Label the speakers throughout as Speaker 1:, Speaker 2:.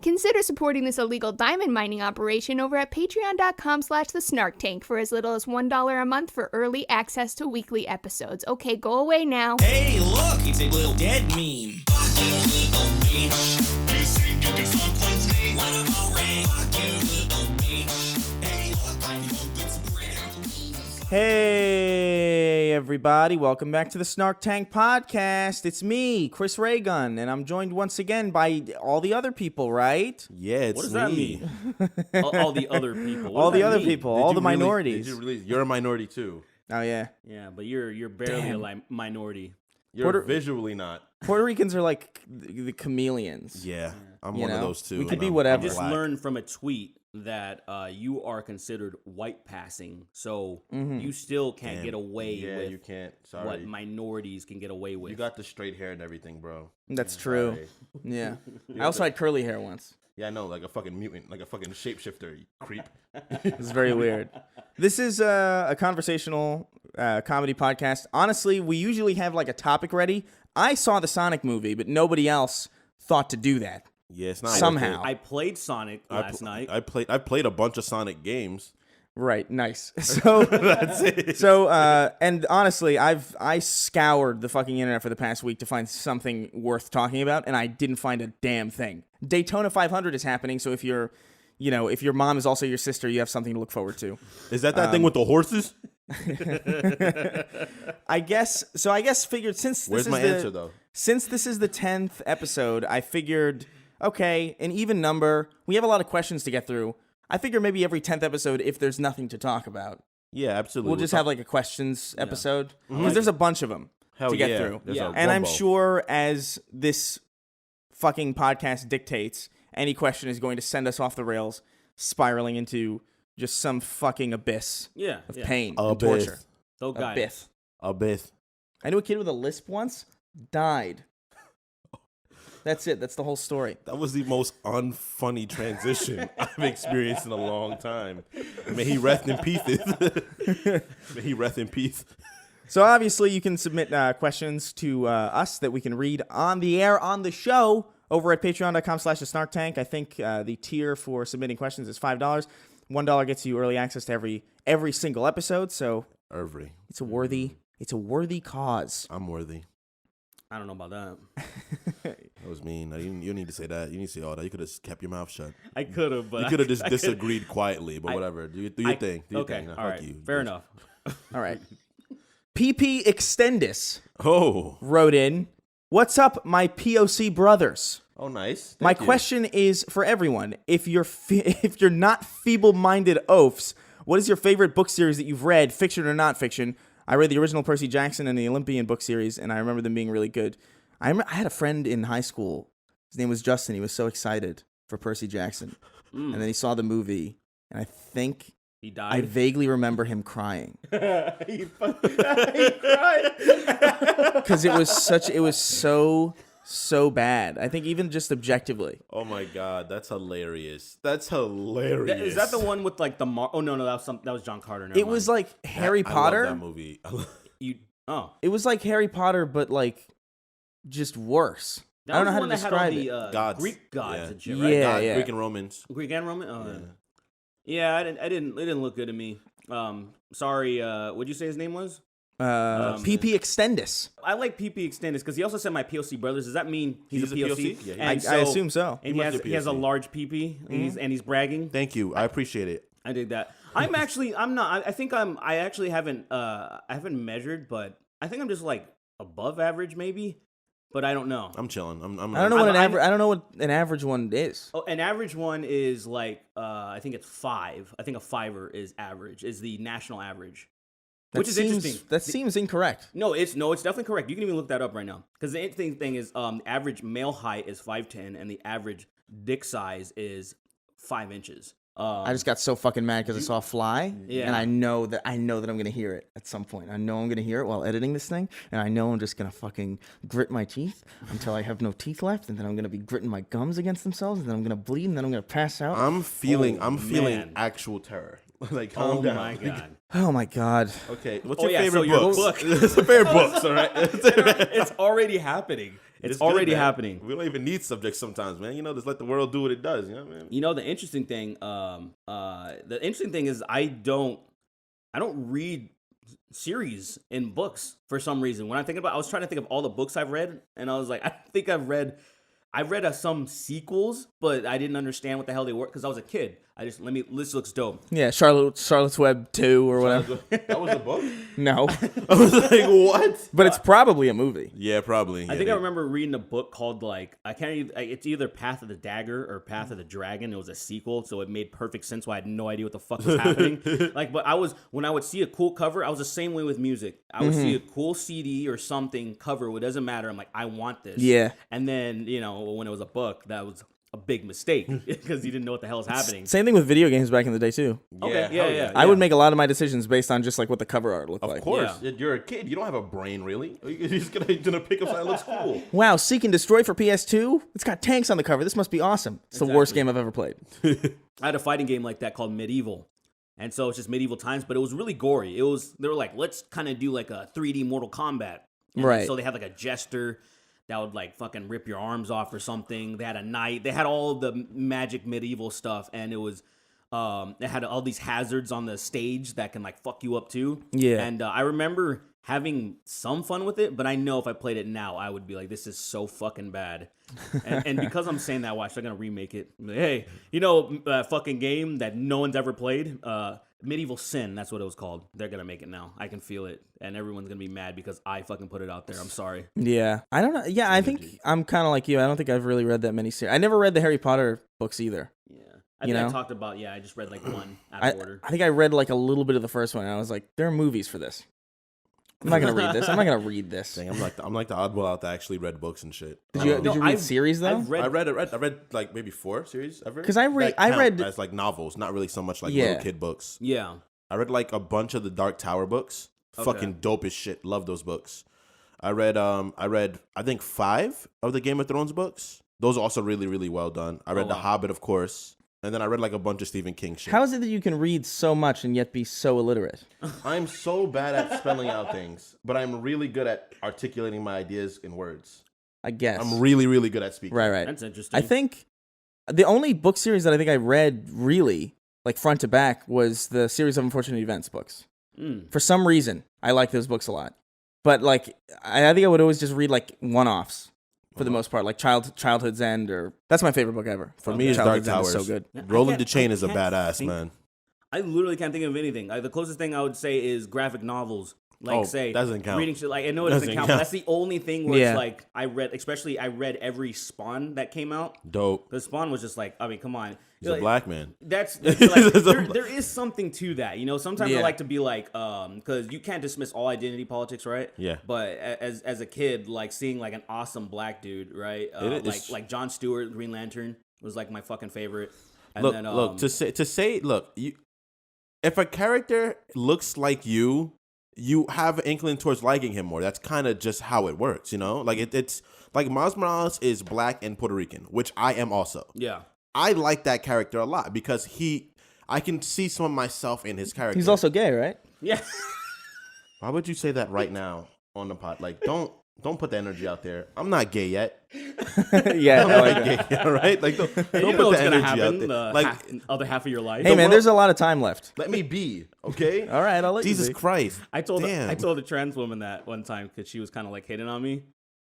Speaker 1: consider supporting this illegal diamond mining operation over at patreon.com/the Snark Tank for as little as $1 a month for early access to weekly episodes. Okay, go away now.
Speaker 2: Hey, look, it's a little dead meme.
Speaker 3: Hey, everybody. Welcome back to the Snark Tank Podcast. It's me, Chris Raygun, and I'm joined once again by all the other people, right?
Speaker 4: Yeah, it's
Speaker 5: What does
Speaker 4: me.
Speaker 5: that mean? all the other people. What
Speaker 3: All
Speaker 5: does
Speaker 3: the
Speaker 5: that
Speaker 3: other
Speaker 5: mean?
Speaker 3: people, all the minorities.
Speaker 4: You're a minority too.
Speaker 3: Oh, yeah.
Speaker 5: Yeah, but you're barely a minority.
Speaker 4: You're visually not.
Speaker 3: Puerto Ricans are like the chameleons.
Speaker 4: Yeah, I'm
Speaker 3: You
Speaker 4: one of
Speaker 3: know?
Speaker 4: those too.
Speaker 3: We could
Speaker 4: and
Speaker 3: be
Speaker 4: I'm
Speaker 3: whatever.
Speaker 5: I just
Speaker 4: black.
Speaker 5: learned from a tweet that you are considered white passing, so you still can't
Speaker 4: Damn.
Speaker 5: get away
Speaker 4: Yeah,
Speaker 5: with
Speaker 4: you can't. Sorry.
Speaker 5: what minorities can get away with.
Speaker 4: You got the straight hair and everything, bro.
Speaker 3: That's true.
Speaker 4: Sorry.
Speaker 3: Yeah. I also had curly hair once.
Speaker 4: Yeah, I know, like a fucking mutant, like a fucking shapeshifter, you creep.
Speaker 3: It's very weird. This is a conversational comedy podcast. Honestly, we usually have like a topic ready. I saw the Sonic movie, but nobody else thought to do that.
Speaker 4: Yeah, it's not
Speaker 3: Somehow.
Speaker 5: I played Sonic last night.
Speaker 4: I played a bunch of Sonic games.
Speaker 3: Right, nice. So
Speaker 4: That's it.
Speaker 3: So, and honestly, I scoured the fucking internet for the past week to find something worth talking about, and I didn't find a damn thing. Daytona 500 is happening, so if your mom is also your sister, you have something to look forward to.
Speaker 4: Is that thing with the horses?
Speaker 3: I guess figured since
Speaker 4: Where's
Speaker 3: this
Speaker 4: my
Speaker 3: is
Speaker 4: answer though?
Speaker 3: Since this is the 10th episode, I figured, okay, an even number. We have a lot of questions to get through. I figure maybe every 10th episode, if there's nothing to talk about,
Speaker 4: Yeah, absolutely.
Speaker 3: we'll just have like a questions episode because there's a bunch of them
Speaker 4: Hell
Speaker 3: to get
Speaker 4: yeah.
Speaker 3: through.
Speaker 4: There's a
Speaker 3: And I'm
Speaker 4: gumbo.
Speaker 3: sure as this fucking podcast dictates, any question is going to send us off the rails, spiraling into just some fucking abyss of pain and
Speaker 4: Abyss.
Speaker 3: torture.
Speaker 5: They'll guide
Speaker 3: Abyss.
Speaker 5: us.
Speaker 4: Abyss.
Speaker 3: I knew a kid with a lisp once, died. That's it. That's the whole story.
Speaker 4: That was the most unfunny transition I've experienced in a long time. May he rest in peace. May he rest in peace.
Speaker 3: So obviously you can submit questions to us that we can read on the air on the show over at patreon.com/thesnarktank. I think the tier for submitting questions is $5. $1 gets you early access to every single episode. So
Speaker 4: Every.
Speaker 3: it's a worthy cause.
Speaker 4: I'm worthy.
Speaker 5: I don't know about that.
Speaker 4: That was mean. You need to say that. You need to say all that. You could have kept your mouth shut.
Speaker 5: I could have, but
Speaker 4: You could have just disagreed quietly, but whatever. Do your thing. Do your
Speaker 5: Okay,
Speaker 4: thing. Now,
Speaker 5: all
Speaker 4: fuck
Speaker 5: right,
Speaker 4: you.
Speaker 5: fair enough.
Speaker 3: All right. PP Extendis
Speaker 4: Oh.
Speaker 3: wrote in, "What's up, my POC brothers?
Speaker 4: Oh, nice.
Speaker 3: My
Speaker 4: Thank you.
Speaker 3: question is for everyone. If you're not feeble-minded oafs, what is your favorite book series that you've read, fiction or not fiction? I read the original Percy Jackson and the Olympian book series, and I remember them being really good. I had a friend in high school. His name was Justin. He was so excited for Percy Jackson. And then he saw the movie, and I think
Speaker 5: He
Speaker 3: I
Speaker 5: died.
Speaker 3: vaguely remember him crying.
Speaker 5: He cried.
Speaker 3: Because it was so bad. I think even just objectively.
Speaker 4: Oh my God, that's hilarious. That's hilarious.
Speaker 5: Is that the one with like the oh no that was John Carter. Never
Speaker 3: It was
Speaker 5: mind.
Speaker 3: like Harry Potter.
Speaker 4: I love that movie.
Speaker 3: It was like Harry Potter, but like just worse.
Speaker 5: That
Speaker 3: I don't know
Speaker 5: was
Speaker 3: how
Speaker 5: the
Speaker 3: to
Speaker 5: one that had all
Speaker 3: describe it.
Speaker 5: the
Speaker 4: Gods.
Speaker 5: Greek gods
Speaker 4: Yeah.
Speaker 5: and shit, right?
Speaker 3: Yeah, yeah.
Speaker 4: Greek and Romans.
Speaker 5: Greek and Roman. Oh,
Speaker 4: Yeah.
Speaker 5: yeah. It didn't look good to me. Sorry. What'd you say his name was?
Speaker 3: PP Extendis.
Speaker 5: I like PP Extendis because he also said my POC brothers. Does that mean he's a POC?
Speaker 4: Yeah,
Speaker 5: And
Speaker 3: I assume so.
Speaker 5: And
Speaker 4: He
Speaker 5: he
Speaker 4: must be
Speaker 5: has a
Speaker 4: POC.
Speaker 5: large PP, and he's bragging.
Speaker 4: Thank you. I appreciate it.
Speaker 5: I dig that. I haven't measured, but I think I'm just like above average maybe, but I don't know.
Speaker 4: I'm chilling.
Speaker 3: I don't know what
Speaker 5: I
Speaker 3: I don't know what an average one is.
Speaker 5: Oh, an average one is like I think it's 5. I think a 5er is average, is the national average. Which is interesting.
Speaker 3: That seems incorrect.
Speaker 5: No, it's definitely correct. You can even look that up right now. Because the interesting thing is average male height is 5'10", and the average dick size is 5 inches.
Speaker 3: I just got so fucking mad because I saw Fly,
Speaker 5: Yeah.
Speaker 3: and I know that I'm gonna hear it at some point. I know I'm gonna hear it while editing this thing, and I know I'm just gonna fucking grit my teeth until I have no teeth left, and then I'm gonna be gritting my gums against themselves, and then I'm gonna bleed, and then I'm gonna pass out.
Speaker 4: I'm feeling
Speaker 5: man.
Speaker 4: actual terror. Like, calm down.
Speaker 5: my god.
Speaker 3: Oh my god.
Speaker 4: Okay, what's
Speaker 5: Oh,
Speaker 4: your
Speaker 5: yeah, so
Speaker 4: favorite
Speaker 5: your
Speaker 4: books?
Speaker 5: book.
Speaker 4: It's your favorite books, all right?
Speaker 5: It's already happening. It's
Speaker 4: good,
Speaker 5: already
Speaker 4: man.
Speaker 5: happening.
Speaker 4: We don't even need subjects sometimes, man. You know, just let the world do what it does. You know what I mean?
Speaker 5: You know, the interesting thing is I don't read series in books for some reason. When I was trying to think of all the books I've read, and I was like, I think I've read some sequels, but I didn't understand what the hell they were because I was a kid. This looks dope.
Speaker 3: Yeah, Charlotte's Web 2 or whatever.
Speaker 4: That was a book?
Speaker 3: No.
Speaker 4: I was like, what?
Speaker 3: But it's probably a movie.
Speaker 4: Yeah, probably.
Speaker 5: I think I remember reading a book called it's either Path of the Dagger or Path of the Dragon. It was a sequel, so it made perfect sense why I had no idea what the fuck was happening. When I would see a cool cover, I was the same way with music. I would see a cool CD or something cover, it doesn't matter. I'm like, I want this.
Speaker 3: Yeah.
Speaker 5: And then, when it was a book, that was a big mistake because you didn't know what the hell was happening.
Speaker 3: Same thing with video games back in the day too.
Speaker 5: Okay, yeah.
Speaker 3: I would make a lot of my decisions based on just like what the cover art looked like.
Speaker 4: Of course. You're a kid. You don't have a brain, really. You're just gonna pick up something that looks cool.
Speaker 3: Wow, Seek and Destroy for PS2? It's got tanks on the cover. This must be awesome. It's the worst game I've ever played.
Speaker 5: I had a fighting game like that called Medieval. And so it's just medieval times, but it was really gory. They were like, let's kind of do like a 3D Mortal Kombat. And
Speaker 3: right.
Speaker 5: So they had like a jester that would like fucking rip your arms off or something. They had a knight. They had all the magic medieval stuff, and it was it had all these hazards on the stage that can like fuck you up too.
Speaker 3: Yeah.
Speaker 5: And I remember having some fun with it, but I know if I played it now, I would be like, this is so fucking bad. And because I'm saying that, watch, they're gonna remake it. Hey, fucking game that no one's ever played, Medieval Sin, that's what it was called. They're gonna make it now. I can feel it, and everyone's gonna be mad because I fucking put it out there. I'm sorry.
Speaker 3: Yeah, I don't know. Yeah, I think I'm kind of like you. I don't think I've really read that many series. I never read the Harry Potter books either.
Speaker 5: Yeah, I think I talked about. Yeah, I just read like one out of order.
Speaker 3: I think I read like a little bit of the first one, and I was like, there are movies for this. I'm not gonna read this. I'm not gonna read this.
Speaker 4: Dang, I'm like the oddball out that actually read books and shit.
Speaker 3: Did you read series though?
Speaker 4: I read like maybe 4 series ever.
Speaker 3: Because I read
Speaker 4: as like novels, not really so much like
Speaker 3: Yeah.
Speaker 4: little kid books.
Speaker 5: Yeah.
Speaker 4: I read like a bunch of the Dark Tower books.
Speaker 5: Okay.
Speaker 4: Fucking dope as shit. Love those books. I read I think 5 of the Game of Thrones books. Those are also really, really well done. I read The Hobbit, of course. And then I read like a bunch of Stephen King shit.
Speaker 3: How is it that you can read so much and yet be so illiterate?
Speaker 4: I'm so bad at spelling out things, but I'm really good at articulating my ideas in words.
Speaker 3: I guess.
Speaker 4: I'm really, really good at speaking.
Speaker 3: Right.
Speaker 5: That's interesting.
Speaker 3: I think the only book series that I think I read really, like front to back, was the Series of Unfortunate Events books. For some reason, I like those books a lot. But like, I think I would always just read like one-offs for the most part, like Childhood's End, or that's my favorite book ever.
Speaker 4: For me, it's Dark
Speaker 3: Childhood's End is
Speaker 4: Towers.
Speaker 3: so good.
Speaker 4: Roland DeChain is a badass, man.
Speaker 5: I literally can't think of anything. The closest thing I would say is graphic novels. Like,
Speaker 4: that doesn't count.
Speaker 5: Reading shit. Like, I know it doesn't count, but that's the only thing where
Speaker 3: Yeah.
Speaker 5: it's like, I read every Spawn that came out.
Speaker 4: Dope.
Speaker 5: The Spawn was just like, I mean, come on.
Speaker 4: He's a black man.
Speaker 5: That's like, there is something to that, Sometimes I
Speaker 3: Yeah.
Speaker 5: like to be like, because you can't dismiss all identity politics, right?
Speaker 4: Yeah.
Speaker 5: But as a kid, like seeing like an awesome black dude, right? Like Jon Stewart, Green Lantern was like my fucking favorite. And
Speaker 4: Look, to say, if a character looks like you have an inkling towards liking him more. That's kind of just how it works, Like it's like Miles Morales is black and Puerto Rican, which I am also.
Speaker 5: Yeah.
Speaker 4: I like that character a lot because I can see some of myself in his character.
Speaker 3: He's also gay, right?
Speaker 5: Yeah.
Speaker 4: Why would you say that right now on the pod? Like, don't put the energy out there. I'm not gay yet.
Speaker 3: Yeah,
Speaker 4: I'm
Speaker 3: I like
Speaker 4: not
Speaker 3: that.
Speaker 4: gay, all right? Like, don't
Speaker 5: You
Speaker 4: put
Speaker 5: know
Speaker 4: the
Speaker 5: what's gonna
Speaker 4: energy out
Speaker 5: happen
Speaker 4: there.
Speaker 5: the other half of your life.
Speaker 3: Hey man, there's a lot of time left.
Speaker 4: Let me be, okay?
Speaker 3: All right, I'll let
Speaker 4: Jesus
Speaker 3: you be.
Speaker 4: Christ.
Speaker 5: I told
Speaker 4: Damn.
Speaker 5: a trans woman that one time because she was kind of like hitting on me,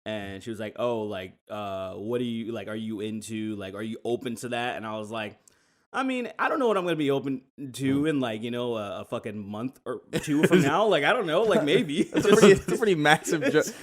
Speaker 5: and she was like, "Oh, like, what do you like? Are you into like? Are you open to that?" And I was like, I mean, I don't know what I'm gonna be open to in like a fucking month or 2 from now. Like, I don't know, like maybe.
Speaker 3: It's a pretty massive.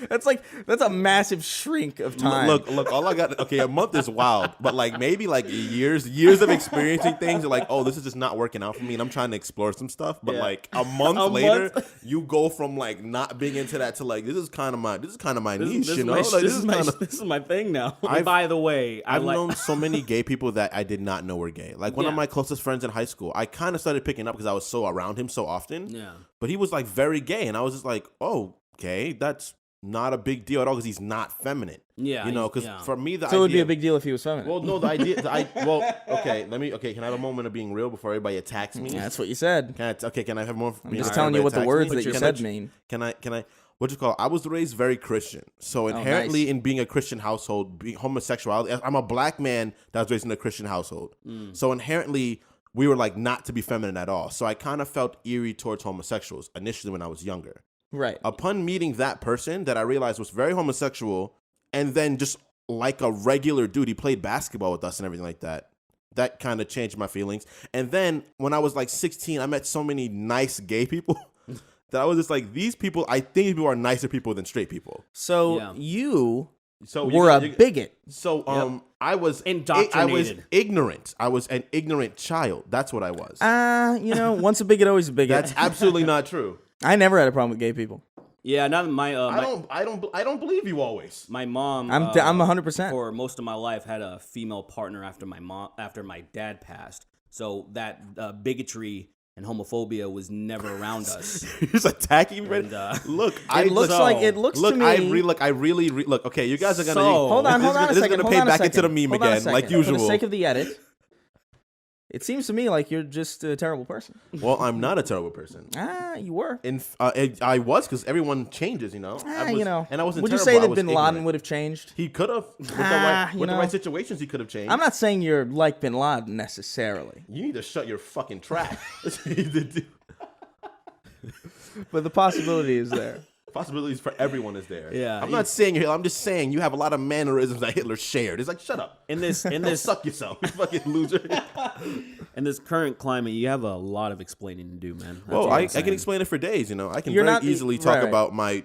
Speaker 3: That's a massive shrink of time.
Speaker 4: Look. All I got. Okay, a month is wild, but like maybe like years of experiencing things. Are like, oh, this is just not working out for me, and I'm trying to explore some stuff. But
Speaker 5: Yeah.
Speaker 4: like a month later, you go from like not being into that to like this is kind of my niche.
Speaker 5: This is my thing now. By the way,
Speaker 4: I've known so many gay people that I did not know were gay. Like one of my closest friends in high school, I kind of started picking up because I was so around him so often.
Speaker 5: Yeah.
Speaker 4: But he was like very gay, and I was just like, oh, okay, that's not a big deal at all because he's not feminine.
Speaker 5: Yeah,
Speaker 4: you know, because for me,
Speaker 3: So it would be a big deal if he was feminine.
Speaker 4: Well, no, the idea. Okay, can I have a moment of being real before everybody attacks me?
Speaker 3: Yeah, that's what you said.
Speaker 4: Can I have more?
Speaker 3: I'm just telling you what the words that you said mean.
Speaker 4: Can I? What you call? I was raised very Christian, so inherently in being a Christian household, being homosexuality. I'm a black man that was raised in a Christian household, so inherently we were like not to be feminine at all. So I kind of felt eerie towards homosexuals initially when I was younger.
Speaker 3: Right.
Speaker 4: Upon meeting that person that I realized was very homosexual, and then just like a regular dude, he played basketball with us and everything like that. That kind of changed my feelings. And then when I was like 16, I met so many nice gay people that I was just like, these people, I think these people are nicer people than straight people.
Speaker 3: So you were a bigot.
Speaker 4: So I was
Speaker 5: indoctrinated.
Speaker 4: I was ignorant. I was an ignorant child. That's what I was.
Speaker 3: Once a bigot, always a bigot.
Speaker 4: That's absolutely not true.
Speaker 3: I never had a problem with gay people.
Speaker 5: Yeah, not my.
Speaker 4: I don't believe you always.
Speaker 5: My mom.
Speaker 3: I'm 100%.
Speaker 5: For most of my life, had a female partner after my dad passed. So that bigotry and homophobia was never around us.
Speaker 4: You're just attacking me, right? Look,
Speaker 3: it looks to me.
Speaker 4: I really look. Okay, you guys are gonna
Speaker 3: hold on a second.
Speaker 4: This is gonna pay back into the meme again, like usual.
Speaker 3: For the sake of the edit. It seems to me like you're just a terrible person.
Speaker 4: Well, I'm not a terrible person.
Speaker 3: You were.
Speaker 4: I was because everyone changes, you know. And I wasn't.
Speaker 3: Would you
Speaker 4: terrible.
Speaker 3: say that
Speaker 4: Bin
Speaker 3: Laden
Speaker 4: ignorant.
Speaker 3: would have changed?
Speaker 4: He could have. With the right situations, he could have changed.
Speaker 3: I'm not saying you're like Bin Laden necessarily.
Speaker 4: You need to shut your fucking trap.
Speaker 3: But the possibility is there.
Speaker 4: Possibilities for everyone is there.
Speaker 5: Yeah,
Speaker 4: I'm not saying Hitler. I'm just saying you have a lot of mannerisms that Hitler shared. It's like, shut up.
Speaker 5: In this
Speaker 4: suck yourself, you fucking loser.
Speaker 5: In this current climate, you have a lot of explaining to do, man. That's
Speaker 4: Well,
Speaker 5: all
Speaker 4: I
Speaker 5: I'm saying.
Speaker 4: can explain it for days. You know, I can
Speaker 3: You're
Speaker 4: very
Speaker 3: not-
Speaker 4: easily talk
Speaker 3: right.
Speaker 4: about my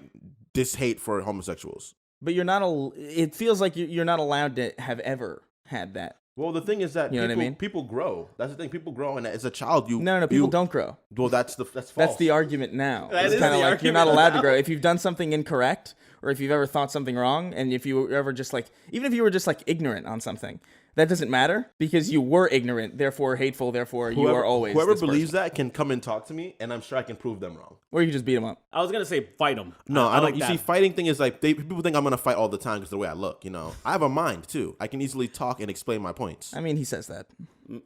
Speaker 4: hate for homosexuals.
Speaker 3: But you're not. It feels like you're not allowed to have ever had that.
Speaker 4: Well, the thing is that
Speaker 3: You know what I mean?
Speaker 4: people grow. That's the thing. People grow, and as a child,
Speaker 3: No, people don't grow.
Speaker 4: Well, that's false.
Speaker 3: That's the argument now.
Speaker 5: That
Speaker 3: It's
Speaker 5: is
Speaker 3: kind of
Speaker 5: the
Speaker 3: like you're
Speaker 5: argument
Speaker 3: not allowed
Speaker 5: now.
Speaker 3: to grow. If you've done something incorrect, or if you've ever thought something wrong, and if you were ever just like, even if you were just like ignorant on something, that doesn't matter because you were ignorant, therefore hateful, therefore you are always
Speaker 4: Whoever
Speaker 3: this
Speaker 4: believes
Speaker 3: person.
Speaker 4: that can come and talk to me, and I'm sure I can prove them wrong.
Speaker 3: Or you can just beat them up.
Speaker 5: I was gonna say fight them.
Speaker 4: No, I don't.
Speaker 5: like
Speaker 4: You
Speaker 5: that.
Speaker 4: see, fighting thing is like people think I'm gonna fight all the time because the way I look. You know, I have a mind too. I can easily talk and explain my points.
Speaker 3: I mean, he says that.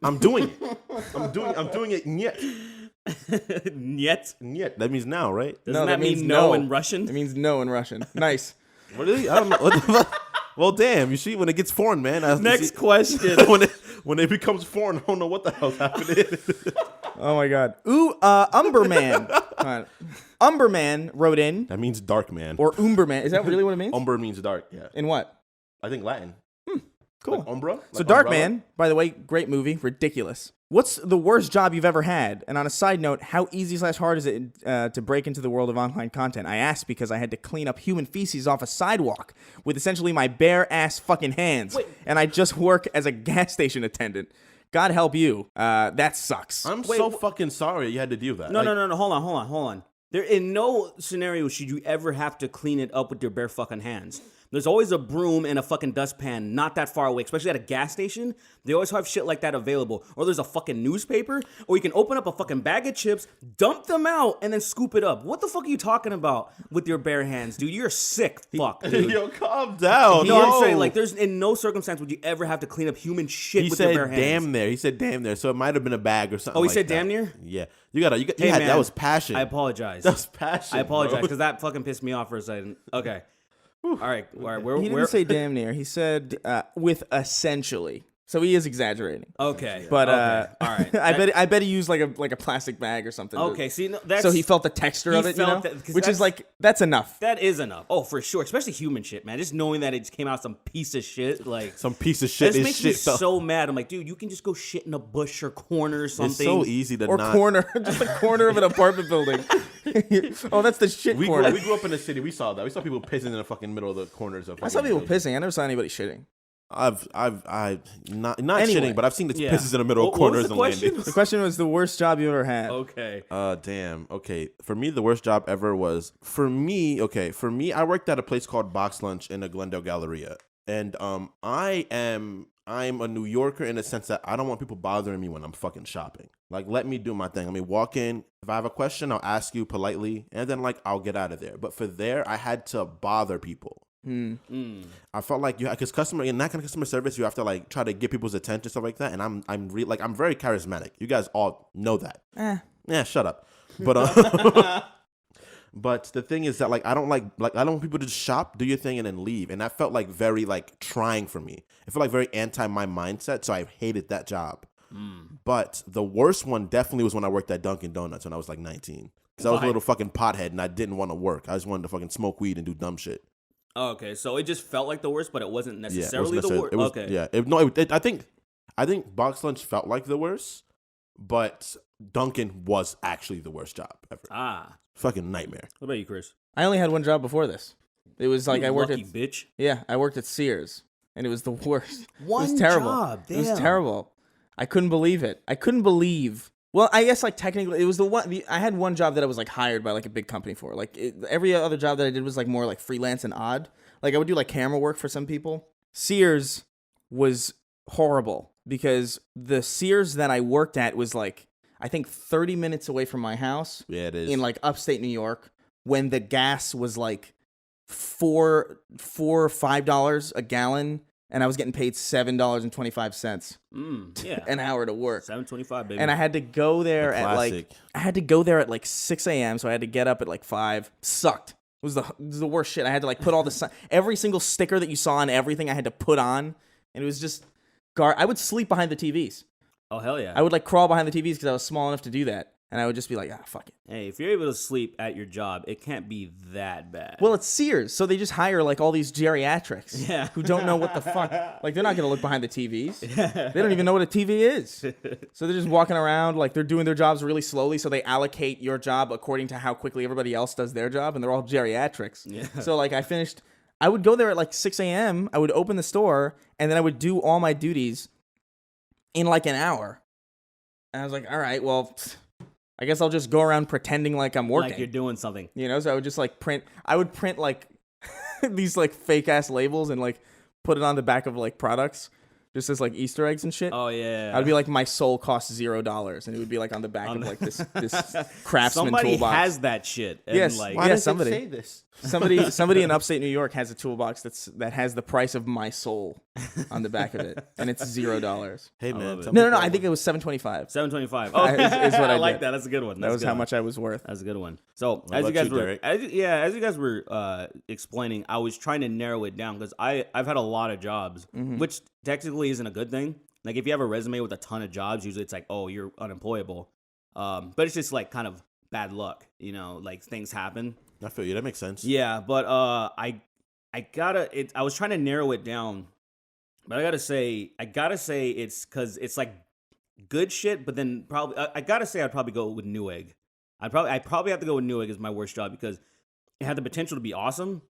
Speaker 4: I'm doing it. I'm doing it. Yet.
Speaker 5: Yet.
Speaker 4: That means now, right?
Speaker 5: Doesn't that
Speaker 3: means
Speaker 5: mean no in Russian?
Speaker 3: It means no in Russian. Nice.
Speaker 4: Really? I don't know. What the fuck? Well, damn. You see, when it gets foreign, man.
Speaker 5: Next question.
Speaker 4: when it becomes foreign, I don't know what the hell's happening.
Speaker 3: Oh my God. Ooh, Umberman. Umberman wrote in,
Speaker 4: That means dark, man.
Speaker 3: or Umberman. Is that really what it means?
Speaker 4: Umber means dark. Yeah.
Speaker 3: In what?
Speaker 4: I think Latin.
Speaker 3: Cool.
Speaker 4: Like umbra.
Speaker 3: So
Speaker 4: Like
Speaker 3: Dark
Speaker 4: umbrella?
Speaker 3: Man, by the way, great movie, ridiculous. What's the worst job you've ever had? And on a side note, how easy/hard is it to break into the world of online content? I asked because I had to clean up human feces off a sidewalk with essentially my bare ass fucking hands.
Speaker 5: Wait.
Speaker 3: And I just work as a gas station attendant. God help you. That sucks.
Speaker 4: I'm so fucking sorry you had to deal with that.
Speaker 5: No,
Speaker 4: Like,
Speaker 5: no. Hold on. There, in no scenario should you ever have to clean it up with your bare fucking hands. There's always a broom and a fucking dustpan not that far away, especially at a gas station. They always have shit like that available. Or there's a fucking newspaper, or you can open up a fucking bag of chips, dump them out, and then scoop it up. What the fuck are you talking about with your bare hands, dude? You're sick, fuck, dude.
Speaker 4: Yo, calm down.
Speaker 5: No, I'm
Speaker 4: Yo.
Speaker 5: saying, like, there's in no circumstance would you ever have to clean up human shit
Speaker 4: He
Speaker 5: with your bare
Speaker 4: said
Speaker 5: hands.
Speaker 4: damn there. He said damn there. So it might have been a bag or something.
Speaker 5: Oh, he
Speaker 4: like
Speaker 5: said
Speaker 4: that.
Speaker 5: damn near?
Speaker 4: Yeah. You had
Speaker 5: Man,
Speaker 4: that was passion.
Speaker 5: I apologize.
Speaker 4: That was passion.
Speaker 5: I apologize
Speaker 4: bro.
Speaker 5: because that fucking pissed me off for a second. Okay. All right.
Speaker 3: He didn't say damn near. He said with essentially. So he is exaggerating.
Speaker 5: Okay.
Speaker 3: But
Speaker 5: okay. All right.
Speaker 3: I bet he used like a plastic bag or something.
Speaker 5: Okay. See, no, that's
Speaker 3: So he felt the texture of it, you know?
Speaker 5: felt that- 'cause
Speaker 3: Which is
Speaker 5: that's-
Speaker 3: like that's enough.
Speaker 5: that is enough. Oh, for sure. Especially human shit, man. Just knowing that it just came out some piece of shit, like
Speaker 4: Some piece of shit
Speaker 5: This
Speaker 4: is
Speaker 5: makes me
Speaker 4: shit. though.
Speaker 5: so mad. I'm like, dude, you can just go shit in a bush or corner or something.
Speaker 4: It's so easy to
Speaker 3: Or
Speaker 4: not.
Speaker 3: corner, just a corner of an apartment building. Oh, that's the shit
Speaker 4: We
Speaker 3: corner.
Speaker 4: grew up in the city. We saw that. We saw people pissing in the fucking middle of the corners of.
Speaker 3: I saw people pissing. I never saw anybody shitting.
Speaker 4: I've not
Speaker 3: Anyway.
Speaker 4: shitting, but I've seen the
Speaker 5: Yeah.
Speaker 4: pisses in the middle of
Speaker 5: What was
Speaker 4: corners
Speaker 5: the
Speaker 4: and
Speaker 5: question?
Speaker 4: landings.
Speaker 3: The question was the worst job you ever had.
Speaker 5: Okay.
Speaker 4: Damn. Okay. For me, the worst job ever was for me. I worked at a place called Box Lunch in the Glendale Galleria, and I'm I'm a New Yorker in the sense that I don't want people bothering me when I'm fucking shopping. Like, let me do my thing. I mean, walk in. If I have a question, I'll ask you politely, and then, like, I'll get out of there. But for there, I had to bother people. I felt like because in that kind of customer service, you have to, like, try to get people's attention, stuff like that. And I'm very charismatic. You guys all know that. Yeah, shut up. But but the thing is that, like, I don't want people to just shop, do your thing, and then leave. And that felt like very, like, trying for me. It felt like very anti my mindset, so I hated that job. But the worst one definitely was when I worked at Dunkin' Donuts when I was like 19. Because I was a little fucking pothead and I didn't want to work. I just wanted to fucking smoke weed and do dumb shit.
Speaker 5: Okay, so it just felt like the worst, but it wasn't necessarily the worst. Okay.
Speaker 4: Yeah. I think box lunch felt like the worst, but Dunkin' was actually the worst job ever. Fucking nightmare.
Speaker 5: What about you, Chris?
Speaker 3: I only had one job before this. It was like I worked
Speaker 5: lucky
Speaker 3: at
Speaker 5: bitch.
Speaker 3: Yeah, I worked at Sears, and it was the worst.
Speaker 5: One
Speaker 3: it was terrible.
Speaker 5: job. Damn.
Speaker 3: It was terrible. I couldn't believe it. Well, I guess like technically it was I had one job that I was like hired by like a big company for. Like every other job that I did was like more like freelance and odd. Like I would do like camera work for some people. Sears was horrible because the Sears that I worked at was like I think 30 minutes away from my house.
Speaker 4: Yeah, it is.
Speaker 3: In like upstate New York when the gas was like $4 or $5 a gallon. And I was getting paid $7.25 an hour to work.
Speaker 5: $7.25, baby.
Speaker 3: And I had to go there at like 6 a.m. So I had to get up at like 5. Sucked. It was the worst shit. I had to like put all the every single sticker that you saw on everything I had to put on, and it was just I would sleep behind the TVs.
Speaker 5: Oh hell yeah!
Speaker 3: I would like crawl behind the TVs because I was small enough to do that. And I would just be like, fuck it.
Speaker 5: Hey, if you're able to sleep at your job, it can't be that bad.
Speaker 3: Well, it's Sears, so they just hire like all these geriatrics who don't know what the fuck. Like, they're not going to look behind the TVs. They don't even know what a TV is. So they're just walking around like they're doing their jobs really slowly, so they allocate your job according to how quickly everybody else does their job, and they're all geriatrics. Yeah. So, like, I would go there at like 6 a.m., I would open the store, and then I would do all my duties in like an hour. And I was like, all right, well, I guess I'll just go around pretending like I'm working.
Speaker 5: Like you're doing something.
Speaker 3: You know, so I would just like print like these like fake ass labels and like put it on the back of like products just as like Easter eggs and shit.
Speaker 5: Oh yeah.
Speaker 3: I'd be like, my soul costs $0, and it would be like on the back of like this craftsman
Speaker 5: somebody
Speaker 3: toolbox.
Speaker 5: Has that shit. And
Speaker 3: yes.
Speaker 5: Like,
Speaker 4: why does
Speaker 3: somebody
Speaker 4: it say this?
Speaker 3: Somebody in upstate New York has a toolbox that has the price of my soul on the back of it, and it's $0.
Speaker 4: Hey man,
Speaker 3: No. I think it was $7.25.
Speaker 5: $7.25. Oh,
Speaker 3: is what I
Speaker 5: like
Speaker 3: did.
Speaker 5: that. That's a good one.
Speaker 3: That was how much I was worth.
Speaker 5: That's a good one. So
Speaker 4: What about Derrick?
Speaker 5: as you guys were explaining, I was trying to narrow it down because I've had a lot of jobs, which technically isn't a good thing. Like if you have a resume with a ton of jobs, usually it's like, oh, you're unemployable. But it's just like kind of bad luck, you know, like things happen.
Speaker 4: I feel you. That makes sense.
Speaker 5: Yeah, but I was trying to narrow it down, but I gotta say it's because it's like good shit. But then probably I gotta say I'd probably go with Newegg. I probably have to go with Newegg as my worst job because it had the potential to be awesome,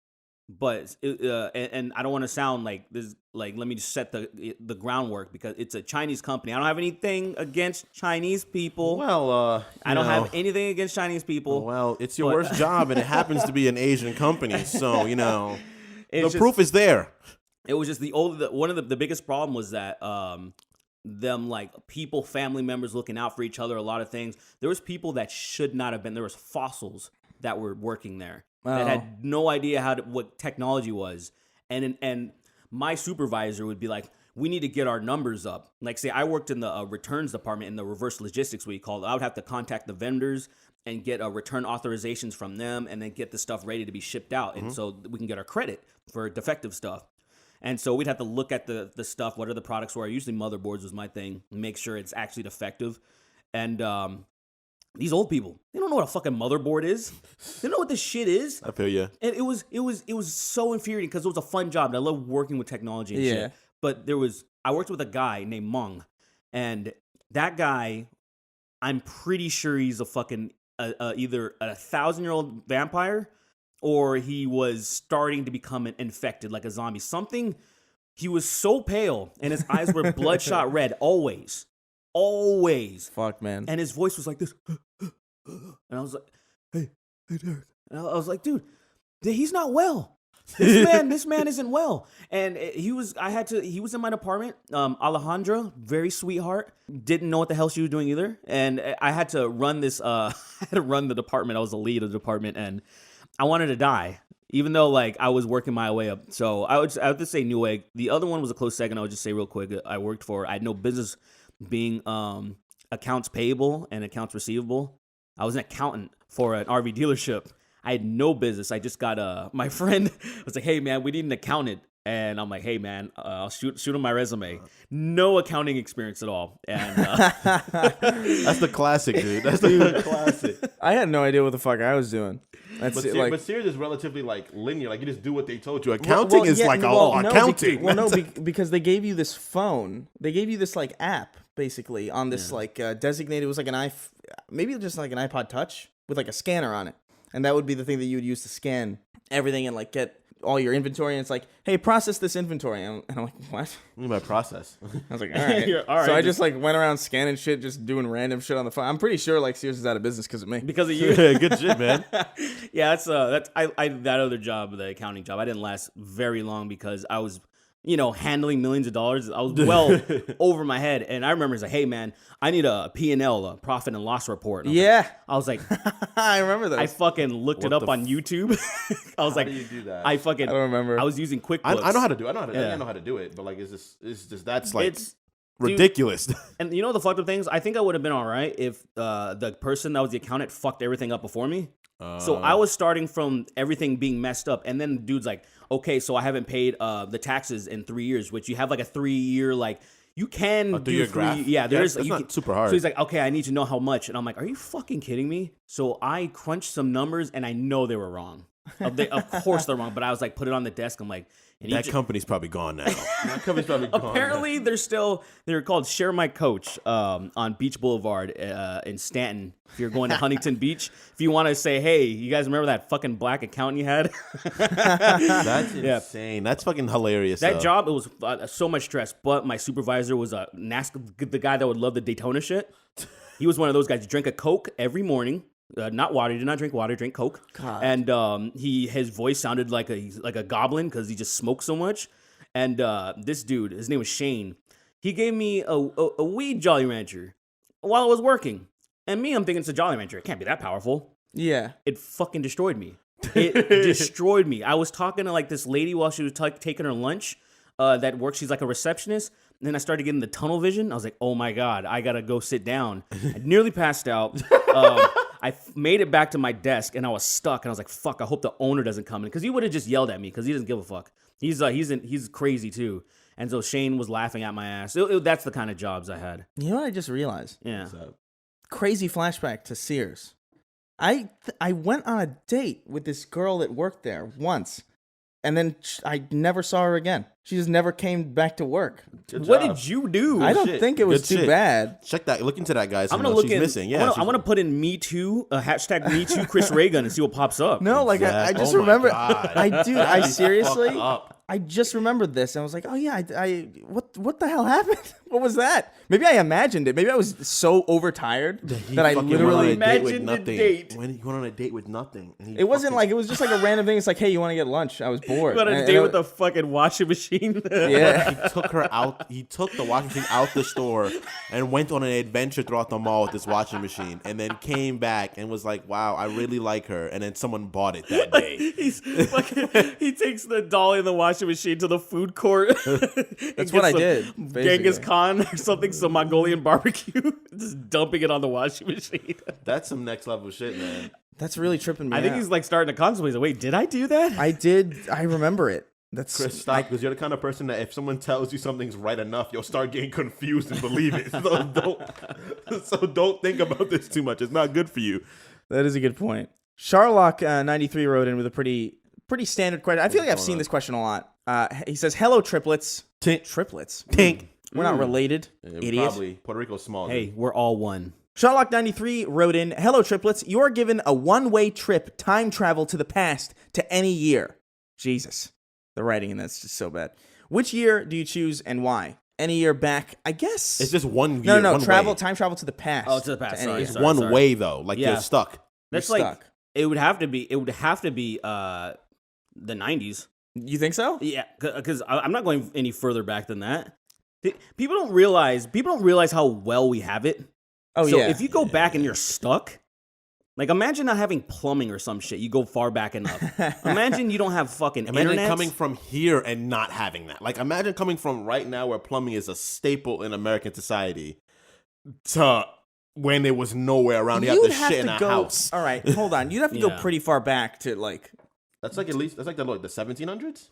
Speaker 5: but and I don't want to sound like this. Like, let me just set the groundwork because it's a Chinese company. I don't have anything against Chinese people.
Speaker 4: Well,
Speaker 5: I don't have anything against Chinese people.
Speaker 4: Well, it's your worst job, and it happens to be an Asian company, so you know the proof is there.
Speaker 5: It was just one of the biggest problem was that them like people, family members looking out for each other. A lot of things. There was people that should not have been. There was fossils that were working there that had no idea what technology was, and my supervisor would be like, we need to get our numbers up. Like, say I worked in the returns department in the reverse logistics, we call it. I would have to contact the vendors and get return authorizations from them and then get the stuff ready to be shipped out. And so we can get our credit for defective stuff. And so we'd have to look at the stuff, what are the products were. Usually motherboards was my thing, make sure it's actually defective. And these old people, they don't know what a fucking motherboard is. They don't know what this shit is.
Speaker 4: I feel you.
Speaker 5: And it was so infuriating because it was a fun job. And I love working with technology and shit. But I worked with a guy named Mong, and that guy, I'm pretty sure he's a fucking either a 1,000-year-old vampire or he was starting to become infected like a zombie. Something. He was so pale and his eyes were bloodshot red always. Always.
Speaker 3: Fuck, man.
Speaker 5: And his voice was like this. And I was like, hey, Derrick. And I was like, dude, he's not well. this man isn't well. And he was in my department. Alejandra, very sweetheart, didn't know what the hell she was doing either. And I had to run this, I had to run the department. I was the lead of the department, and I wanted to die, even though like I was working my way up. So I would just say Newegg. The other one was a close second. I would just say real quick, I had no business being accounts payable and accounts receivable. I was an accountant for an RV dealership. I had no business. I just got my friend was like, "Hey man, we need an accountant," and I'm like, "Hey man, I'll shoot him my resume." No accounting experience at all, and
Speaker 4: that's the classic, dude. That's the classic.
Speaker 3: I had no idea what the fuck I was doing.
Speaker 4: But Sears is relatively like linear. Like you just do what they told you. Accounting is accounting.
Speaker 3: Because they gave you this phone. They gave you this like app basically on this designated. It was like maybe just like an iPod Touch with like a scanner on it. And that would be the thing that you would use to scan everything and like get all your inventory. And it's like, hey, process this inventory. And I'm like, what?
Speaker 4: What do you mean by process?
Speaker 3: I was like, all right.
Speaker 5: All right.
Speaker 3: So I just like went around scanning shit, just doing random shit on the phone. I'm pretty sure like Sears is out of business because of me.
Speaker 5: Because of you.
Speaker 4: Good shit, man.
Speaker 5: Yeah, that's that other job, the accounting job. I didn't last very long because I was, handling millions of dollars. I was well over my head. And I remember it's like, hey man, I need a P&L, a profit and loss report. And I was like,
Speaker 3: I remember that.
Speaker 5: I fucking looked it up on YouTube. I was like,
Speaker 4: how do you do that?
Speaker 5: I don't
Speaker 3: remember.
Speaker 5: I was using QuickBooks.
Speaker 4: I know how to do it. I know how to do it. But like, it's just that's like ridiculous.
Speaker 5: Dude, and you know the fucked up things? I think I would have been all right if the person that was the accountant fucked everything up before me. So I was starting from everything being messed up, and then the dude's like, okay, so I haven't paid the taxes in 3 years, which you have like a 3-year, like, you can do 3. Yeah, there's
Speaker 4: that's not super hard.
Speaker 5: So he's like, okay, I need to know how much. And I'm like, are you fucking kidding me? So I crunched some numbers, and I know they were wrong. Of course they're wrong, but I was like, put it on the desk. I'm like,
Speaker 4: that company's probably gone now. That company's probably gone.
Speaker 5: Apparently, they're called Share My Coach on Beach Boulevard in Stanton. If you're going to Huntington Beach, if you want to say, hey, you guys remember that fucking black accountant you had?
Speaker 4: That's insane. That's fucking hilarious.
Speaker 5: That job, it was so much stress, but my supervisor was the guy that would love the Daytona shit. He was one of those guys. He drank a Coke every morning. Not water. He did not drink water. Drink Coke. God. And his voice sounded like a goblin because he just smoked so much. And this dude, his name was Shane. He gave me a weed Jolly Rancher while I was working. And I'm thinking it's a Jolly Rancher. It can't be that powerful.
Speaker 3: Yeah.
Speaker 5: It fucking destroyed me. It destroyed me. I was talking to like this lady while she was taking her lunch. That works. She's like a receptionist. And then I started getting the tunnel vision. I was like, oh my God, I gotta go sit down. I nearly passed out. I made it back to my desk and I was stuck. And I was like, fuck, I hope the owner doesn't come in. Because he would have just yelled at me because he doesn't give a fuck. He's crazy too. And so Shane was laughing at my ass. That's the kind of jobs I had.
Speaker 3: You know what I just realized?
Speaker 5: Yeah.
Speaker 3: Crazy flashback to Sears. I went on a date with this girl that worked there once. And then I never saw her again. She just never came back to work.
Speaker 5: What did you do?
Speaker 3: I don't think it was too bad.
Speaker 4: Check that. Look into that, guys.
Speaker 5: I'm gonna look
Speaker 4: she's missing. Yeah,
Speaker 5: I want to put in Me Too, hashtag Me Too Chris Reagan, and see what pops up.
Speaker 3: No, like I just remember. I seriously. I just remembered this and I was like, oh yeah, what the hell happened? What was that? Maybe I imagined it. Maybe I was so overtired that I literally
Speaker 5: imagined the date.
Speaker 4: When he went on a date with nothing.
Speaker 3: It wasn't like, it was just like a random thing. It's like, hey, you want to get lunch? I was bored.
Speaker 5: You went on a date with a fucking washing machine?
Speaker 3: Yeah.
Speaker 4: He took her out. He took the washing machine out the store and went on an adventure throughout the mall with this washing machine and then came back and was like, wow, I really like her. And then someone bought it that day.
Speaker 5: He takes the Dolly in the washing machine to the food court.
Speaker 3: That's what I did.
Speaker 5: Genghis Khan or something, some Mongolian barbecue. Just dumping it on the washing machine.
Speaker 4: That's some next level shit, man.
Speaker 3: That's really tripping me out.
Speaker 5: I think he's like starting to contemplate. He's like, wait, did I do that?
Speaker 3: I did. I remember it. That's
Speaker 4: Chris, stop, because you're the kind of person that if someone tells you something's right enough, you'll start getting confused and believe it. So don't think about this too much. It's not good for you.
Speaker 3: That is a good point. Sharlock 93 wrote in with a pretty standard question. I feel like I've seen this question a lot. He says, "Hello, triplets." Triplets.
Speaker 4: Tink.
Speaker 3: We're not related. Idiot.
Speaker 4: Probably. Puerto Rico's small.
Speaker 5: Hey,
Speaker 4: dude.
Speaker 5: we're all one.
Speaker 3: Sharlock 93 wrote in, "Hello, triplets. You are given a one-way trip, time travel to the past to any year." Jesus. The writing in that's just so bad. Which year do you choose and why? Any year back, I guess.
Speaker 4: It's just 1 year.
Speaker 3: No,
Speaker 4: one
Speaker 3: travel,
Speaker 4: way.
Speaker 3: Time travel to the past.
Speaker 5: Oh, to the past. Sorry,
Speaker 4: It's one way though. Like you're stuck.
Speaker 5: That's
Speaker 3: You're
Speaker 5: like
Speaker 3: stuck.
Speaker 5: It would have to be the 90s.
Speaker 3: You think so?
Speaker 5: Yeah, because I'm not going any further back than that. People don't realize how well we have it.
Speaker 3: Oh,
Speaker 5: so
Speaker 3: yeah.
Speaker 5: if you go back and you're stuck, like imagine not having plumbing or some shit. You go far back enough. Imagine you don't have fucking
Speaker 4: Imagine
Speaker 5: internet.
Speaker 4: coming from here and not having that. Like, imagine coming from right now where plumbing is a staple in American society to when there was nowhere around. You have this shit in a house.
Speaker 3: All right, hold on. You'd have to go
Speaker 5: Yeah.
Speaker 3: pretty far back to like.
Speaker 4: That's like at least the 1700s.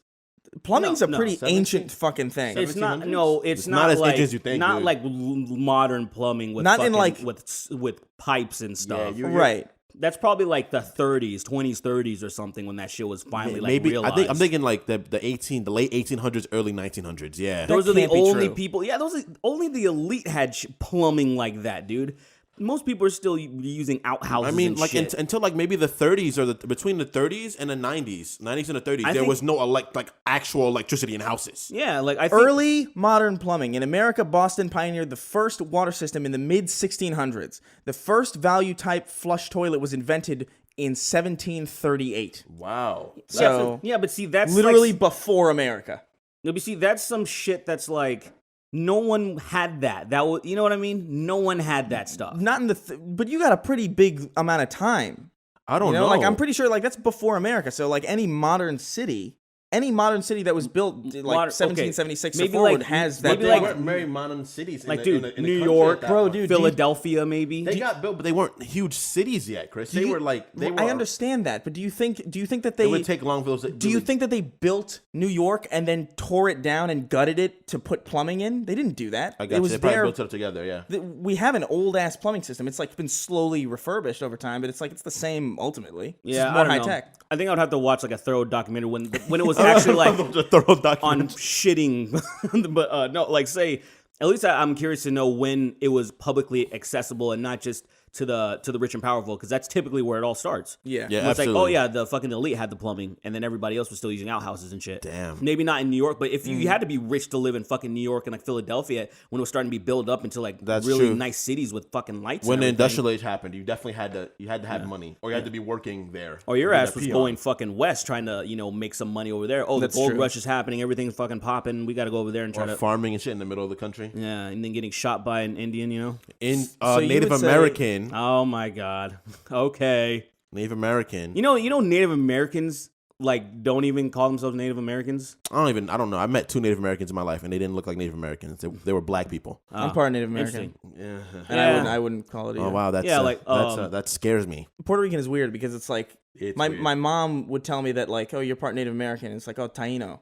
Speaker 3: Plumbing's
Speaker 5: No,
Speaker 3: a pretty
Speaker 4: 17?
Speaker 3: ancient fucking thing.
Speaker 5: It's not.
Speaker 4: 1700s?
Speaker 5: No, it's
Speaker 4: It's
Speaker 5: not,
Speaker 4: not as
Speaker 5: like
Speaker 4: ancient as you think,
Speaker 5: not
Speaker 4: dude.
Speaker 5: like modern plumbing with
Speaker 3: Not in,
Speaker 5: fucking,
Speaker 3: like-
Speaker 5: with pipes and stuff.
Speaker 3: Right.
Speaker 5: That's probably like the 30s, 20s, 30s or something when that shit was finally like
Speaker 4: Maybe
Speaker 5: realized.
Speaker 4: I'm thinking like the late 1800s, early 1900s. Yeah,
Speaker 3: That
Speaker 5: Those are the
Speaker 3: can't be
Speaker 5: only
Speaker 3: true.
Speaker 5: people. Yeah, only the elite had plumbing like that, dude. Most people are still using outhouses.
Speaker 4: I mean,
Speaker 5: and
Speaker 4: like
Speaker 5: shit.
Speaker 4: until like maybe the 30s or between the 30s and the 90s and the 30s,
Speaker 5: I
Speaker 4: there
Speaker 5: think-
Speaker 4: was no like actual electricity in houses.
Speaker 5: yeah, like I think
Speaker 3: Early modern plumbing. In America, Boston pioneered the first water system in the mid-1600s. The first value-type flush toilet was invented in 1738.
Speaker 4: Wow.
Speaker 3: So,
Speaker 5: yeah, but see that's
Speaker 3: literally
Speaker 5: like,
Speaker 3: before America.
Speaker 5: no, but see that's some shit that's like no one had that. That was, you know what I mean? No one had that stuff.
Speaker 3: Not in the, but you got a pretty big amount of time.
Speaker 4: I don't
Speaker 3: You
Speaker 4: know.
Speaker 3: know, like I'm pretty sure like that's before America. So like any modern city that was built like
Speaker 5: Modern-
Speaker 3: 1776
Speaker 5: maybe
Speaker 3: or forward
Speaker 5: like-
Speaker 3: has
Speaker 5: maybe
Speaker 3: that.
Speaker 4: They
Speaker 5: like-
Speaker 3: thing.
Speaker 4: weren't very modern cities.
Speaker 5: Like,
Speaker 4: in
Speaker 5: dude,
Speaker 4: the
Speaker 5: New
Speaker 4: country
Speaker 5: York,
Speaker 4: at that
Speaker 3: bro,
Speaker 4: point.
Speaker 3: dude.
Speaker 5: Philadelphia, maybe.
Speaker 4: They got built, but they weren't huge cities yet, Chris. They
Speaker 3: you-
Speaker 4: were like they were.
Speaker 3: I understand that, but do you think that
Speaker 4: It
Speaker 3: they
Speaker 4: would take long for those.
Speaker 3: do you think that they built New York and then tore it down and gutted it to put plumbing in? They didn't do that.
Speaker 4: I got
Speaker 3: It was
Speaker 4: you. They probably
Speaker 3: there.
Speaker 4: built it together. Yeah.
Speaker 3: We have an old ass plumbing system. It's like been slowly refurbished over time, but it's like it's the same ultimately. It's
Speaker 5: Yeah,
Speaker 3: just more
Speaker 5: I don't
Speaker 3: high
Speaker 5: know.
Speaker 3: tech.
Speaker 5: I think I would have to watch like a thorough documentary when it was actually like
Speaker 4: a thorough
Speaker 5: on
Speaker 4: document.
Speaker 5: shitting, but no, like say at least I'm curious to know when it was publicly accessible and not just to the rich and powerful, because that's typically where it all starts.
Speaker 3: Yeah.
Speaker 4: Yeah.
Speaker 5: It's like, oh
Speaker 4: absolutely.
Speaker 5: yeah, the fucking elite had the plumbing, and then everybody else was still using outhouses and shit.
Speaker 4: Damn.
Speaker 5: Maybe not in New York, but if you had to be rich to live in fucking New York and like Philadelphia when it was starting to be built up into like
Speaker 4: That's
Speaker 5: really
Speaker 4: true.
Speaker 5: nice cities with fucking lights.
Speaker 4: When
Speaker 5: and
Speaker 4: the
Speaker 5: everything.
Speaker 4: industrial age happened, you definitely had to have money, or you had to be working there.
Speaker 5: Or your
Speaker 4: With
Speaker 5: ass
Speaker 4: that
Speaker 5: was
Speaker 4: PR.
Speaker 5: going fucking west trying to, make some money over there. Oh,
Speaker 3: That's
Speaker 5: the gold
Speaker 3: true.
Speaker 5: rush is happening. Everything's fucking popping. We got to go over there and try
Speaker 4: or
Speaker 5: to.
Speaker 4: farming and shit in the middle of the country.
Speaker 5: Yeah, and then getting shot by an Indian,
Speaker 4: In
Speaker 3: So you
Speaker 4: Native
Speaker 3: would say-
Speaker 4: American,
Speaker 5: Oh my God. Okay.
Speaker 4: Native American.
Speaker 5: You know Native Americans like don't even call themselves Native Americans.
Speaker 4: I don't know. I met 2 Native Americans in my life, and they didn't look like Native Americans. They were black people.
Speaker 3: I'm part Native American,
Speaker 5: Interesting.
Speaker 4: Yeah.
Speaker 3: and
Speaker 5: Yeah.
Speaker 3: I wouldn't call it. Either.
Speaker 4: Oh wow, that's
Speaker 5: Yeah, like,
Speaker 4: that scares me.
Speaker 3: Puerto Rican is weird because it's like
Speaker 4: It's
Speaker 3: my
Speaker 4: weird.
Speaker 3: my mom would tell me that like, oh, you're part Native American. It's like, oh, Taino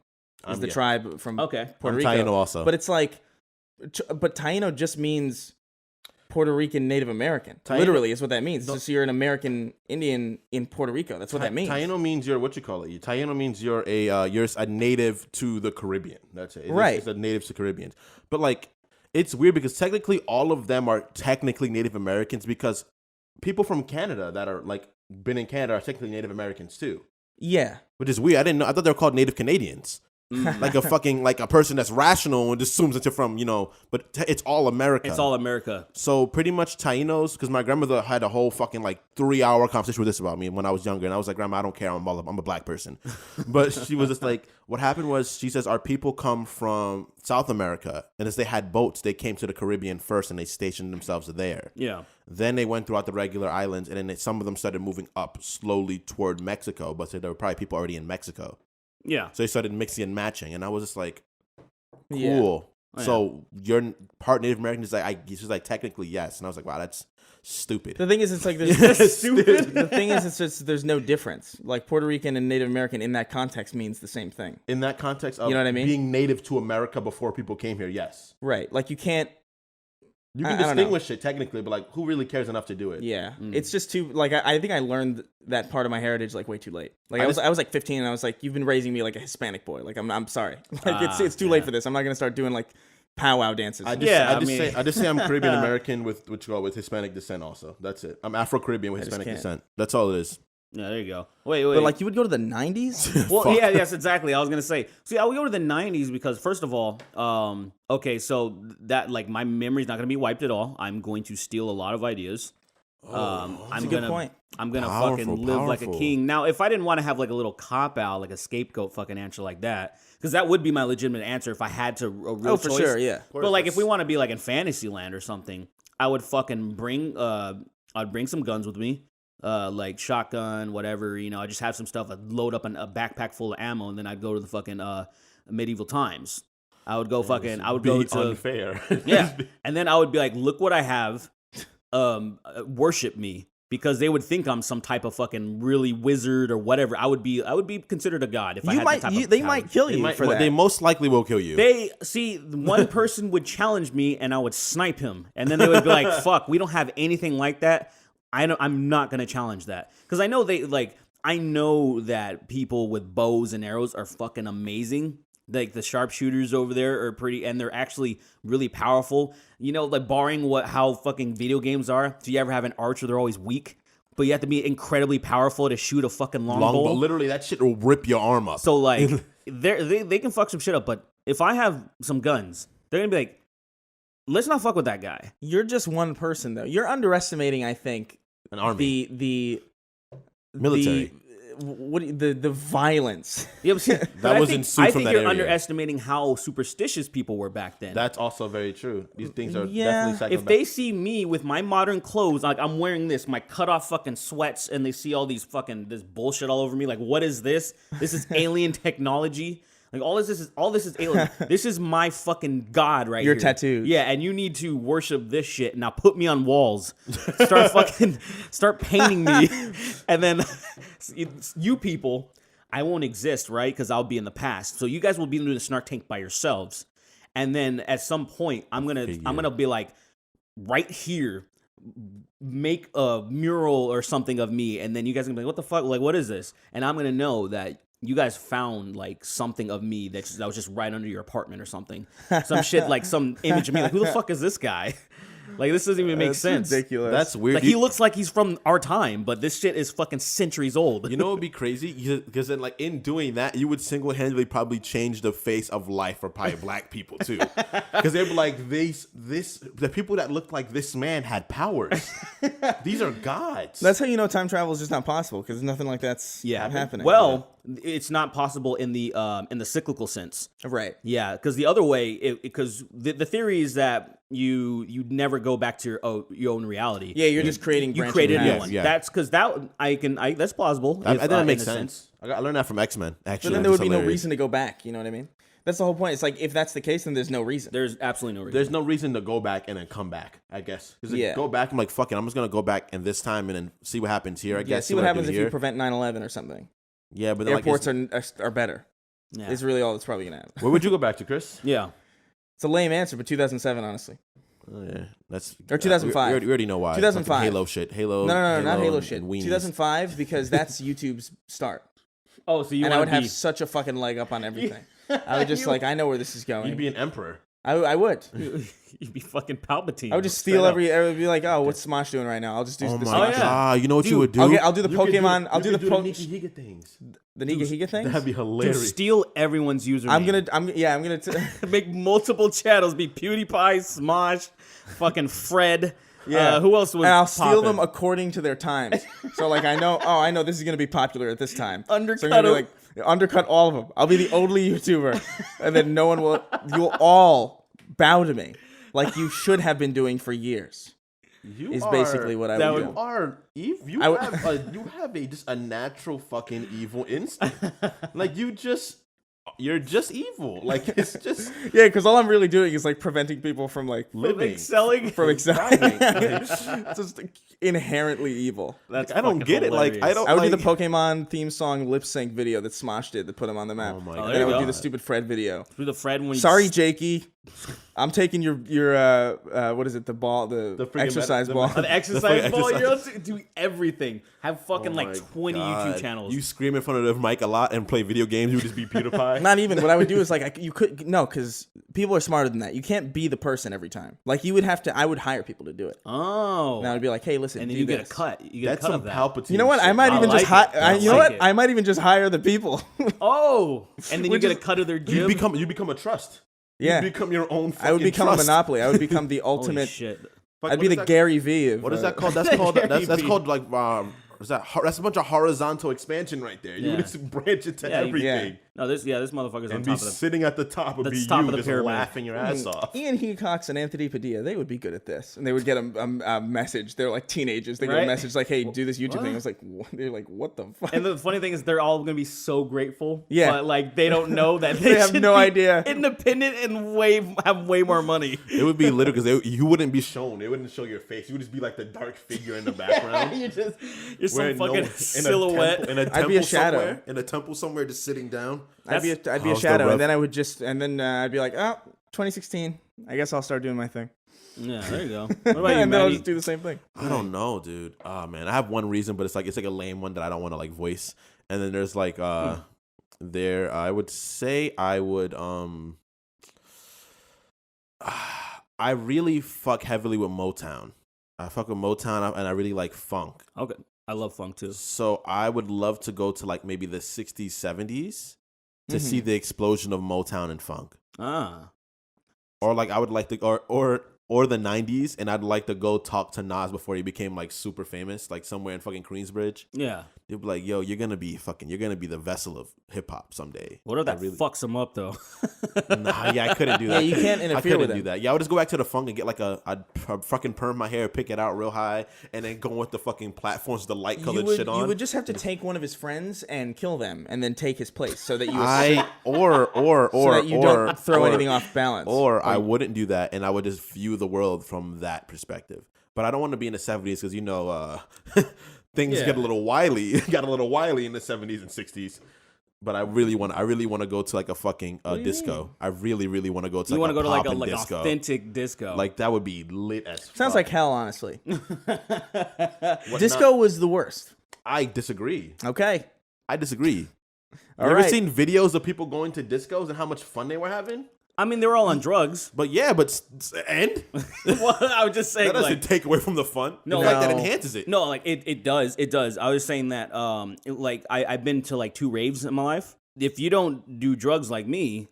Speaker 3: is the
Speaker 4: yeah.
Speaker 3: tribe from
Speaker 5: Okay.
Speaker 3: Puerto
Speaker 4: I'm
Speaker 3: Rico.
Speaker 4: Taino also.
Speaker 3: But it's like, but Taino just means Puerto Rican Native American.
Speaker 4: Taino-
Speaker 3: Literally, is what that means. It's just you're an American Indian in Puerto Rico. That's what that means.
Speaker 4: Taino means you're what you call it. Taino means you're a native to the Caribbean. That's it.
Speaker 3: Right.
Speaker 4: It's a native to Caribbeans. But like, it's weird because technically all of them are technically Native Americans because people from Canada that are like been in Canada are technically Native Americans too.
Speaker 3: Yeah.
Speaker 4: Which is weird. I didn't know. I thought they were called Native Canadians. Like a fucking like a person that's rational and assumes that you're from but it's all America.
Speaker 5: It's all America.
Speaker 4: So pretty much Tainos, because my grandmother had a whole fucking like 3-hour conversation with this about me when I was younger, and I was like, Grandma, I don't care, I'm a black person. But she was just like, what happened was she says our people come from South America, and as they had boats, they came to the Caribbean first, and they stationed themselves there.
Speaker 5: Yeah.
Speaker 4: Then they went throughout the regular islands, and then some of them started moving up slowly toward Mexico, but so there were probably people already in Mexico.
Speaker 5: Yeah.
Speaker 4: So they started mixing and matching, and I was just like, cool.
Speaker 3: Yeah.
Speaker 5: Oh, yeah.
Speaker 4: So you're part Native American? She's like, technically, yes. And I was like, wow, that's stupid.
Speaker 3: The thing is, it's like there's
Speaker 4: Stupid.
Speaker 3: The thing is, it's just there's no difference. Like Puerto Rican and Native American in that context means the same thing.
Speaker 4: In that context of
Speaker 3: You know what I mean?
Speaker 4: being native to America before people came here, yes.
Speaker 3: Right. Like you can't.
Speaker 4: You can
Speaker 3: I don't know.
Speaker 4: distinguish it technically, but like, who really cares enough to do it?
Speaker 3: Yeah. It's just too like I think I learned that part of my heritage like way too late. Like I was like 15 and I was like, you've been raising me like a Hispanic boy. Like I'm sorry. Like it's too late for this. I'm not gonna start doing like powwow dances.
Speaker 4: I just say I'm Caribbean American with Hispanic descent. Also, that's it. I'm Afro Caribbean with Hispanic
Speaker 3: can't.
Speaker 4: descent. That's all it is.
Speaker 5: Yeah, there you go. Wait.
Speaker 3: But like you would go to the 90s.
Speaker 5: Well,
Speaker 4: Fuck.
Speaker 5: yeah, yes, exactly. I was gonna say. See, I would go to the '90s because, first of all, okay, so that like my memory's not gonna be wiped at all. I'm going to steal a lot of ideas. I'm
Speaker 3: a good point.
Speaker 5: I'm gonna
Speaker 4: Powerful,
Speaker 5: fucking live like a
Speaker 4: powerful.
Speaker 5: king. Now, if I didn't want to have like a little cop out, like a scapegoat fucking answer like that, because that would be my legitimate answer if I had to a real
Speaker 3: Oh, for
Speaker 5: choice.
Speaker 3: sure, yeah.
Speaker 5: But like, if we want to be like in Fantasyland or something, I would fucking bring I'd bring some guns with me, like shotgun, whatever. You know, I just have some stuff. I'd load up a backpack full of ammo, and then I'd go to the fucking medieval times. I would go fucking. I would go to
Speaker 4: unfair.
Speaker 5: yeah, and then I would be like, look what I have. Worship me, because they would think I'm some type of fucking really wizard or whatever. I would be considered a god if I had that type of
Speaker 3: They
Speaker 5: power.
Speaker 3: might kill you for that.
Speaker 4: They most likely will kill you.
Speaker 5: They see one person would challenge me and I would snipe him, and then they would be like, "Fuck, we don't have anything like that." I'm not gonna challenge that because I know I know that people with bows and arrows are fucking amazing. Like the sharpshooters over there are pretty, and they're actually really powerful. You know, like barring how fucking video games are. If you ever have an archer, they're always weak, but you have to be incredibly powerful to shoot a fucking longbow.
Speaker 4: Literally, that shit will rip your arm up.
Speaker 5: So like, they can fuck some shit up. But if I have some guns, they're gonna be like, let's not fuck with that guy.
Speaker 3: You're just one person, though. You're underestimating, I think,
Speaker 4: An army.
Speaker 3: The
Speaker 4: Military.
Speaker 3: The violence.
Speaker 5: Yeah, but see,
Speaker 4: That was ensued
Speaker 5: I
Speaker 4: from
Speaker 5: think
Speaker 4: that
Speaker 5: you're
Speaker 4: area.
Speaker 5: underestimating how superstitious people were back then.
Speaker 4: That's also very true. These things are
Speaker 3: Yeah.
Speaker 4: definitely
Speaker 5: If they see me with my modern clothes, like I'm wearing this, my cut off fucking sweats, and they see all these fucking this bullshit all over me, like what is this? This is alien technology. Like all this is alien. This is my fucking god right
Speaker 3: Your
Speaker 5: here.
Speaker 3: tattoos.
Speaker 5: Yeah, and you need to worship this shit. Now put me on walls. Start painting me, and then you people, I won't exist, right? Because I'll be in the past. So you guys will be doing the Snark Tank by yourselves, and then at some point, I'm gonna be like, right here, make a mural or something of me, and then you guys are gonna be like, what the fuck? Like, what is this? And I'm gonna know that you guys found like something of me that was just right under your apartment or something. Some shit, like some image of me. Like, who the fuck is this guy? Like, this doesn't even make sense.
Speaker 3: Ridiculous.
Speaker 4: That's weird.
Speaker 5: Like, he looks like he's from our time, but this shit is fucking centuries old.
Speaker 4: You know what would be crazy? Because then, like, in doing that, you would single-handedly probably change the face of life for probably black people, too. Because they'd be like, the people that looked like this man had powers. These are gods.
Speaker 3: That's how you know time travel is just not possible, because nothing like that's happening.
Speaker 5: Well, it's not possible in the cyclical sense.
Speaker 3: Right.
Speaker 5: Yeah, because the other way, because the theory is that you never go back to your own reality.
Speaker 3: Yeah, you're just creating.
Speaker 5: You
Speaker 3: branching
Speaker 5: created a new
Speaker 3: paths.
Speaker 5: one.
Speaker 4: Yeah.
Speaker 5: That's because that's plausible.
Speaker 4: That makes
Speaker 5: in a
Speaker 4: sense. I learned that from X-Men, actually.
Speaker 3: But then there would
Speaker 4: It's
Speaker 3: be no
Speaker 4: hilarious.
Speaker 3: reason to go back. You know what I mean? That's the whole point. It's like, if that's the case, then there's no reason.
Speaker 5: There's absolutely no reason.
Speaker 4: There's no reason to go back and then come back, I guess. Because
Speaker 3: Yeah.
Speaker 4: go back, I'm like, fuck it, I'm just going to go back in this time and then see what happens here, I
Speaker 3: Yeah,
Speaker 4: guess.
Speaker 3: see what
Speaker 4: I
Speaker 3: happens
Speaker 4: do
Speaker 3: if
Speaker 4: here.
Speaker 3: you prevent 9/11 or something.
Speaker 4: Yeah, but then,
Speaker 3: Airports
Speaker 4: like,
Speaker 3: are better.
Speaker 5: Yeah.
Speaker 3: Is really all that's probably gonna happen.
Speaker 4: where would you go back to, Chris?
Speaker 5: Yeah.
Speaker 3: It's a lame answer, but 2007, honestly.
Speaker 4: Oh, yeah, that's
Speaker 3: Or 2005.
Speaker 4: We already know why.
Speaker 3: 2005.
Speaker 4: Fucking Halo shit. Halo.
Speaker 3: No, not Halo
Speaker 4: and
Speaker 3: shit.
Speaker 4: weenies.
Speaker 3: 2005, because that's YouTube's start.
Speaker 5: Oh, so you
Speaker 3: And I
Speaker 5: want
Speaker 3: would
Speaker 5: to
Speaker 3: have
Speaker 5: be?
Speaker 3: such a fucking leg up on everything. I would just I know where this is going.
Speaker 4: You'd be an emperor.
Speaker 3: I would.
Speaker 5: You'd be fucking Palpatine.
Speaker 3: I would just
Speaker 5: Straight
Speaker 3: steal
Speaker 5: up.
Speaker 3: every be like, oh, what's Smosh doing right now? I'll just do
Speaker 4: Oh
Speaker 3: this.
Speaker 4: my
Speaker 5: yeah.
Speaker 4: god! You know what you would do?
Speaker 3: I'll do the
Speaker 4: You could
Speaker 3: Pokemon. I'll do the
Speaker 4: Nikki
Speaker 3: Pokemon.
Speaker 4: Higa things.
Speaker 3: The Niga Higa thing.
Speaker 4: That'd be
Speaker 5: To
Speaker 4: hilarious.
Speaker 5: steal everyone's username.
Speaker 3: I'm gonna.
Speaker 5: make multiple channels. Be PewDiePie, Smosh, fucking Fred.
Speaker 3: Yeah.
Speaker 5: Who else was?
Speaker 3: And I'll steal
Speaker 5: popping?
Speaker 3: them according to their times. So like I know this is gonna be popular at this time.
Speaker 5: Undercut
Speaker 3: So I'm gonna be
Speaker 5: them.
Speaker 3: like undercut all of them. I'll be the only YouTuber, and then no one will. You'll all bow to me, like you should have been doing for years.
Speaker 4: You
Speaker 3: Is
Speaker 4: are-
Speaker 3: basically what I would
Speaker 4: You
Speaker 3: do.
Speaker 4: are evil. You
Speaker 3: I would-
Speaker 4: have just a natural fucking evil instinct. Like you're just evil. Like it's just
Speaker 3: Yeah, because all I'm really doing is like preventing people from like
Speaker 4: living.
Speaker 5: Excelling.
Speaker 3: from excelling.
Speaker 4: Thriving.
Speaker 3: It's just inherently evil.
Speaker 5: That's
Speaker 4: I don't
Speaker 5: fucking
Speaker 4: get it. Like I
Speaker 5: hilarious.
Speaker 4: don't.
Speaker 3: I would
Speaker 4: like,
Speaker 3: do the Pokemon theme song lip sync video that Smosh did that put him on the map.
Speaker 4: Oh my
Speaker 5: Oh,
Speaker 4: god.
Speaker 3: And
Speaker 5: there
Speaker 3: I
Speaker 5: you
Speaker 3: would
Speaker 5: go.
Speaker 3: do the stupid Fred video.
Speaker 5: Do the Fred when you
Speaker 3: Sorry, Jakey. I'm taking your what is it? The ball, the
Speaker 4: friggin'
Speaker 3: exercise
Speaker 4: the-
Speaker 3: ball.
Speaker 5: An exercise
Speaker 4: fucking
Speaker 5: ball.
Speaker 4: exercise.
Speaker 5: You're do everything. Have fucking
Speaker 4: Oh
Speaker 5: like
Speaker 4: my
Speaker 5: 20 YouTube
Speaker 4: God.
Speaker 5: channels.
Speaker 4: You scream in front of the mic a lot and play video games. You would just be PewDiePie.
Speaker 3: Not even. What I would do is like you could no, because people are smarter than that. You can't be the person every time. Like you would have to. I would hire people to do it.
Speaker 5: Oh.
Speaker 3: And I would be like, hey, listen,
Speaker 5: And then
Speaker 3: do
Speaker 5: you
Speaker 3: this.
Speaker 5: get a cut. You get
Speaker 4: That's
Speaker 5: a cut
Speaker 4: some
Speaker 5: of that.
Speaker 4: Palpatine.
Speaker 3: You know what? I
Speaker 4: shit.
Speaker 3: might
Speaker 5: I
Speaker 3: even
Speaker 5: like
Speaker 3: just hire.
Speaker 5: it. I
Speaker 3: You know
Speaker 5: like
Speaker 3: what?
Speaker 5: it.
Speaker 3: I might even just hire the people.
Speaker 5: Oh. And then you
Speaker 3: Which
Speaker 5: get
Speaker 3: is-
Speaker 5: a cut of their
Speaker 4: You
Speaker 5: gym.
Speaker 4: become a trust.
Speaker 3: Yeah.
Speaker 4: You become your own.
Speaker 3: I would
Speaker 4: fucking
Speaker 3: become a
Speaker 4: trust.
Speaker 3: monopoly. I would become the
Speaker 5: Holy
Speaker 3: ultimate
Speaker 5: shit.
Speaker 3: I'd be the Gary V of...
Speaker 4: What is that called? That's called like... that's a bunch of horizontal expansion right there. You would just branch into everything.
Speaker 5: Yeah. No, this motherfucker's on
Speaker 4: and
Speaker 5: top
Speaker 4: be
Speaker 5: of the...
Speaker 4: sitting at the top would be
Speaker 5: top
Speaker 4: you
Speaker 5: of the
Speaker 4: just
Speaker 5: pyramid.
Speaker 4: laughing your ass off.
Speaker 3: Ian Hecox and Anthony Padilla, they would be good at this. And they would get a message. They're like teenagers. They get a message like, hey, do this YouTube thing. I was like, what? They're like, what the fuck?
Speaker 5: And the funny thing is they're all going to be so grateful.
Speaker 3: Yeah.
Speaker 5: But like they don't know that
Speaker 3: they have no idea.
Speaker 5: Independent and have way more money.
Speaker 4: It would be literal because you wouldn't be shown. They wouldn't show your face. You would just be like the dark figure in the background.
Speaker 5: You're some fucking silhouette.
Speaker 4: In a temple
Speaker 3: I'd be a shadow.
Speaker 4: somewhere. In a temple somewhere just sitting down.
Speaker 3: I'd be a shadow, and then I'd be like, 2016. I guess I'll start doing my thing.
Speaker 5: Yeah, there you go. What about you,
Speaker 3: and then I'll
Speaker 5: Maddie?
Speaker 3: just do the same thing.
Speaker 4: I don't know, dude. Oh man, I have one reason, but it's like a lame one that I don't want to like voice. And then there's like I would say I would I really fuck heavily with Motown. I fuck with Motown and I really like funk.
Speaker 5: Okay. I love funk too.
Speaker 4: So I would love to go to like maybe the 60s, 70s to see the explosion of Motown and funk.
Speaker 5: Ah.
Speaker 4: Or like I would like to or the 90s, and I'd like to go talk to Nas before he became like super famous, like somewhere in fucking Queensbridge.
Speaker 5: Yeah.
Speaker 4: They'd be like, yo, you're gonna be the vessel of hip hop someday.
Speaker 5: What if that fucks him up though?
Speaker 4: Nah, yeah, I couldn't do that.
Speaker 3: Yeah, you can't interfere with it.
Speaker 4: I couldn't do that. Yeah, I would just go back to the funk and get like I'd fucking perm my hair, pick it out real high, and then go with the fucking platforms with the light colored shit on.
Speaker 3: You would just have to take one of his friends and kill them, and then take his place, so that you
Speaker 4: so
Speaker 3: that you don't throw anything off balance.
Speaker 4: Or I wouldn't do that, and I would just view the world from that perspective. But I don't want to be in the 70s because things get a little wily. Got a little wily in the 70s and 60s. But I really want to go to like a fucking disco. I really want to go to.
Speaker 5: You want to go to like a
Speaker 4: disco.
Speaker 5: authentic disco.
Speaker 4: Like that would be lit as fuck.
Speaker 3: Sounds like hell, honestly. Disco was the worst.
Speaker 4: I disagree.
Speaker 3: Okay.
Speaker 4: I disagree.
Speaker 3: All
Speaker 4: you
Speaker 3: right.
Speaker 4: ever seen videos of people going to discos and how much fun they were having?
Speaker 5: I mean, they were all on drugs.
Speaker 4: But and
Speaker 5: Well, I was just saying
Speaker 4: that doesn't
Speaker 5: like,
Speaker 4: take away from the fun.
Speaker 5: No,
Speaker 4: In fact, that enhances it.
Speaker 5: No, like it does. It does. I was saying that I've been to like 2 raves in my life. If you don't do drugs like me,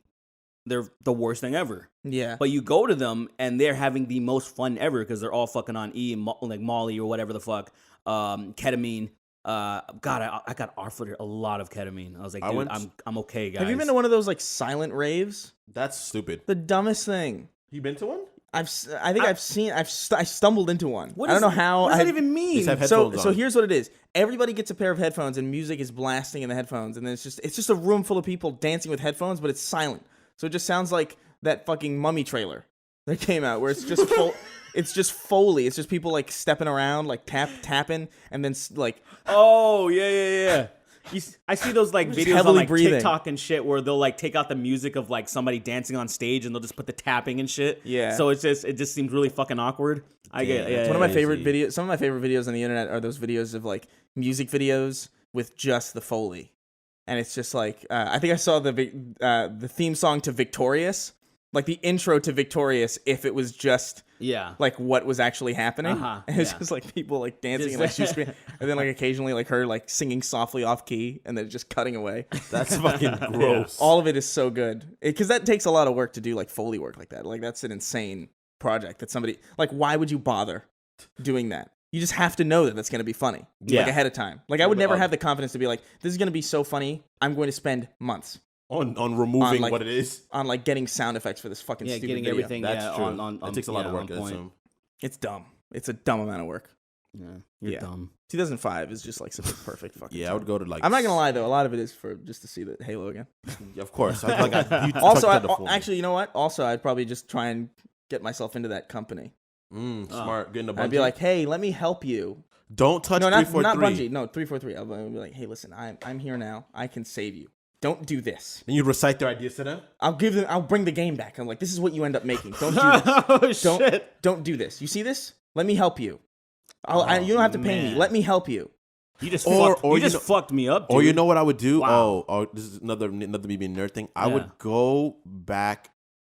Speaker 5: they're the worst thing ever.
Speaker 3: Yeah.
Speaker 5: But you go to them and they're having the most fun ever because they're all fucking on like Molly or whatever the fuck, ketamine. God, I got offered a lot of ketamine. I was like, dude, I'm okay, guys.
Speaker 3: Have you been to one of those like silent raves?
Speaker 4: That's stupid.
Speaker 3: The dumbest thing.
Speaker 4: You been to one?
Speaker 3: I stumbled into one. I don't know how.
Speaker 5: What does that even mean?
Speaker 4: Just have
Speaker 3: So
Speaker 4: headphones on.
Speaker 3: here's what it is. Everybody gets a pair of headphones and music is blasting in the headphones, and then it's just a room full of people dancing with headphones, but it's silent. So it just sounds like that fucking Mummy trailer that came out where it's just it's just Foley. It's just people like stepping around, like tapping, and then like.
Speaker 5: Oh yeah. I see those like videos on like
Speaker 3: breathing.
Speaker 5: TikTok and shit where they'll like take out the music of like somebody dancing on stage and they'll just put the tapping and shit.
Speaker 3: Yeah.
Speaker 5: So it just seems really fucking awkward. I get
Speaker 3: It's one of my favorite videos. Some of my favorite videos on the internet are those videos of like music videos with just the Foley, and it's just like I think I saw the theme song to Victorious, like the intro to Victorious, if it was just like what was actually happening. And it's just like people like dancing and like shoe screen, and then like occasionally like her like singing softly off key, and then just cutting away.
Speaker 4: That's fucking gross.
Speaker 3: All of it is so good because that takes a lot of work to do, like Foley work like that. Like that's an insane project that somebody like. Why would you bother doing that? You just have to know that that's going to be funny, like ahead of time. Like I would never have the confidence to be like, this is going to be so funny. I'm going to spend months
Speaker 4: on removing what it is,
Speaker 3: on like getting sound effects for this fucking stupid
Speaker 5: getting
Speaker 3: video.
Speaker 5: everything.
Speaker 4: That's true.
Speaker 5: On
Speaker 4: it takes a lot of work.
Speaker 3: It's dumb. It's a dumb amount of work.
Speaker 5: Yeah, you're dumb.
Speaker 3: 2005 is just like such a perfect fucking.
Speaker 4: Yeah, I would go to like.
Speaker 3: I'm not gonna lie though, a lot of it is for just to see the Halo again.
Speaker 4: Of course.
Speaker 3: Actually, you know what? Also, I'd probably just try and get myself into that company.
Speaker 4: Smart. Getting a bungee.
Speaker 3: I'd be like, hey, let me help you.
Speaker 4: Don't touch 343.
Speaker 3: Not bungee. No, 343. I'll be like, hey, listen, I'm here now. I can save you. Don't do this.
Speaker 4: And you recite their ideas to them?
Speaker 3: I'll bring the game back. I'm like, this is what you end up making. Don't do this.
Speaker 5: Shit.
Speaker 3: Don't do this. You see this? Let me help you. You don't have to pay me. Let me help you.
Speaker 5: You just fucked me up, dude.
Speaker 4: Or you know what I would do?
Speaker 5: Wow.
Speaker 4: Oh, this is another me being nerd thing. I would go back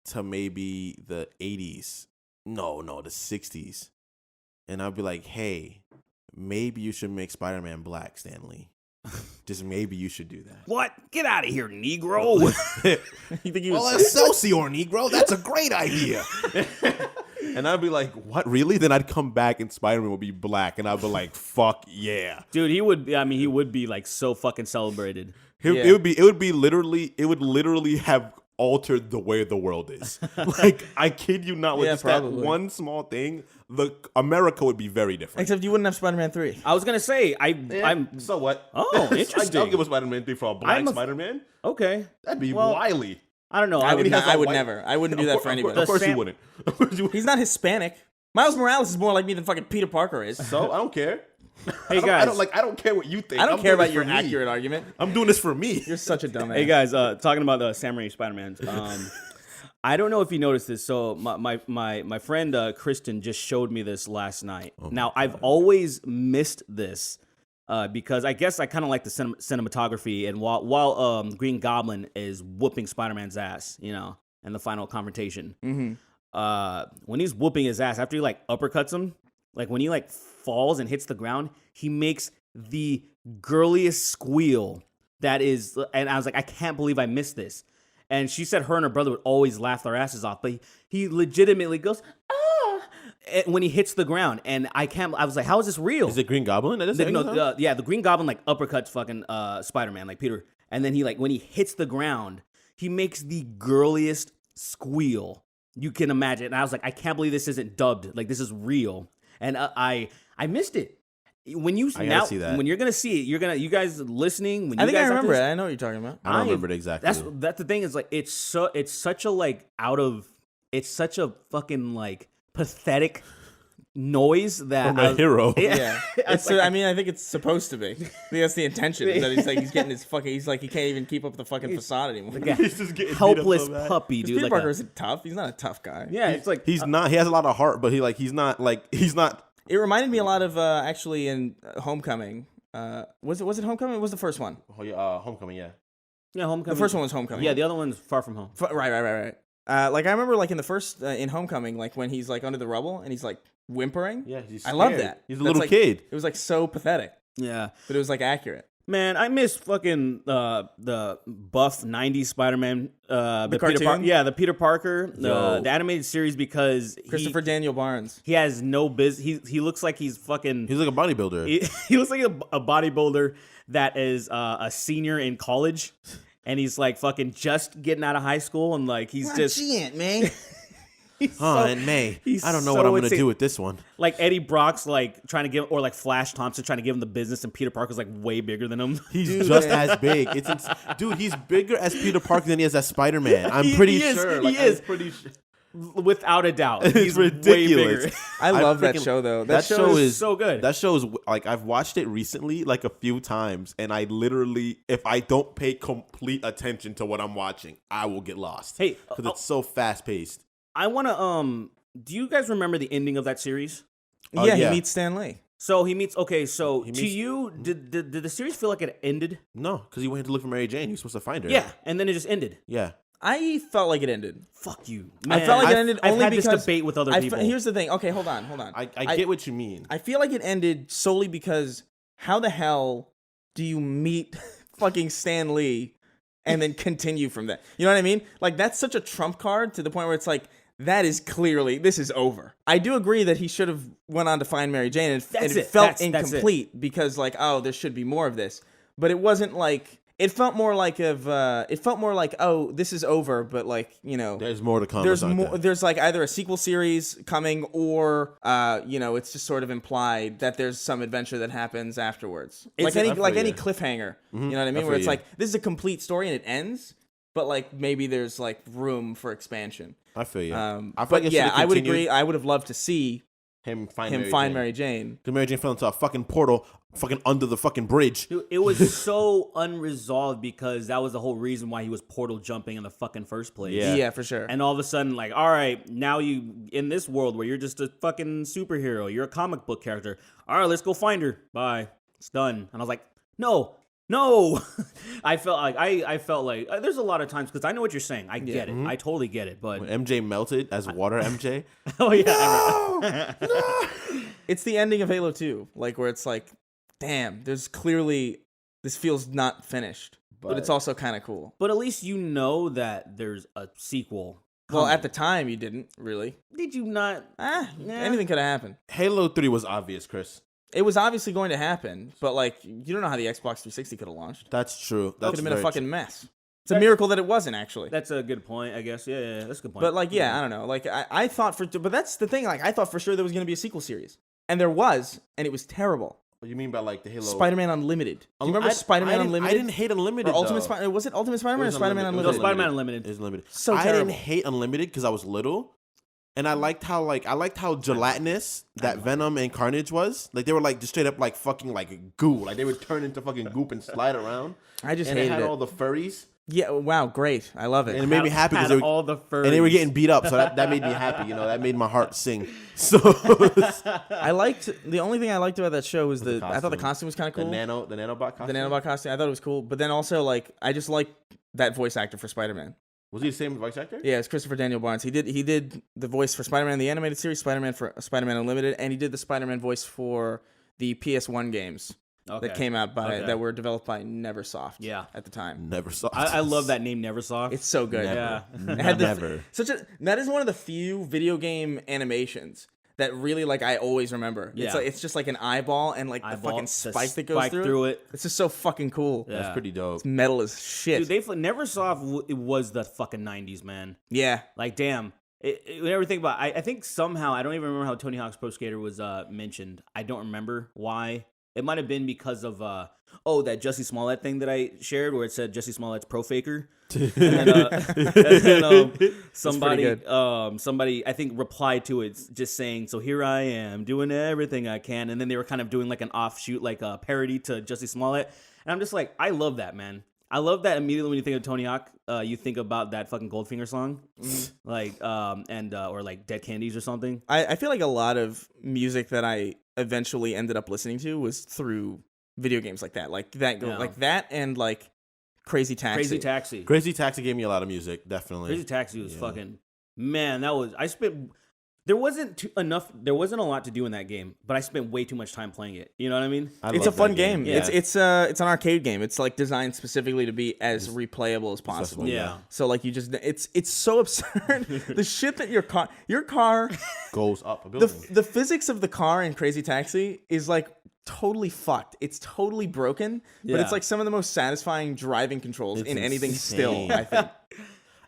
Speaker 4: to maybe the 80s. No, the 60s. And I'd be like, hey, maybe you should make Spider-Man black, Stanley. Just maybe you should do that.
Speaker 5: What? Get out of here, Negro.
Speaker 3: You think he was
Speaker 4: Excelsior, Negro. That's a great idea. And I'd be like, what, really? Then I'd come back and Spider-Man would be black. And I'd be like, fuck yeah.
Speaker 5: Dude, he would be like so fucking celebrated.
Speaker 4: It would literally have altered the way the world is. Like, I kid you not, with just that one small thing, America would be very different.
Speaker 3: Except you wouldn't have Spider-Man 3.
Speaker 5: I was gonna say I'm
Speaker 4: so what?
Speaker 5: Oh, interesting.
Speaker 4: I'll give a Spider-Man 3 for a black Spider-Man.
Speaker 5: Okay.
Speaker 4: That'd be wily.
Speaker 5: I don't know.
Speaker 3: I would never. I wouldn't do that for anybody.
Speaker 4: Of course you wouldn't.
Speaker 3: He's not Hispanic. Miles Morales is more like me than fucking Peter Parker is.
Speaker 4: So I don't care.
Speaker 5: Hey guys,
Speaker 4: I don't care what you think.
Speaker 3: I don't care about your accurate argument.
Speaker 4: I'm doing this for me.
Speaker 3: You're such a dumbass.
Speaker 5: Hey guys, talking about the Sam Raimi Spider-Mans. I don't know if you noticed this. So my friend Kristen just showed me this last night. Now I've always missed this because I guess I kind of like the cinematography. And while Green Goblin is whooping Spider-Man's ass, in the final confrontation, when he's whooping his ass after he like uppercuts him, like when he like falls and hits the ground, he makes the girliest squeal that is, and I was like, I can't believe I missed this. And she said her and her brother would always laugh their asses off, but he legitimately goes, when he hits the ground. And I was like, how is this real?
Speaker 4: Is it Green Goblin?
Speaker 5: The Green Goblin like uppercuts fucking Spider-Man, like Peter. And then he like, when he hits the ground, he makes the girliest squeal you can imagine. And I was like, I can't believe this isn't dubbed. Like, this is real. And I missed it. When you
Speaker 4: see that.
Speaker 5: When you're gonna see it, you guys listening. When
Speaker 3: I
Speaker 5: you
Speaker 3: think
Speaker 5: guys
Speaker 3: I remember it. I know what you're talking about.
Speaker 4: I don't remember it exactly.
Speaker 5: That's the thing is like it's such a it's such a fucking like pathetic noise that
Speaker 4: from a hero.
Speaker 3: Yeah. I think it's supposed to be. I think that's the intention. Is that he's getting his fucking. He's like he can't even keep up the fucking facade anymore.
Speaker 5: Like
Speaker 4: he's just getting
Speaker 5: helpless puppy, dude.
Speaker 3: Peter Parker isn't tough. He's not a tough guy.
Speaker 5: Yeah, it's like
Speaker 4: he's not. He has a lot of heart, but he's not.
Speaker 3: It reminded me a lot of actually in Homecoming. Was it Homecoming? It was the first one.
Speaker 4: Oh yeah, Homecoming. Yeah.
Speaker 5: Yeah, Homecoming.
Speaker 3: The first one was Homecoming.
Speaker 5: Yeah, the other one's Far From Home.
Speaker 3: Right. Like I remember, like in the first in Homecoming, like when he's like under the rubble and he's like whimpering.
Speaker 4: Yeah, he's
Speaker 3: I love that.
Speaker 4: He's a little kid.
Speaker 3: It was like so pathetic.
Speaker 5: Yeah,
Speaker 3: but it was like accurate.
Speaker 5: Man, I miss fucking the buff '90s Spider-Man, the
Speaker 3: cartoon.
Speaker 5: The Peter Parker, the animated series because
Speaker 3: Christopher Daniel Barnes.
Speaker 5: He has no business. He looks like he's fucking.
Speaker 4: He's like a bodybuilder.
Speaker 5: He looks like a bodybuilder that is a senior in college, and he's like fucking just getting out of high school, and like he's just.
Speaker 3: man.
Speaker 4: In May. I don't know what I'm going to do with this one.
Speaker 5: Like Eddie Brock's like trying to give, or like Flash Thompson trying to give him the business, and Peter Parker's like way bigger than him.
Speaker 4: He's just as big. Dude, he's bigger as Peter Parker than he is as Spider-Man. I'm pretty sure.
Speaker 5: He is. Without a doubt. He's
Speaker 4: ridiculous.
Speaker 5: Way bigger.
Speaker 3: I love that show though.
Speaker 4: That show is
Speaker 5: so good.
Speaker 4: That show is like I've watched it recently like a few times, and I literally, if I don't pay complete attention to what I'm watching, I will get lost.
Speaker 5: Hey,
Speaker 4: because it's so fast paced.
Speaker 5: I want to do you guys remember the ending of that series?
Speaker 3: Yeah, he meets Stan Lee.
Speaker 5: So he meets you, did the series feel like it ended?
Speaker 4: No, because he went to look for Mary Jane. He was supposed to find her.
Speaker 5: Yeah, and then it just ended.
Speaker 4: Yeah.
Speaker 3: I felt like it ended.
Speaker 5: Fuck you. Man,
Speaker 3: I felt like it ended only
Speaker 5: I've had
Speaker 3: because
Speaker 5: this debate with other people.
Speaker 3: Here's the thing. Okay, hold on.
Speaker 4: I get what you mean.
Speaker 3: I feel like it ended solely because how the hell do you meet fucking Stan Lee and then continue from that? You know what I mean? Like that's such a trump card to the point where it's like, that is clearly, this is over. I do agree that he should have went on to find Mary Jane, and it felt incomplete because, like, oh, there should be more of this. But it wasn't like, it felt more like, oh, this is over, but like,
Speaker 4: there's more to come.
Speaker 3: There's more. There's like either a sequel series coming, or it's just sort of implied that there's some adventure that happens afterwards, like any cliffhanger. Mm-hmm. You know what I mean? Where it's like, this is a complete story and it ends, but like maybe there's like room for expansion.
Speaker 4: I feel you.
Speaker 3: I would agree. I would have loved to see
Speaker 4: him find
Speaker 3: Mary Jane.
Speaker 4: Because Mary Jane fell into a fucking portal, fucking under the fucking bridge.
Speaker 5: Dude, it was so unresolved because that was the whole reason why he was portal jumping in the fucking first place.
Speaker 3: Yeah, for sure.
Speaker 5: And all of a sudden, like, all right, now you in this world where you're just a fucking superhero, you're a comic book character. All right, let's go find her. Bye. It's done. And I was like, no. I felt like there's a lot of times because I know what you're saying. I get it. I totally get it. But
Speaker 4: when MJ melted as water, MJ.
Speaker 5: Oh yeah.
Speaker 3: No! It's the ending of Halo 2, like where it's like, damn, there's clearly this feels not finished, but it's also kind of cool.
Speaker 5: But at least you know that there's a sequel
Speaker 3: Well, at the time, you didn't really.
Speaker 5: Did you not?
Speaker 3: Anything could have happened.
Speaker 4: Halo 3 was obvious, Chris.
Speaker 3: It was obviously going to happen, but like you don't know how the Xbox 360 could have launched.
Speaker 4: That's true.
Speaker 3: That could have been a fucking mess. It's a miracle that it wasn't actually.
Speaker 5: That's a good point, I guess. Yeah, that's a good point.
Speaker 3: But like, I don't know. Like, I thought but that's the thing. Like, I thought for sure there was going to be a sequel series, and there was, and it was terrible.
Speaker 4: What do you mean by like the Halo?
Speaker 3: Spider-Man Unlimited. Do you remember Spider-Man Unlimited?
Speaker 4: I didn't hate Unlimited.
Speaker 3: Or Ultimate Spider-Man. Was it Ultimate Spider-Man or Spider-Man Unlimited?
Speaker 5: No, Spider-Man Unlimited.
Speaker 4: It's limited.
Speaker 3: So
Speaker 4: I
Speaker 3: terrible.
Speaker 4: didn't hate Unlimited because I was little, and I liked how gelatinous that Venom and Carnage was. Like they were like just straight up like fucking like goo. Like they would turn into fucking goop and slide around.
Speaker 3: I just
Speaker 4: and
Speaker 3: hated
Speaker 4: it had
Speaker 3: it.
Speaker 4: all the furries.
Speaker 3: Yeah, wow, great. I love it.
Speaker 4: And it made me happy because
Speaker 5: Had all the furries.
Speaker 4: and they were getting beat up, so that made me happy. You know, that made my heart sing. So
Speaker 3: I liked the only thing I liked about that show was
Speaker 4: the
Speaker 3: I thought the
Speaker 4: costume.
Speaker 3: costume was kind of cool.
Speaker 4: the nanobot costume.
Speaker 3: The nanobot costume, I thought it was cool. But then also like I just liked that voice actor for Spider-Man.
Speaker 4: Was he the same voice actor?
Speaker 3: Yeah, it's Christopher Daniel Barnes. He did the voice for Spider-Man the animated series, Spider-Man for Spider-Man Unlimited, and he did the Spider-Man voice for the PS1 games that came out that were developed by Neversoft.
Speaker 5: Yeah.
Speaker 3: At the time.
Speaker 4: Never saw.
Speaker 5: I love that name, Neversoft.
Speaker 3: It's so good.
Speaker 5: Yeah.
Speaker 3: It had
Speaker 4: Never.
Speaker 3: that is one of the few video game animations that really like I always remember.
Speaker 5: Yeah.
Speaker 3: It's just like an eyeball and like the fucking spike that goes through it. It's just so fucking cool.
Speaker 5: Yeah.
Speaker 4: That's pretty dope.
Speaker 3: It's metal as shit.
Speaker 5: Dude, Neversoft it was the fucking 90s, man.
Speaker 3: Yeah.
Speaker 5: Like, damn. Whenever you think about it, I think somehow, I don't even remember how Tony Hawk's Pro Skater was mentioned. I don't remember why. It might have been because of, that Jussie Smollett thing that I shared where it said Jussie Smollett's Pro Faker. And then, somebody, I think, replied to it just saying, so here I am doing everything I can. And then they were kind of doing like an offshoot, like a parody to Jussie Smollett. And I'm just like, I love that, man. I love that immediately when you think of Tony Hawk, you think about that fucking Goldfinger song, or like Dead Candies or something.
Speaker 3: I feel like a lot of music that I eventually ended up listening to was through video games like that, like that, and like Crazy Taxi.
Speaker 4: Crazy Taxi gave me a lot of music, definitely.
Speaker 5: Crazy Taxi was fucking, man. There wasn't a lot to do in that game, but I spent way too much time playing it. You know what I mean?
Speaker 3: It's a fun game.
Speaker 5: Yeah.
Speaker 3: It's an arcade game. It's like designed specifically to be as replayable as possible.
Speaker 5: Yeah.
Speaker 3: So like it's so absurd. The shit that your car
Speaker 4: goes up a building.
Speaker 3: the physics of the car in Crazy Taxi is like totally fucked. It's totally broken, but it's like some of the most satisfying driving controls in anything still, I think.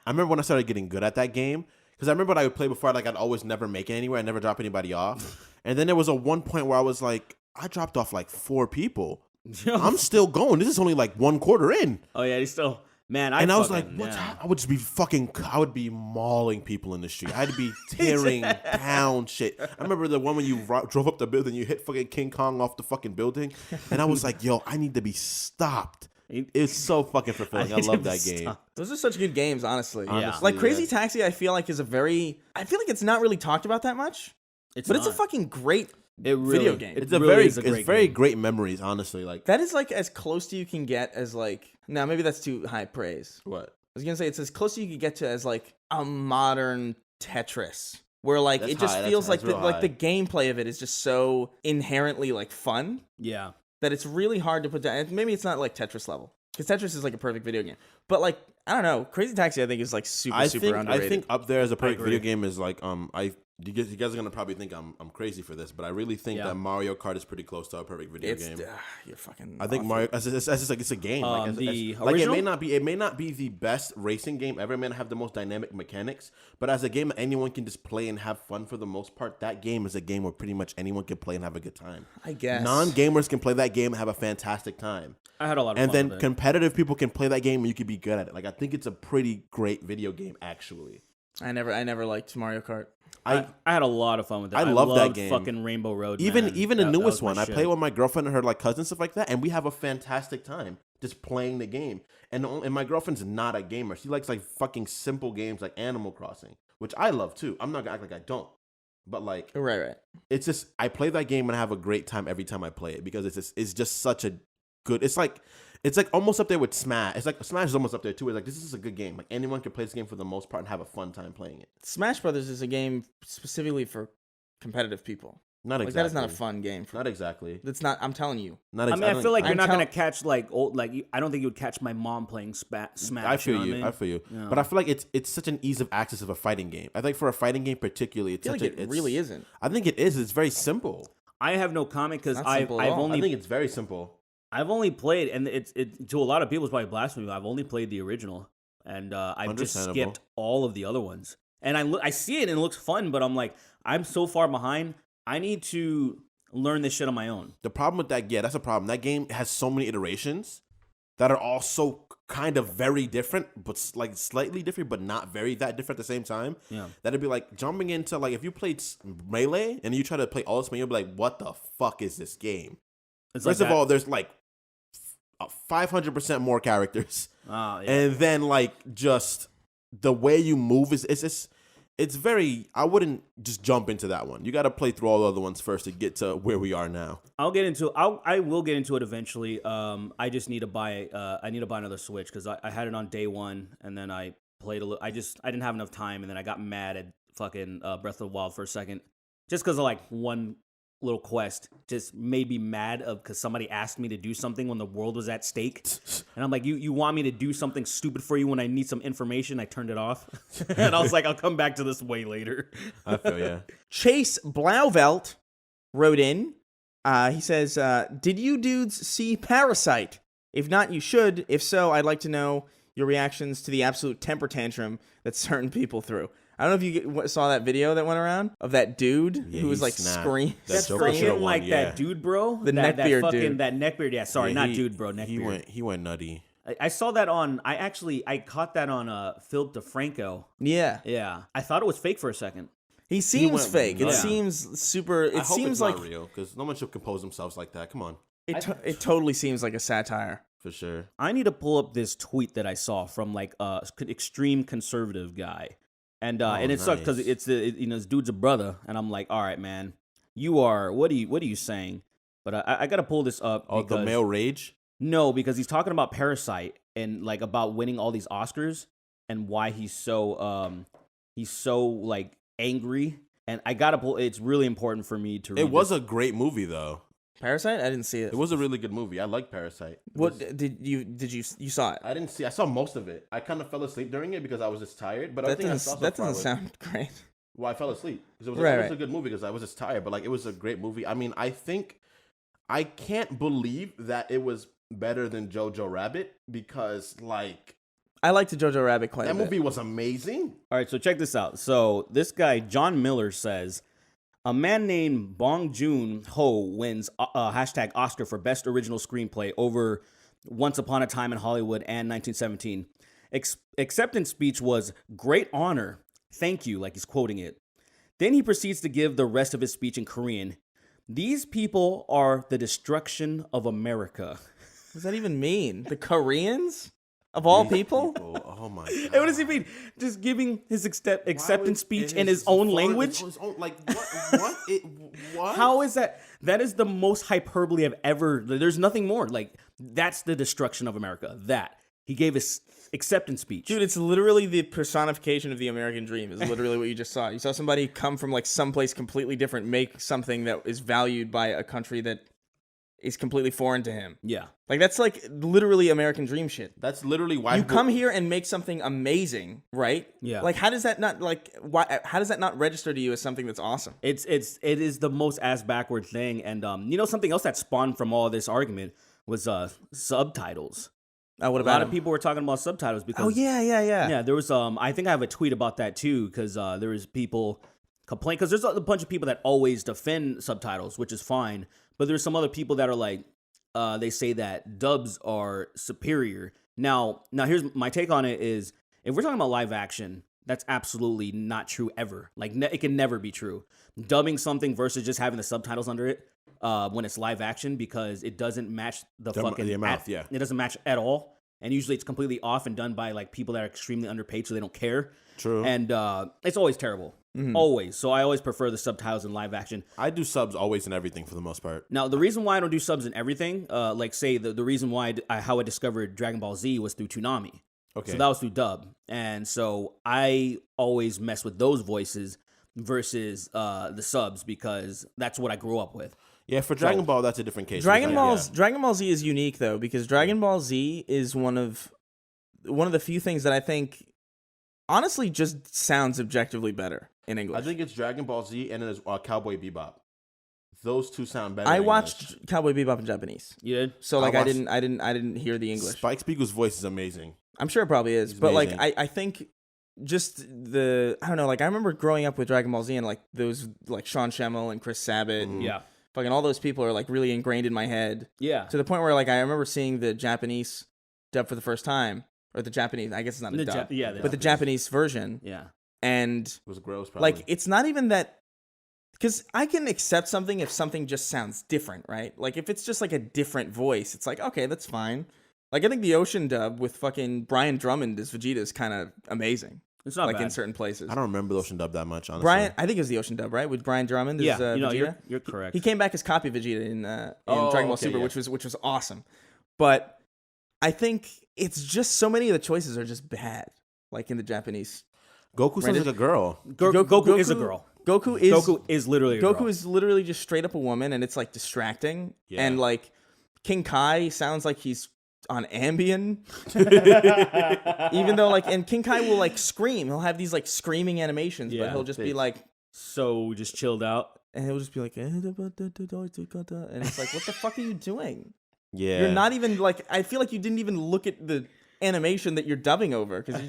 Speaker 4: I remember when I started getting good at that game. Because I remember when I would play before, like I'd always never make it anywhere. I never drop anybody off. And then there was one point where I was like, I dropped off like 4 people. I'm still going. This is only like 1/4 in.
Speaker 5: Oh yeah, he's still, man.
Speaker 4: I was like, what's I would just be I would be mauling people in the street. I had to be tearing down shit. I remember the one when you drove up the building, you hit fucking King Kong off the fucking building. And I was like, yo, I need to be stopped. It's so fucking fulfilling. I love that game.
Speaker 3: Those are such good games, honestly.
Speaker 5: Honestly,
Speaker 3: like Crazy Taxi, I feel like it's not really talked about that much. It's a fucking great video game.
Speaker 4: It's very great memories, honestly. Like
Speaker 3: that is like as close to you can get as like. No, maybe that's too high praise.
Speaker 4: What?
Speaker 3: I was gonna say it's as close as you can get to as like a modern Tetris, where like it just feels like the gameplay of it is just so inherently like fun.
Speaker 5: Yeah.
Speaker 3: That it's really hard to put down. Maybe it's not like Tetris level, because Tetris is like a perfect video game. But like I don't know, Crazy Taxi I think is like super underrated.
Speaker 4: I think up there as a perfect video game is like you guys are gonna probably think I'm crazy for this, but I really think that Mario Kart is pretty close to a perfect video game.
Speaker 3: You're fucking.
Speaker 4: I think Mario. It's just like it's a game. It may not be the best racing game ever. It may not have the most dynamic mechanics, but as a game that anyone can just play and have fun for the most part, that game is a game where pretty much anyone can play and have a good time.
Speaker 3: I guess
Speaker 4: non-gamers can play that game and have a fantastic time.
Speaker 5: I had a lot of
Speaker 4: and
Speaker 5: fun
Speaker 4: then
Speaker 5: with it.
Speaker 4: competitive people can play that game and you can be good at it. Like I think it's a pretty great video game actually.
Speaker 3: I never liked Mario Kart.
Speaker 5: I had a lot of fun with it.
Speaker 4: I love that game.
Speaker 5: Fucking Rainbow Road.
Speaker 4: Even the newest one. I
Speaker 5: shit.
Speaker 4: play with my girlfriend and her like cousins, stuff like that, and we have a fantastic time just playing the game. And my girlfriend's not a gamer. She likes like fucking simple games like Animal Crossing, which I love too. I'm not gonna act like I don't. But like
Speaker 3: right.
Speaker 4: It's just I play that game and I have a great time every time I play it because it's just such a good. It's like almost up there with Smash. It's like Smash is almost up there too. It's like this is a good game. Like anyone can play this game for the most part and have a fun time playing it.
Speaker 3: Smash Brothers is a game specifically for competitive people.
Speaker 4: Not
Speaker 3: Like
Speaker 4: exactly.
Speaker 3: that is not a fun game.
Speaker 4: Not exactly.
Speaker 3: That's not. I'm telling you.
Speaker 4: Not
Speaker 5: I
Speaker 4: exactly.
Speaker 5: mean, I feel like you're
Speaker 3: I'm
Speaker 5: not
Speaker 3: tell-
Speaker 5: gonna catch like old like I don't think you would catch my mom playing Smash.
Speaker 4: I feel
Speaker 5: know what
Speaker 4: you.
Speaker 5: mean?
Speaker 4: I feel you.
Speaker 5: Yeah.
Speaker 4: But I feel like it's such an ease of access of a fighting game. I think for a fighting game particularly, it's
Speaker 3: I feel
Speaker 4: such
Speaker 3: like
Speaker 4: a,
Speaker 3: it really isn't.
Speaker 4: I think it is. It's very simple.
Speaker 5: I have no comment because
Speaker 3: Not
Speaker 5: I've
Speaker 3: simple at all.
Speaker 5: only
Speaker 4: I think it's very simple.
Speaker 5: I've only played, and it's to a lot of people it's probably blasphemy. But I've only played the original, and I've just
Speaker 4: Understandable.
Speaker 5: skipped all of the other ones. And I see it and it looks fun, but I'm like, I'm so far behind. I need to learn this shit on my own.
Speaker 4: The problem with that, that's a problem. That game has so many iterations that are all so kind of very different, but like slightly different, but not very that different at the same time.
Speaker 5: Yeah.
Speaker 4: That'd be like jumping into like if you played Melee and you try to play Ultimate, you'll be like, what the fuck is this game?
Speaker 5: It's
Speaker 4: First
Speaker 5: like
Speaker 4: of all, there's like 500% more characters.
Speaker 5: yeah.
Speaker 4: And then like just the way you move it's very, I wouldn't just jump into that one. You got to play through all the other ones first to get to where we are now.
Speaker 5: I will get into it eventually. I just need to buy another Switch because I had it on day one and then I played a little. I didn't have enough time and then I got mad at fucking Breath of the Wild for a second just because of like one little quest just made me mad because somebody asked me to do something when the world was at stake. And I'm like, you want me to do something stupid for you when I need some information? I turned it off. And I was like, I'll come back to this way later.
Speaker 4: I feel, yeah.
Speaker 3: Chase Blauvelt wrote in. He says, did you dudes see Parasite? If not, you should. If so, I'd like to know your reactions to the absolute temper tantrum that certain people threw. I don't know if you saw that video that went around of that dude who was
Speaker 4: he
Speaker 3: like
Speaker 4: snapped.
Speaker 3: screaming.
Speaker 5: That's
Speaker 4: Joker should've
Speaker 5: fucking
Speaker 4: won,
Speaker 5: like
Speaker 4: yeah.
Speaker 5: that dude, bro.
Speaker 3: The
Speaker 5: that
Speaker 3: neckbeard
Speaker 5: fucking,
Speaker 3: dude.
Speaker 5: That neckbeard, yeah. Sorry,
Speaker 4: Yeah,
Speaker 5: not dude, bro. Neckbeard.
Speaker 4: He went nutty.
Speaker 5: I saw that on. I caught that on Philip DeFranco.
Speaker 3: Yeah.
Speaker 5: Yeah, I thought it was fake for a second.
Speaker 3: He seems
Speaker 4: went
Speaker 3: fake. It
Speaker 4: nuts.
Speaker 3: seems super. It
Speaker 4: I hope
Speaker 3: seems
Speaker 4: it's
Speaker 3: like
Speaker 4: not real because no one should compose themselves like that. Come on,
Speaker 3: it totally seems like a satire.
Speaker 4: for sure.
Speaker 5: I need to pull up this tweet that I saw from like a extreme conservative guy, and it sucks because
Speaker 4: nice.
Speaker 5: this dude's a brother, and I'm like, all right, man, you are what are you saying? But I got to pull this up.
Speaker 4: Oh, the
Speaker 5: because-
Speaker 4: male rage.
Speaker 5: No, because he's talking about Parasite and like about winning all these Oscars and why he's so like angry. And I gotta pull. It's really important for me to read.
Speaker 4: It was
Speaker 5: this.
Speaker 4: a great movie though.
Speaker 3: Parasite? I didn't see it.
Speaker 4: It was a really good movie. I like Parasite.
Speaker 3: What did you saw it?
Speaker 4: I didn't see. I saw most of it. I kind of fell asleep during it because I was just tired. But I
Speaker 3: That
Speaker 4: think I saw
Speaker 3: doesn't, that
Speaker 4: so far
Speaker 3: doesn't
Speaker 4: was-
Speaker 3: sound great.
Speaker 4: Well, I fell asleep because it was,
Speaker 3: Right,
Speaker 4: it was
Speaker 3: right.
Speaker 4: a good movie because I was just tired. But like, it was a great movie. I mean, I think I can't believe that it was better than Jojo Rabbit because like
Speaker 3: I liked the Jojo Rabbit quite a
Speaker 4: that
Speaker 3: bit.
Speaker 4: movie was amazing.
Speaker 5: All right, so check this out. So this guy John Miller says a man named Bong Joon-ho wins hashtag Oscar for Best Original Screenplay over Once Upon a Time in Hollywood and 1917. Acceptance speech was great honor. Thank you, like he's quoting it. Then he proceeds to give the rest of his speech in Korean. These people are the destruction of America.
Speaker 3: What does that even mean? The Koreans? Of all people?
Speaker 4: Oh my god.
Speaker 5: And what does he mean? Just giving his acceptance speech in his
Speaker 4: own
Speaker 5: own language?
Speaker 4: Like what? What?
Speaker 5: How is that? That is the most hyperbole I've ever. There's nothing more. Like, that's the destruction of America. That. He gave his acceptance speech.
Speaker 3: Dude, it's literally the personification of the American dream is literally what you just saw. You saw somebody come from like someplace completely different, make something that is valued by a country that is completely foreign to him.
Speaker 5: Yeah.
Speaker 3: Like that's like literally American dream shit.
Speaker 4: That's literally why
Speaker 3: You come here and make something amazing, right?
Speaker 5: Yeah.
Speaker 3: Like how does that not how does that not register to you as something that's awesome?
Speaker 5: It is the most ass backward thing. And something else that spawned from all this argument was subtitles.
Speaker 3: Oh, what
Speaker 5: A
Speaker 3: about
Speaker 5: lot of
Speaker 3: him?
Speaker 5: people were talking about subtitles because
Speaker 3: Oh yeah.
Speaker 5: Yeah, there was I think I have a tweet about that too because there was people complain because there's a bunch of people that always defend subtitles, which is fine, but there's some other people that are like they say that dubs are superior. Now here's my take on it is if we're talking about live action, that's absolutely not true ever. Like it can never be true. Dubbing something versus just having the subtitles under it when it's live action because it doesn't match the
Speaker 4: amount, yeah.
Speaker 5: It doesn't match at all. And usually it's completely off and done by like people that are extremely underpaid so they don't care.
Speaker 4: True.
Speaker 5: And it's always terrible. Always. So I always prefer the subtitles in live action.
Speaker 4: I do subs always and everything for the most part.
Speaker 5: Now, the reason why I don't do subs in everything, like say the reason why how I discovered Dragon Ball Z was through Toonami.
Speaker 4: Okay.
Speaker 5: So that was through dub. And so I always mess with those voices. versus the subs because that's what I grew up with.
Speaker 4: Yeah, for Dragon Ball, that's a different case.
Speaker 3: Dragon Ball Z is unique though because Dragon Ball Z is one of the few things that I think honestly just sounds objectively better in English.
Speaker 4: I think it's Dragon Ball Z and then there's Cowboy Bebop. Those two sound better.
Speaker 3: I watched Cowboy Bebop in Japanese.
Speaker 5: You did?
Speaker 3: So like I didn't hear the English.
Speaker 4: Spike Spiegel's voice is amazing.
Speaker 3: I'm sure it probably is, but like I think just I don't know, like I remember growing up with Dragon Ball Z and like those like Sean Schemmel and Chris Sabat and fucking all those people are like really ingrained in my head.
Speaker 5: Yeah.
Speaker 3: To the point where like I remember seeing the Japanese dub for the first time, or the Japanese, I guess it's not a dub, but the Japanese version.
Speaker 5: Yeah.
Speaker 3: And
Speaker 4: it was gross. Probably.
Speaker 3: Like it's not even that. Because I can accept something if something just sounds different, right? Like, if it's just, like, a different voice, it's like, okay, that's fine. Like, I think the Ocean dub with fucking Brian Drummond as Vegeta is kind of amazing.
Speaker 5: It's not
Speaker 3: like,
Speaker 5: bad.
Speaker 3: in certain places.
Speaker 4: I don't remember the Ocean dub that much, honestly.
Speaker 3: I think it was the Ocean dub, right? With Brian Drummond as Vegeta.
Speaker 5: You're correct.
Speaker 3: He came back as Copy Vegeta in Dragon Ball Super, which was awesome. But I think it's just so many of the choices are just bad, like, in the Japanese.
Speaker 4: Goku sounds like a girl.
Speaker 5: Goku is a girl.
Speaker 3: Goku is literally a girl. Goku is literally just straight up a woman, and it's like distracting. Yeah. And like King Kai sounds like he's on Ambien, even though like, and King Kai will like scream. He'll have these like screaming animations, but he'll just be like
Speaker 5: so just chilled out,
Speaker 3: and he'll just be like, and it's like, what the fuck are you doing?
Speaker 4: Yeah,
Speaker 3: you're not even like. I feel like you didn't even look at the animation that you're dubbing over because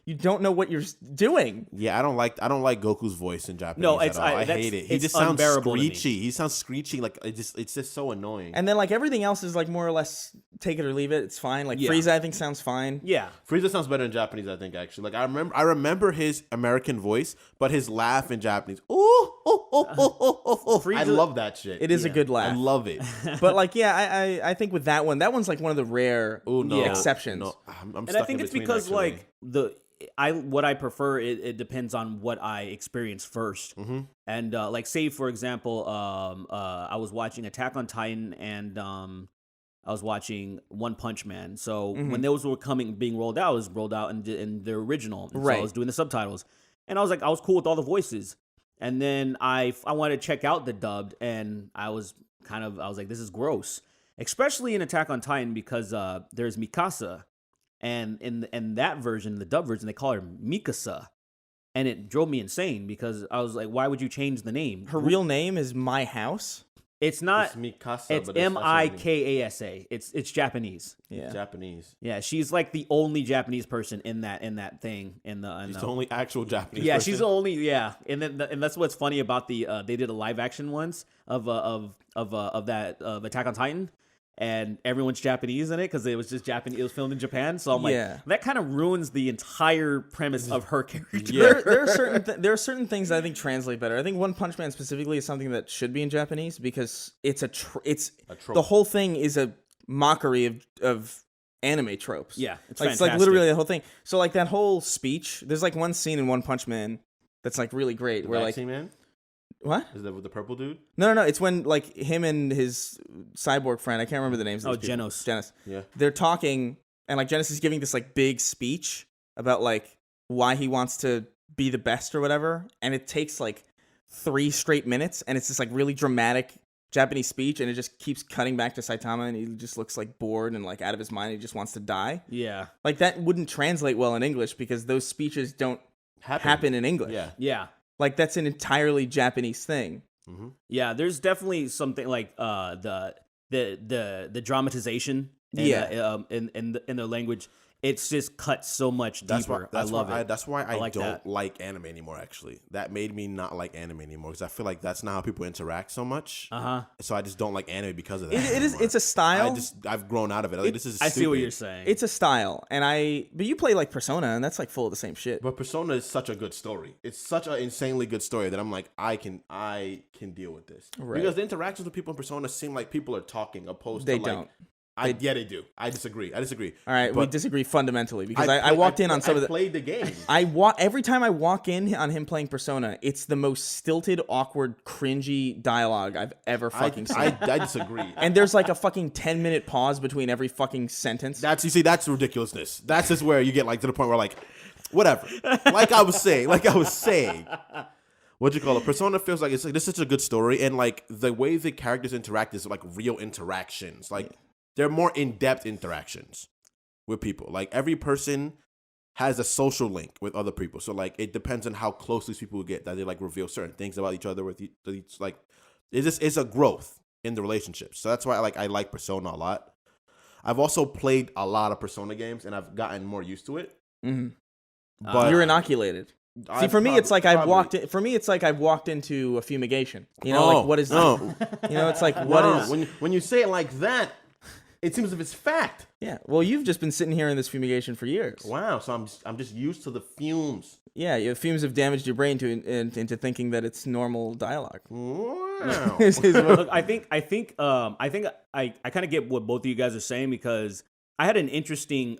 Speaker 3: you don't know what you're doing.
Speaker 4: Yeah, I don't like Goku's voice in Japanese.
Speaker 5: No,
Speaker 4: at all. I hate it. He just sounds screechy. He sounds screechy, like it's just so annoying.
Speaker 3: And then like everything else is like more or less take it or leave it. It's fine. Like Frieza, I think sounds fine.
Speaker 5: Yeah,
Speaker 4: Frieza sounds better in Japanese. I think actually. Like I remember his American voice, but his laugh in Japanese. I love that shit.
Speaker 3: It is a good laugh.
Speaker 4: I love it.
Speaker 3: But like, yeah, I think with that one's like one of the rare exceptions.
Speaker 4: No, I'm
Speaker 5: and I think it's because actually. Like what I prefer, it depends on what I experience first.
Speaker 4: Mm-hmm.
Speaker 5: And like say for example, I was watching Attack on Titan and I was watching One Punch Man. So when those were being rolled out, it was rolled out in their original. And so I was doing the subtitles, and I was cool with all the voices. And then I wanted to check out the dubbed, and I was like, this is gross, especially in Attack on Titan because there's Mikasa. And in that version, the dub version, they call her Mikasa. And it drove me insane because I was like, why would you change the name?
Speaker 3: Her real name is My House?
Speaker 5: It's not.
Speaker 4: It's Mikasa.
Speaker 5: It's Mikasa. It's Japanese.
Speaker 3: Yeah.
Speaker 4: Japanese.
Speaker 5: Yeah, she's like the only Japanese person in that thing. She's
Speaker 4: the only actual Japanese
Speaker 5: person.
Speaker 4: person.
Speaker 5: She's the only, and then and that's what's funny about they did a live action once of Attack on Titan. And everyone's Japanese in it because it was just Japanese. It was filmed in Japan, so I'm like, that kind of ruins the entire premise of her character.
Speaker 3: Yeah. There are certain things that I think translate better. I think One Punch Man specifically is something that should be in Japanese because it's a trope. The whole thing is a mockery of anime tropes.
Speaker 5: Yeah, it's
Speaker 3: like literally the whole thing. So like that whole speech. There's like one scene in One Punch Man that's like really great. Where like
Speaker 4: man?
Speaker 3: What?
Speaker 4: Is that with the purple dude?
Speaker 3: No. It's when like him and his cyborg friend, I can't remember the names of these people. Genos.
Speaker 4: Yeah.
Speaker 3: They're talking and like Genos is giving this like big speech about like why he wants to be the best or whatever. And it takes like 3 straight minutes and it's this like really dramatic Japanese speech and it just keeps cutting back to Saitama and he just looks like bored and like out of his mind. He just wants to die.
Speaker 5: Yeah.
Speaker 3: Like that wouldn't translate well in English because those speeches don't happen in English.
Speaker 4: Yeah.
Speaker 5: Yeah.
Speaker 3: Like that's an entirely Japanese thing.
Speaker 4: Mm-hmm.
Speaker 5: Yeah, there's definitely something like the dramatization. In the language, it's just cut so much deeper. I love it.
Speaker 4: That's why I don't like anime anymore. Actually, that made me not like anime anymore because I feel like that's not how people interact so much. So I just don't like anime because of that.
Speaker 3: It's a style.
Speaker 4: I've grown out of it. Like, this is.
Speaker 5: I see what you're saying.
Speaker 3: It's a style, but you play like Persona, and that's like full of the same shit.
Speaker 4: But Persona is such a good story. It's such an insanely good story that I'm like, I can deal with this because the interactions with people in Persona seem like people are talking opposed to like. They don't. They do. I disagree. All
Speaker 3: right, we disagree fundamentally because I walked in on some of the.
Speaker 4: I played the game.
Speaker 3: Every time I walk in on him playing Persona, it's the most stilted, awkward, cringy dialogue I've ever fucking seen.
Speaker 4: I disagree.
Speaker 3: And there's like a fucking 10-minute pause between every fucking sentence.
Speaker 4: That's ridiculousness. That's just where you get like to the point where like, whatever. Like I was saying. Persona feels like it's like this is such a good story, and like the way the characters interact is like real interactions. Like they're more in-depth interactions with people. Like every person has a social link with other people. So like it depends on how close these people get that they like reveal certain things about each other with each, like it's a growth in the relationship. So that's why I like Persona a lot. I've also played a lot of Persona games and I've gotten more used to it.
Speaker 3: Mm-hmm.
Speaker 4: But
Speaker 3: you're inoculated. See, for me, it's like I've walked into a fumigation. You know, like what is? You know, it's like what is?
Speaker 4: When you say it like that, it seems as if it's fact.
Speaker 3: Yeah. Well, you've just been sitting here in this fumigation for years.
Speaker 4: Wow. So I'm just used to the fumes.
Speaker 3: Yeah, the fumes have damaged your brain into thinking that it's normal dialogue.
Speaker 4: Wow.
Speaker 5: Look, I think I kind of get what both of you guys are saying because I had an interesting.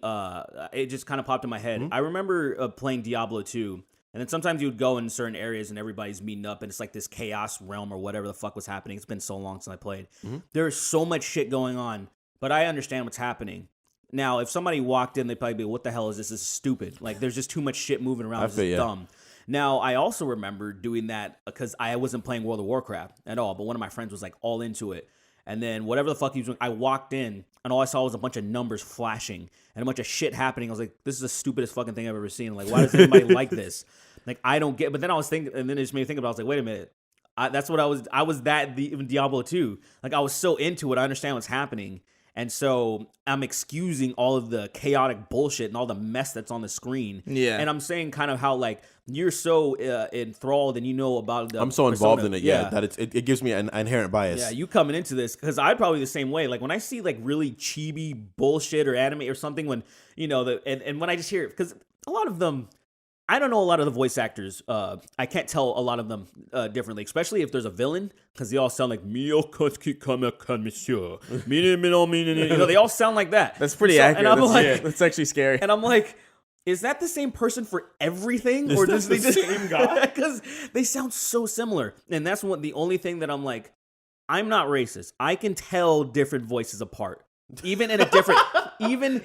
Speaker 5: It just kind of popped in my head. Mm-hmm. I remember playing Diablo 2. And then sometimes you would go in certain areas and everybody's meeting up and it's like this chaos realm or whatever the fuck was happening. It's been so long since I played. Mm-hmm. There's so much shit going on, but I understand what's happening. Now, if somebody walked in, they'd probably be, what the hell is this? This is stupid. Like, there's just too much shit moving around. This is dumb. Now, I also remember doing that because I wasn't playing World of Warcraft at all, but one of my friends was like all into it. And then whatever the fuck he was doing, I walked in and all I saw was a bunch of numbers flashing and a bunch of shit happening. I was like, this is the stupidest fucking thing I've ever seen. Like, why does anybody like this? Like, I don't get, but then I was thinking, and then it just made me think about it. I was like, wait a minute. That's what I was that even Diablo 2. Like, I was so into it. I understand what's happening. And so I'm excusing all of the chaotic bullshit and all the mess that's on the screen. Yeah. And I'm saying kind of how, like, you're so enthralled and you know about the
Speaker 4: I'm so involved
Speaker 5: persona.
Speaker 4: in it, that it gives me an inherent bias.
Speaker 5: Yeah, you coming into this, because I'd probably the same way. Like, when I see, like, really chibi bullshit or anime or something, when, you know, and when I just hear it, because a lot of them, I don't know a lot of the voice actors. I can't tell a lot of them differently, especially if there's a villain, because they all sound like Mio Koski Kamakan Monsieur. You know, they all sound like that.
Speaker 3: That's pretty accurate.
Speaker 5: And I'm like,
Speaker 3: that's actually scary.
Speaker 5: And I'm like, is that the same person for everything, or does they just same guy? Because they sound so similar, and that's the only thing that I'm like, I'm not racist. I can tell different voices apart, even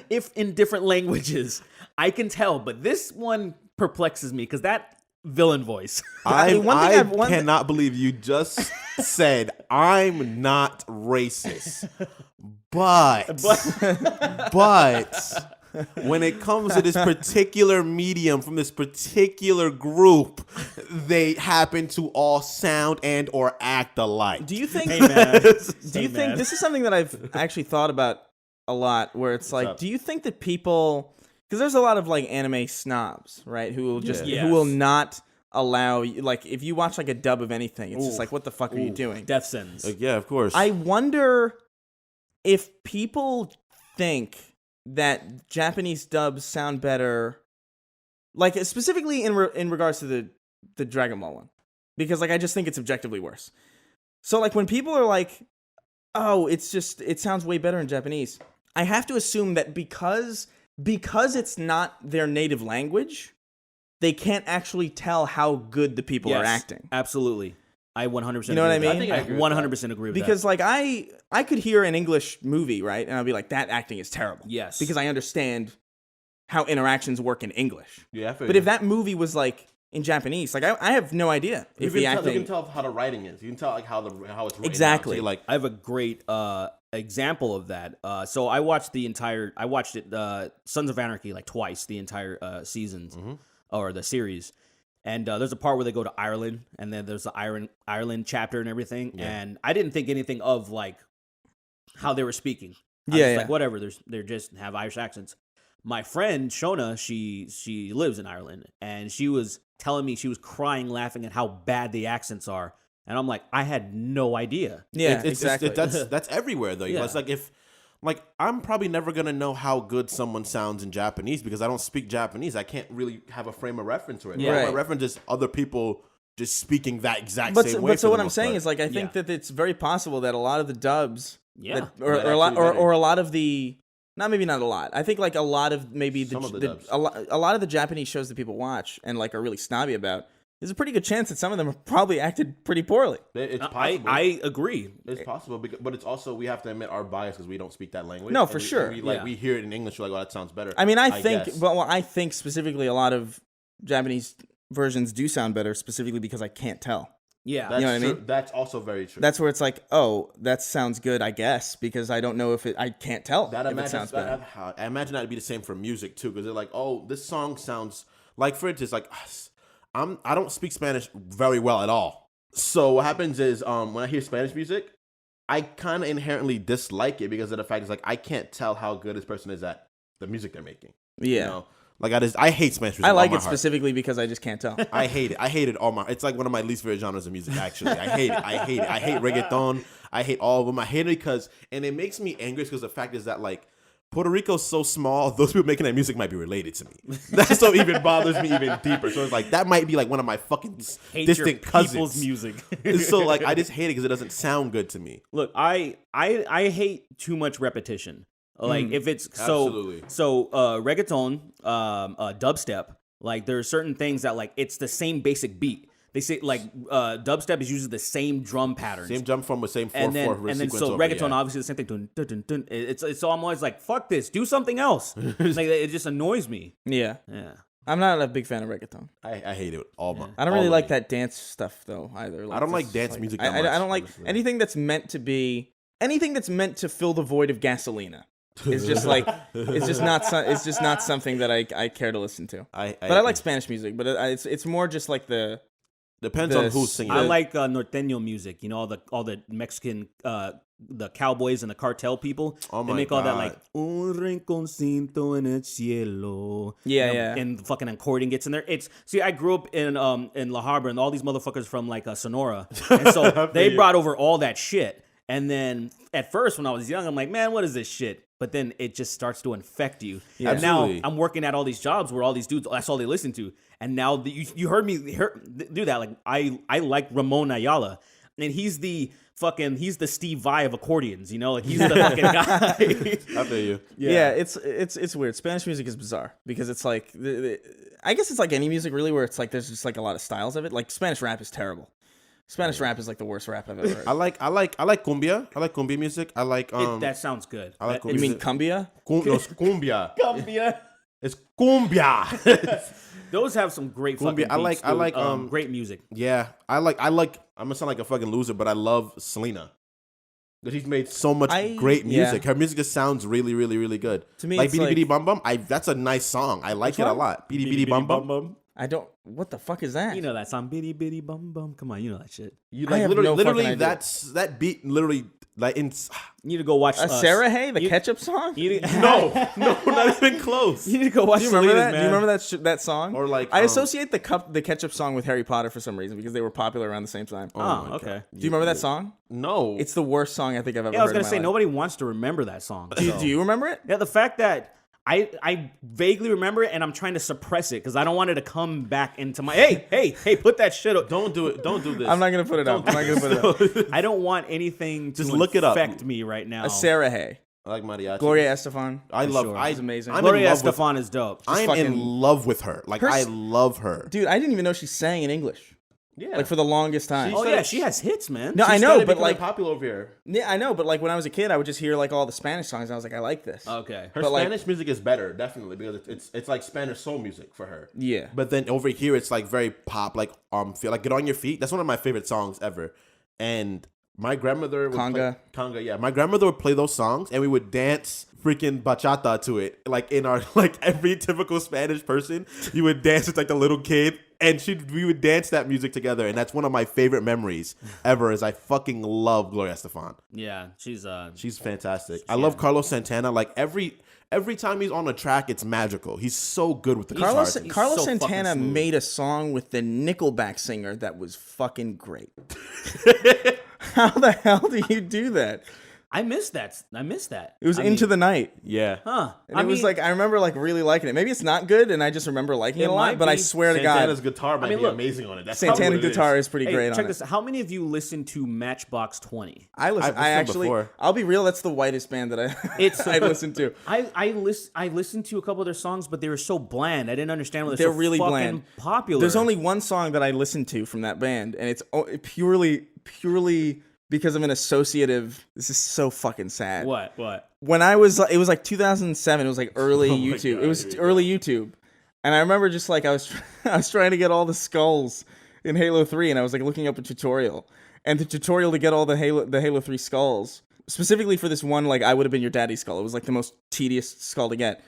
Speaker 5: if in different languages, I can tell. But this one perplexes me because that villain voice.
Speaker 4: I cannot believe you just said I'm not racist, but when it comes to this particular medium from this particular group, they happen to all sound and or act alike.
Speaker 3: Do you think?
Speaker 5: Hey, man.
Speaker 3: Do you think this is something that I've actually thought about a lot? Where it's like, do you think that people? Because there's a lot of like anime snobs, right? Who will just who will not allow, like, if you watch like a dub of anything, it's just like, what the fuck are you doing?
Speaker 5: Death sentence.
Speaker 4: Like, yeah, of course.
Speaker 3: I wonder if people think that Japanese dubs sound better, like specifically in regards to the Dragon Ball one, because like I just think it's objectively worse. So like when people are like, oh, it sounds way better in Japanese, I have to assume that because it's not their native language, they can't actually tell how good the people are acting.
Speaker 5: Absolutely. I 100%
Speaker 3: You know what I mean?
Speaker 5: I 100% agree with that.
Speaker 3: Because like I could hear an English movie, right? And I'll be like, that acting is terrible.
Speaker 5: Yes.
Speaker 3: Because I understand how interactions work in English.
Speaker 4: Yeah,
Speaker 3: but if that movie was like in Japanese, like I have no idea if the acting.
Speaker 4: You can tell how the writing is. You can tell like how it's written.
Speaker 3: Exactly.
Speaker 4: So like
Speaker 5: I have a great example of that. So I watched Sons of Anarchy like twice, the entire seasons or the series. And there's a part where they go to Ireland, and then there's the Ireland chapter and everything. Yeah. And I didn't think anything of like how they were speaking. I was like, whatever. They're just have Irish accents. My friend Shona, she lives in Ireland, and she was telling me she was crying, laughing at how bad the accents are. And I'm like, I had no idea.
Speaker 3: Yeah, exactly.
Speaker 4: That's everywhere though. Yeah. It's like Like, I'm probably never going to know how good someone sounds in Japanese because I don't speak Japanese. I can't really have a frame of reference for it.
Speaker 3: Yeah.
Speaker 4: My reference is other people just speaking that exact same way.
Speaker 3: But so what I'm saying is, like, I think that it's very possible that a lot of the dubs, or a lot of the, not a lot. I think like a lot of maybe a lot of the Japanese shows that people watch and like are really snobby about, there's a pretty good chance that some of them have probably acted pretty poorly.
Speaker 4: It's possible.
Speaker 5: I agree.
Speaker 4: It's possible, but it's also we have to admit our bias because we don't speak that language.
Speaker 3: No, for sure.
Speaker 4: We hear it in English. We're like, well, that sounds better.
Speaker 3: I mean, I think specifically a lot of Japanese versions do sound better, specifically because I can't tell.
Speaker 5: Yeah.
Speaker 4: That's
Speaker 3: You know what I
Speaker 4: true.
Speaker 3: mean?
Speaker 4: That's also very true.
Speaker 3: That's where it's like, oh, that sounds good, I guess, because I don't know if I can't tell if it sounds better.
Speaker 4: I imagine that to be the same for music too, because they're like, oh, this song sounds like, for instance, like I don't speak Spanish very well at all. So what happens is when I hear Spanish music, I kind of inherently dislike it because of the fact is like I can't tell how good this person is at the music they're making.
Speaker 3: Yeah.
Speaker 4: You know? Like I hate Spanish music.
Speaker 3: I like
Speaker 4: all my
Speaker 3: it
Speaker 4: heart.
Speaker 3: specifically because I just can't tell.
Speaker 4: I hate it. I hate it all my. It's like one of my least favorite genres of music. Actually, I hate it. I hate it. I hate reggaeton. I hate all of them. I hate it because, and it makes me angry because the fact is that like Puerto Rico's so small. Those people making that music might be related to me. That's so even bothers me even deeper. So it's like that might be like one of my fucking
Speaker 5: Hate
Speaker 4: distant
Speaker 5: your
Speaker 4: cousins.
Speaker 5: people's music.
Speaker 4: So like I just hate it because it doesn't sound good to me.
Speaker 5: Look, I hate too much repetition. Like if it's
Speaker 4: Absolutely.
Speaker 5: so reggaeton, dubstep, like there are certain things that like it's the same basic beat. They say like dubstep is usually the same drum patterns.
Speaker 4: Same jump from the same 4/4
Speaker 5: and then
Speaker 4: sequence
Speaker 5: so
Speaker 4: over,
Speaker 5: reggaeton
Speaker 4: yeah.
Speaker 5: obviously the same thing. Dun, dun, dun, dun. It's so I'm always like fuck this, do something else. Like it just annoys me.
Speaker 3: Yeah.
Speaker 5: Yeah.
Speaker 3: I'm not a big fan of reggaeton.
Speaker 4: I hate it all.
Speaker 3: I don't really like that dance stuff though either.
Speaker 4: I don't like
Speaker 3: this,
Speaker 4: dance music that
Speaker 3: I
Speaker 4: much,
Speaker 3: don't like
Speaker 4: honestly.
Speaker 3: anything that's meant to fill the void of Gasolina. It's just like it's just not something that I care to listen to. But I like Spanish music, but it's more just like
Speaker 4: depends on who's singing.
Speaker 5: I like norteño music. You know, all the Mexican the cowboys and the cartel people.
Speaker 4: Oh
Speaker 5: they
Speaker 4: my
Speaker 5: make all that
Speaker 4: God.
Speaker 5: like un rinconcito en el cielo.
Speaker 3: Yeah,
Speaker 5: You know,
Speaker 3: yeah.
Speaker 5: And the fucking accordion gets in there. I grew up in La Habra and all these motherfuckers from like Sonora, and so they brought over all that shit. And then at first when I was young, I'm like, man, what is this shit? But then it just starts to infect you.
Speaker 3: Yeah.
Speaker 5: And now
Speaker 4: Absolutely.
Speaker 5: I'm working at all these jobs where all these dudes, that's all they listen to. And now you heard me do that. Like I like Ramon Ayala, and he's the Steve Vai of accordions. You know, like he's the fucking guy.
Speaker 4: I feel you.
Speaker 3: Yeah, it's weird. Spanish music is bizarre because it's like I guess it's like any music really, where it's like there's just like a lot of styles of it. Like Spanish rap is terrible. Spanish rap is like the worst rap I've ever heard.
Speaker 4: I like cumbia. I like cumbia music. I like
Speaker 5: That sounds good.
Speaker 4: I like
Speaker 3: You mean cumbia?
Speaker 4: no, it's cumbia.
Speaker 5: Cumbia.
Speaker 4: It's cumbia.
Speaker 5: Those have some great fucking
Speaker 4: Cumbia.
Speaker 5: beats.
Speaker 4: I like
Speaker 5: great music.
Speaker 4: Yeah, I like. I'm gonna sound like a fucking loser, but I love Selena because she's made so much great music.
Speaker 3: yeah.
Speaker 4: Her music just sounds really, really, really good.
Speaker 3: To me,
Speaker 4: like
Speaker 3: it's
Speaker 4: Beady
Speaker 3: like-
Speaker 4: Beady Bum Bum. That's a nice song. I like it a
Speaker 3: one?
Speaker 4: lot. Beady Beady Bum Bum.
Speaker 3: I don't. What the fuck is that?
Speaker 5: You know that song, bitty bitty bum bum. Come on, you know that shit.
Speaker 4: You
Speaker 3: I
Speaker 4: like
Speaker 3: have
Speaker 4: literally,
Speaker 3: no fucking
Speaker 4: literally
Speaker 3: idea.
Speaker 4: that beat literally like in.
Speaker 5: You need to go watch
Speaker 3: Sarah Hay, the
Speaker 5: you-
Speaker 3: ketchup song?
Speaker 5: You need,
Speaker 4: No, not even close.
Speaker 5: you need to go watch.
Speaker 3: Do you remember
Speaker 5: Selena's,
Speaker 3: that?
Speaker 5: Man.
Speaker 3: Do you remember that song?
Speaker 4: Or like,
Speaker 3: I associate the ketchup song with Harry Potter for some reason because they were popular around the same time.
Speaker 5: Oh,
Speaker 4: my
Speaker 5: okay.
Speaker 3: Do you remember that song?
Speaker 4: No,
Speaker 3: It's the worst song I think I've ever
Speaker 5: Yeah, I was
Speaker 3: heard.
Speaker 5: gonna
Speaker 3: in
Speaker 5: say
Speaker 3: my life.
Speaker 5: nobody wants to remember that song.
Speaker 3: Do you remember it?
Speaker 5: Yeah, the fact that I vaguely remember it and I'm trying to suppress it because I don't want it to come back into my hey, put that shit up.
Speaker 4: don't do it. Don't do this.
Speaker 3: I'm not gonna put it up. I'm not gonna put it up.
Speaker 5: I don't want anything to
Speaker 4: Just look it up.
Speaker 5: affect me right now.
Speaker 3: Sarah Hay,
Speaker 4: I like mariachi.
Speaker 3: Gloria Estefan.
Speaker 4: I love.
Speaker 5: sure.
Speaker 3: She's amazing.
Speaker 4: I'm
Speaker 5: Gloria
Speaker 4: in love with.
Speaker 5: Estefan is dope.
Speaker 4: I'm
Speaker 3: fucking-
Speaker 4: in love with her. Like
Speaker 3: Her
Speaker 4: I
Speaker 3: s-
Speaker 4: love her.
Speaker 3: Dude, I didn't even know she sang in English.
Speaker 4: Yeah.
Speaker 3: Like for the longest time.
Speaker 5: Oh yeah, she has hits, man.
Speaker 3: No,
Speaker 4: She
Speaker 3: I know,
Speaker 4: started
Speaker 3: but
Speaker 4: becoming
Speaker 3: like,
Speaker 4: popular over here.
Speaker 3: yeah, I know, but like when I was a kid, I would just hear like all the Spanish songs, and I was like, I like this.
Speaker 5: Okay.
Speaker 4: Her
Speaker 3: But, like-
Speaker 4: Spanish music is better, definitely, because it's like Spanish soul music for her.
Speaker 3: Yeah.
Speaker 4: But then over here, it's like very pop, like feel like Get on Your Feet. That's one of my favorite songs ever. And my grandmother would
Speaker 3: Conga.
Speaker 4: Conga, yeah. My grandmother would play those songs, and we would dance freaking bachata to it. Like in our like every typical Spanish person, you would dance with like the little kid, and we would dance that music together. And that's one of my favorite memories ever. Is I fucking love Gloria Estefan.
Speaker 5: Yeah,
Speaker 4: She's fantastic. I love Carlos Santana. Like every time he's on a track, it's magical. He's so good with the
Speaker 3: Carlos
Speaker 4: guitar.
Speaker 3: Carlos
Speaker 5: so fucking
Speaker 3: Santana
Speaker 5: smooth.
Speaker 3: made a song with the Nickelback singer that was fucking great. How the hell do you do that?
Speaker 5: I missed that.
Speaker 3: It was Into the Night.
Speaker 4: Yeah.
Speaker 5: Huh.
Speaker 3: And it was like, I remember like really liking it. Maybe it's not good and I just remember liking it a lot,
Speaker 5: might
Speaker 3: but I
Speaker 5: be.
Speaker 3: swear to
Speaker 4: Santana's
Speaker 3: God,
Speaker 4: guitar might be
Speaker 5: look,
Speaker 4: amazing on it. That's
Speaker 3: Santana
Speaker 4: probably what it
Speaker 3: guitar is pretty
Speaker 5: Hey,
Speaker 3: great
Speaker 5: check
Speaker 3: on
Speaker 5: this
Speaker 3: it.
Speaker 5: out. How many of you listen to Matchbox 20?
Speaker 3: I listen.
Speaker 4: I've
Speaker 3: I
Speaker 4: listened
Speaker 3: actually.
Speaker 4: before.
Speaker 3: I'll be real. That's the whitest band that I listened to.
Speaker 5: I listened to a couple of their songs, but they were so bland. I didn't understand why
Speaker 3: They're
Speaker 5: so
Speaker 3: really
Speaker 5: fucking
Speaker 3: bland.
Speaker 5: popular.
Speaker 3: There's only one song that I listened to from that band, and it's purely because I'm an associative. This is so fucking sad.
Speaker 5: What?
Speaker 3: When it was like 2007. It was like early
Speaker 4: Oh my
Speaker 3: YouTube.
Speaker 4: God,
Speaker 3: It was
Speaker 4: here we
Speaker 3: early YouTube. And I remember just like I was trying to get all the skulls in Halo 3, and I was like looking up a tutorial, and the tutorial to get all the Halo 3 skulls, specifically for this one, like I would have been your daddy's skull. It was like the most tedious skull to get.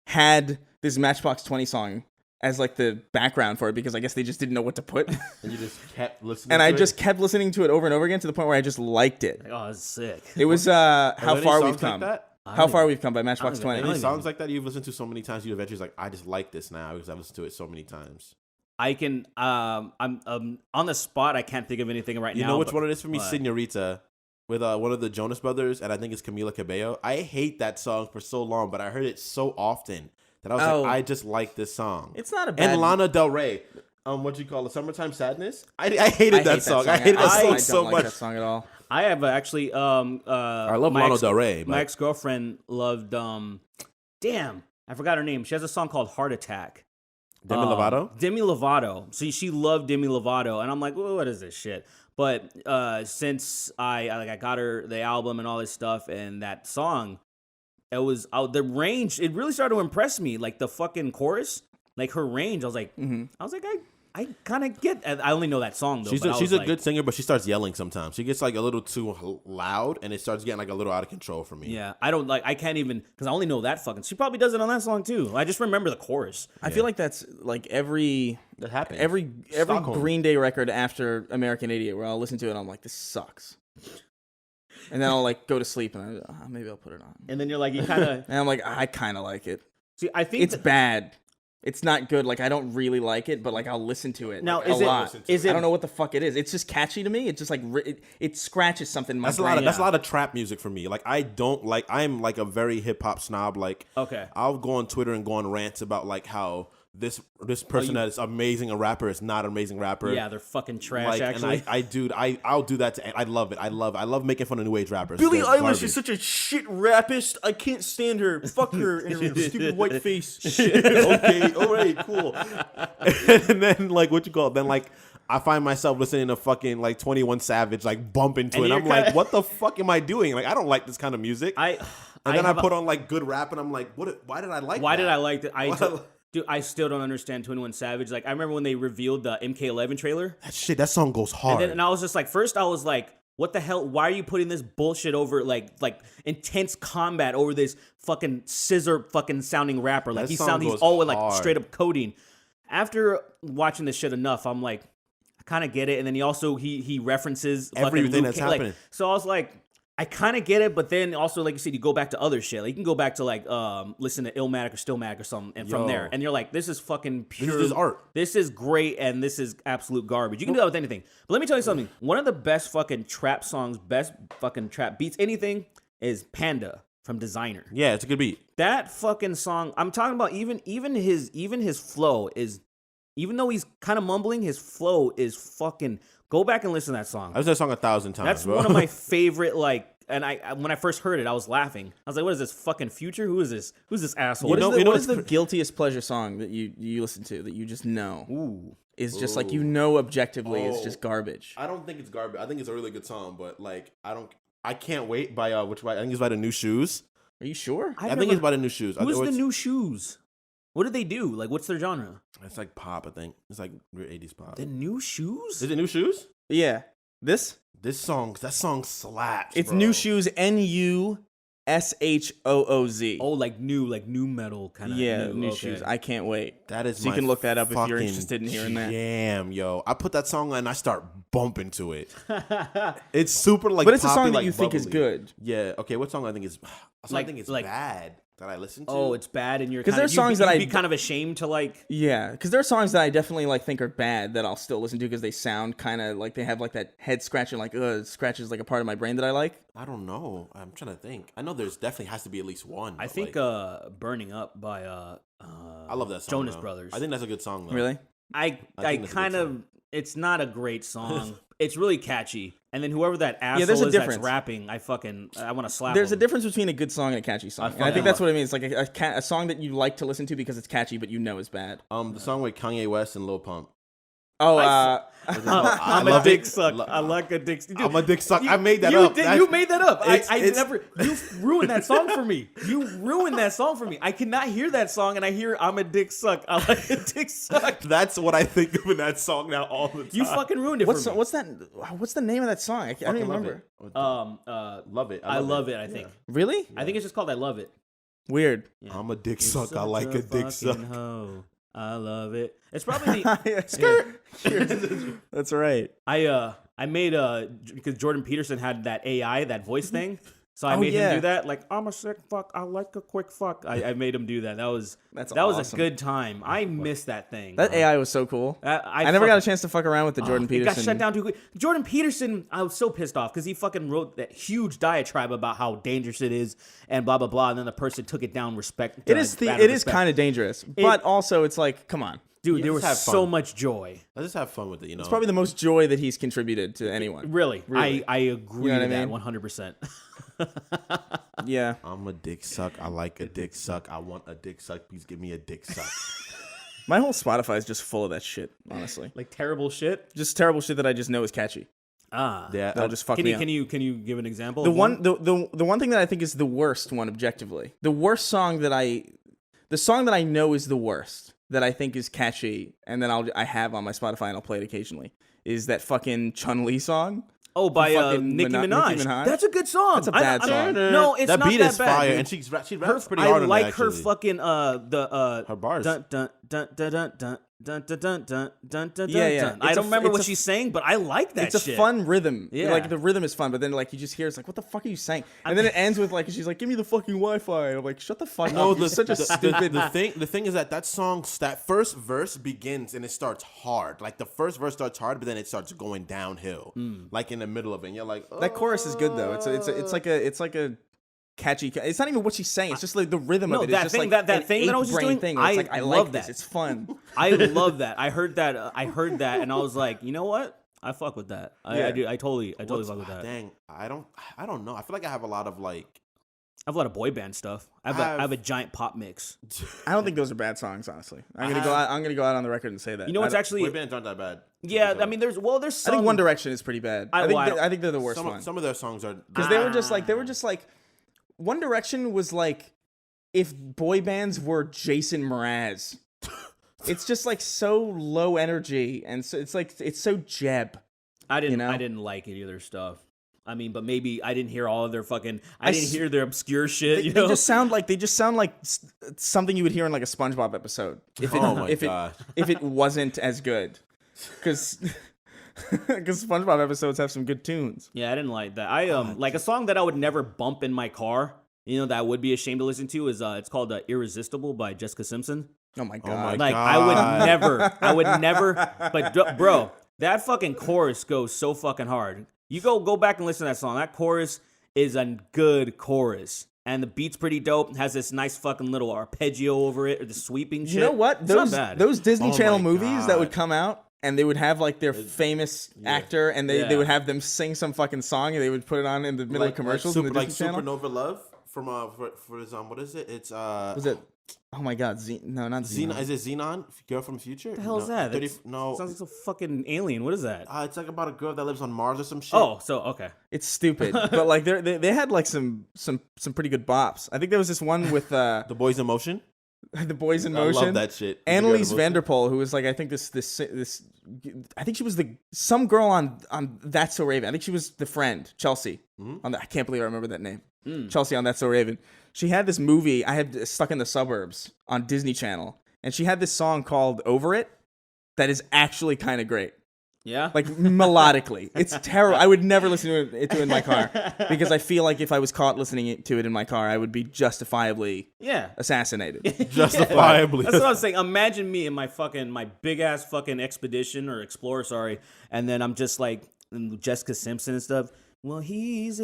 Speaker 3: Had this Matchbox 20 song as like the background for it because I guess they just didn't know what to put.
Speaker 4: And you just kept listening.
Speaker 3: And
Speaker 4: to
Speaker 3: I
Speaker 4: it?
Speaker 3: just kept listening to it over and over again to the point where I just liked it.
Speaker 5: Oh, it's sick.
Speaker 3: It was How Far We've Come.
Speaker 4: Like that?
Speaker 3: How Far We've come by Matchbox 20.
Speaker 4: Any songs like that you've listened to so many times, you eventually like, I just like this now because I've listened to it so many times.
Speaker 5: I can. I'm on the spot. I can't think of anything right now.
Speaker 4: You know which one it is for me? Senorita, with one of the Jonas Brothers, and I think it's Camila Cabello. I hate that song for so long, but I heard it so often that I was like, I just like this song.
Speaker 3: It's not a bad.
Speaker 4: And Lana Del Rey. What you call it? Summertime Sadness. I hated that song. I hated that song so
Speaker 3: don't
Speaker 4: much.
Speaker 3: like that song at all.
Speaker 5: I have actually. I
Speaker 4: love Lana Del Rey.
Speaker 5: My ex-girlfriend loved. Damn, I forgot her name. She has a song called Heart Attack.
Speaker 4: Demi Lovato?
Speaker 5: Demi Lovato. So she loved Demi Lovato, and I'm like, well, what is this shit? But since I got her the album and all this stuff, and that song, it was the range. It really started to impress me. Like the fucking chorus, like her range. I was like, I kind of get. I only know that song though.
Speaker 4: She's a good singer, but she starts yelling sometimes. She gets like a little too loud, and it starts getting like a little out of control for me.
Speaker 5: Yeah, I can't even because I only know that fucking. She probably does it on that song too. I just remember the chorus.
Speaker 3: I feel like that's like every
Speaker 4: Stockholm.
Speaker 3: Green Day record after American Idiot, where I'll listen to it and I'm like, this sucks. And then I'll like go to sleep and maybe I'll put it on.
Speaker 5: And then you're like, you kind of.
Speaker 3: And I'm like, I kind of like it.
Speaker 5: See, I think
Speaker 3: it's bad. It's not good. Like I don't really like it, but like I'll listen to it.
Speaker 5: Now,
Speaker 3: like, a lot.
Speaker 5: Is it?
Speaker 3: I don't know what the fuck it is. It's just catchy to me. It's just like it scratches something in my brain.
Speaker 4: That's a lot of trap music for me. Like I'm like a very hip hop snob. Like I'll go on Twitter and go on rants about like how this person that is amazing a rapper is not an amazing rapper.
Speaker 5: Yeah, they're fucking trash.
Speaker 4: Like,
Speaker 5: actually,
Speaker 4: and I'll do that. I love it. I love making fun of new age rappers.
Speaker 3: Billie
Speaker 4: They're
Speaker 3: Eilish
Speaker 4: garbage.
Speaker 3: is such a shit rapist. I can't stand her. Fuck her and her stupid white face.
Speaker 4: Shit. Okay, all right, cool. And then like what you call it? Then like I find myself listening to fucking like 21 Savage, like bumping to it. I'm like, what the fuck am I doing? Like I don't like this kind of music. And then I put on like good rap, and I'm like, what? Why did I like?
Speaker 5: Why
Speaker 4: that?
Speaker 5: did I like that? Dude, I still don't understand 21 Savage. Like, I remember when they revealed the MK11 trailer.
Speaker 4: That song goes hard.
Speaker 5: And I was just like, first I was like, what the hell? Why are you putting this bullshit over, like intense combat over this fucking scissor fucking sounding rapper? Like, he's all with like straight up coding. After watching this shit enough, I'm like, I kind of get it. And then he references
Speaker 4: everything that's happening.
Speaker 5: Like, so I was like, I kind of get it, but then also, like you said, you go back to other shit. Like, you can go back to, like, listen to Illmatic or Stillmatic or something, and from there. And you're like, this is fucking pure.
Speaker 4: This is art.
Speaker 5: This is great, and this is absolute garbage. You can do that with anything. But let me tell you something. One of the best fucking trap songs, best fucking trap beats, anything, is Panda from Designer.
Speaker 4: Yeah, it's a good beat.
Speaker 5: That fucking song, I'm talking about even his flow is, even though he's kind of mumbling, his flow is fucking... Go back and listen to that song.
Speaker 4: I've listened to that song 1,000 times.
Speaker 5: That's one of my favorite, like, and when I first heard it, I was laughing. I was like, what is this, fucking Future? Who is this? Who's this asshole?
Speaker 3: What is the guiltiest pleasure song that you listen to that you just know?
Speaker 5: Ooh.
Speaker 3: Is just like, you know, objectively it's just garbage.
Speaker 4: I don't think it's garbage. I think it's a really good song, but like, I Can't Wait by, I think it's by The New Shoes.
Speaker 3: Are you sure?
Speaker 4: I think it's by The New Shoes.
Speaker 5: Who's The New Shoes? What did they do? Like, what's their genre?
Speaker 4: It's like pop, I think. It's like 80s pop.
Speaker 5: The New Shoes?
Speaker 4: Is it New Shoes?
Speaker 3: Yeah. That
Speaker 4: song slaps.
Speaker 3: It's
Speaker 4: bro.
Speaker 3: New Shoes, NUSHOOZ.
Speaker 5: Oh, like new metal kind of.
Speaker 3: Yeah, New Shoes. I Can't Wait.
Speaker 4: That is
Speaker 3: so you can look that up if you're interested in hearing that.
Speaker 4: Damn, yo. I put that song on and I start bumping to it. It's super like
Speaker 3: but it's a
Speaker 4: poppy,
Speaker 3: song that
Speaker 4: like
Speaker 3: you
Speaker 4: bubbly.
Speaker 3: think is good.
Speaker 4: Yeah, okay, what song I think is I think it's
Speaker 5: like,
Speaker 4: bad that I listen to.
Speaker 5: Oh, it's bad and you're
Speaker 3: because there's songs that I'd
Speaker 5: be kind of ashamed to like.
Speaker 3: Yeah, because there are songs that I definitely like think are bad that I'll still listen to because they sound kind of like they have like that head scratching, like scratches like a part of my brain that I like.
Speaker 4: I don't know. I'm trying to think. I know there's definitely has to be at least one.
Speaker 5: I think Burning Up by
Speaker 4: I love that song.
Speaker 5: Jonas Brothers.
Speaker 4: I think that's a good song though.
Speaker 3: Really?
Speaker 5: I kind of it's not a great song. It's really catchy. And then whoever that asshole is that's rapping, I want to slap
Speaker 3: There's
Speaker 5: him.
Speaker 3: a difference between a good song and a catchy song. And I think that's what it means. Like a song that you like to listen to because it's catchy, but you know is bad.
Speaker 4: The song with Kanye West and Lil Pump.
Speaker 3: Oh,
Speaker 5: I'm a
Speaker 4: love
Speaker 5: dick
Speaker 4: it.
Speaker 5: suck. I like a dick. Dude,
Speaker 4: I'm a dick suck. I made that
Speaker 5: you
Speaker 4: up.
Speaker 5: You made that up.
Speaker 4: It's-
Speaker 5: Never. You ruined that song for me. You ruined that song for me. I cannot hear that song, and I hear I'm a dick suck. I like a dick suck.
Speaker 4: That's what I think of in that song now all the time.
Speaker 5: You fucking ruined it
Speaker 3: what's
Speaker 5: for me.
Speaker 3: What's that? What's the name of that song? I don't even remember.
Speaker 4: Love it.
Speaker 5: I love it. I think.
Speaker 3: Really?
Speaker 5: I think it's just called I Love It.
Speaker 3: Weird.
Speaker 4: I'm a dick
Speaker 5: You're
Speaker 4: suck. I
Speaker 5: such
Speaker 4: like a dick suck.
Speaker 5: fucking hoe. I love it. It's probably the
Speaker 3: Skirt. That's right.
Speaker 5: I made because Jordan Peterson had that AI, that voice thing. So I
Speaker 3: Oh,
Speaker 5: made
Speaker 3: yeah.
Speaker 5: him do that. Like, I'm a sick fuck. I like a quick fuck. I made him do that. That was
Speaker 3: That's
Speaker 5: that was a
Speaker 3: awesome.
Speaker 5: good time. I missed that thing.
Speaker 3: That AI was so cool. I never got a chance to fuck around with the Jordan
Speaker 5: It
Speaker 3: Peterson.
Speaker 5: got shut down too quick. Jordan Peterson, I was so pissed off because he fucking wrote that huge diatribe about how dangerous it is and blah blah blah. And then the person took it down.
Speaker 3: It is kind of dangerous, but also it's like, come on.
Speaker 5: dude.
Speaker 4: Yeah,
Speaker 5: There
Speaker 4: just
Speaker 5: was
Speaker 4: have
Speaker 5: so
Speaker 4: fun.
Speaker 5: much joy.
Speaker 4: Let's just have fun with it, you know.
Speaker 3: It's probably the most joy that he's contributed to anyone.
Speaker 5: Really.
Speaker 3: Really.
Speaker 5: I agree
Speaker 3: You know what
Speaker 5: with
Speaker 3: I
Speaker 5: that
Speaker 3: mean?
Speaker 5: 100%.
Speaker 3: Yeah.
Speaker 4: I'm a dick suck. I like a dick suck. I want a dick suck. Please give me a dick suck.
Speaker 3: My whole Spotify is just full of that shit, honestly.
Speaker 5: Like terrible shit.
Speaker 3: Just terrible shit that I just know is catchy.
Speaker 5: Ah.
Speaker 4: Yeah,
Speaker 3: That'll just fuck
Speaker 5: Can
Speaker 3: me
Speaker 5: you
Speaker 3: up.
Speaker 5: can you give an example?
Speaker 3: The
Speaker 5: of
Speaker 3: one the one thing that I think is the worst one objectively. The worst song the song that I know is the worst that I think is catchy and then I have on my Spotify and I'll play it occasionally is that fucking Chun-Li song.
Speaker 5: Oh, by
Speaker 3: fucking
Speaker 5: Nicki Minaj.
Speaker 3: Nicki Minaj?
Speaker 5: That's a good song.
Speaker 3: That's a bad song.
Speaker 5: No, it's
Speaker 4: that
Speaker 5: not
Speaker 4: beat
Speaker 5: that
Speaker 4: is
Speaker 5: bad,
Speaker 4: fire,
Speaker 5: dude.
Speaker 4: and she raps pretty
Speaker 5: I
Speaker 4: hard on
Speaker 5: like
Speaker 4: that,
Speaker 5: her
Speaker 4: actually.
Speaker 5: fucking her
Speaker 4: bars.
Speaker 5: Dun, dun, dun, dun, dun, dun, dun, dun, dun, dun, dun, dun,
Speaker 3: Yeah, yeah.
Speaker 5: dun. I
Speaker 3: It's
Speaker 5: don't
Speaker 3: a-
Speaker 5: remember
Speaker 3: it's
Speaker 5: what
Speaker 3: a-
Speaker 5: she's saying, but I like that
Speaker 3: It's a
Speaker 5: shit.
Speaker 3: fun rhythm.
Speaker 5: Yeah.
Speaker 3: Like the rhythm is fun, but then like you just hear it's like, what the fuck are you saying? And then it ends with like she's like, give me the fucking Wi-Fi. And I'm like, shut the fuck
Speaker 4: No,
Speaker 3: up. You're such a stupid.
Speaker 4: the thing is that song, that first verse begins and it starts hard. Like the first verse starts hard, but then it starts going downhill. Like in the middle of it, and you're like,
Speaker 3: That chorus is good though. It's like a catchy. It's not even what she's saying. It's just like the rhythm
Speaker 5: No,
Speaker 3: of it.
Speaker 5: that
Speaker 3: It's just
Speaker 5: thing-
Speaker 3: like
Speaker 5: that
Speaker 3: an
Speaker 5: thing that I was just
Speaker 3: ape-brain
Speaker 5: doing,
Speaker 3: thing. where It's
Speaker 5: I
Speaker 3: like I
Speaker 5: love
Speaker 3: like this.
Speaker 5: that.
Speaker 3: It's fun.
Speaker 5: I love that. I heard that, and I was like, you know what? I fuck with that.
Speaker 3: Yeah.
Speaker 5: I do. I totally fuck with that.
Speaker 4: Dang, I don't know. I feel like I have a lot of like.
Speaker 5: I have a lot of boy band stuff. I have a giant pop mix.
Speaker 3: I don't think those are bad songs, honestly. I'm gonna go out on the record and say that.
Speaker 5: You know what's actually?
Speaker 4: Boy bands aren't that bad.
Speaker 5: Yeah, I mean, there's
Speaker 3: I
Speaker 5: some.
Speaker 3: think One Direction is pretty bad.
Speaker 5: I
Speaker 3: I think they're the worst one.
Speaker 4: Some of their songs are
Speaker 3: Because they were just like One Direction was like if boy bands were Jason Mraz. It's just like so low energy and so it's so Jeb.
Speaker 5: I didn't.
Speaker 3: you know?
Speaker 5: I didn't like any of their stuff. I mean, but maybe I didn't hear all of their fucking. I didn't hear their obscure shit.
Speaker 3: They just sound like something you would hear in like a SpongeBob episode. If it,
Speaker 4: Oh my
Speaker 3: if
Speaker 4: God.
Speaker 3: if it wasn't as good, because SpongeBob episodes have some good tunes.
Speaker 5: Yeah, I didn't like that. I like a song that I would never bump in my car. You know, that I would be ashamed to listen to is it's called "Irresistible" by Jessica Simpson.
Speaker 3: Oh my
Speaker 4: my
Speaker 3: god!
Speaker 5: Like
Speaker 4: God.
Speaker 5: I would never. But bro, that fucking chorus goes so fucking hard. You go back and listen to that song. That chorus is a good chorus, and the beat's pretty dope. It has this nice fucking little arpeggio over it, or the sweeping shit.
Speaker 3: You know what?
Speaker 5: It's not bad.
Speaker 3: Those Disney
Speaker 4: Oh
Speaker 3: Channel
Speaker 4: my
Speaker 3: movies that would
Speaker 4: God.
Speaker 3: come out and they would have like their famous actor and they
Speaker 5: Yeah.
Speaker 3: would have them sing some fucking song and they would put it on in the middle of commercials in the Disney Channel.
Speaker 4: Supernova Love from for his what is it? It's
Speaker 3: Was it? Oh my god! No, not
Speaker 4: Xenon.
Speaker 3: Xenon.
Speaker 4: Is it Xenon? Girl from the Future?
Speaker 5: What the hell is that?
Speaker 4: No.
Speaker 5: Sounds like some fucking alien. What is that?
Speaker 4: It's like about a girl that lives on Mars or some shit.
Speaker 5: Oh, so okay.
Speaker 3: It's stupid, but like they had like some pretty good bops. I think there was this one with
Speaker 4: The Boys in Motion.
Speaker 3: the Boys in
Speaker 4: I
Speaker 3: Motion.
Speaker 4: love that shit.
Speaker 3: Annalise
Speaker 4: The Girl in Motion.
Speaker 3: Vanderpool, who was like I think this I think she was some girl on That's So Raven. I think she was the friend Chelsea. I can't believe I remember that name. Chelsea on That's So Raven. She had this movie I had Stuck in the Suburbs on Disney Channel, and she had this song called Over It that is actually kind of great.
Speaker 5: Yeah.
Speaker 3: Like melodically, it's terrible. I would never listen to it in my car because I feel like if I was caught listening to it in my car, I would be justifiably
Speaker 5: Yeah.
Speaker 3: assassinated.
Speaker 4: Justifiably.
Speaker 5: That's what I was saying. Imagine me in my big ass fucking expedition or explorer, sorry, and then I'm just like Jessica Simpson and stuff. Well, he's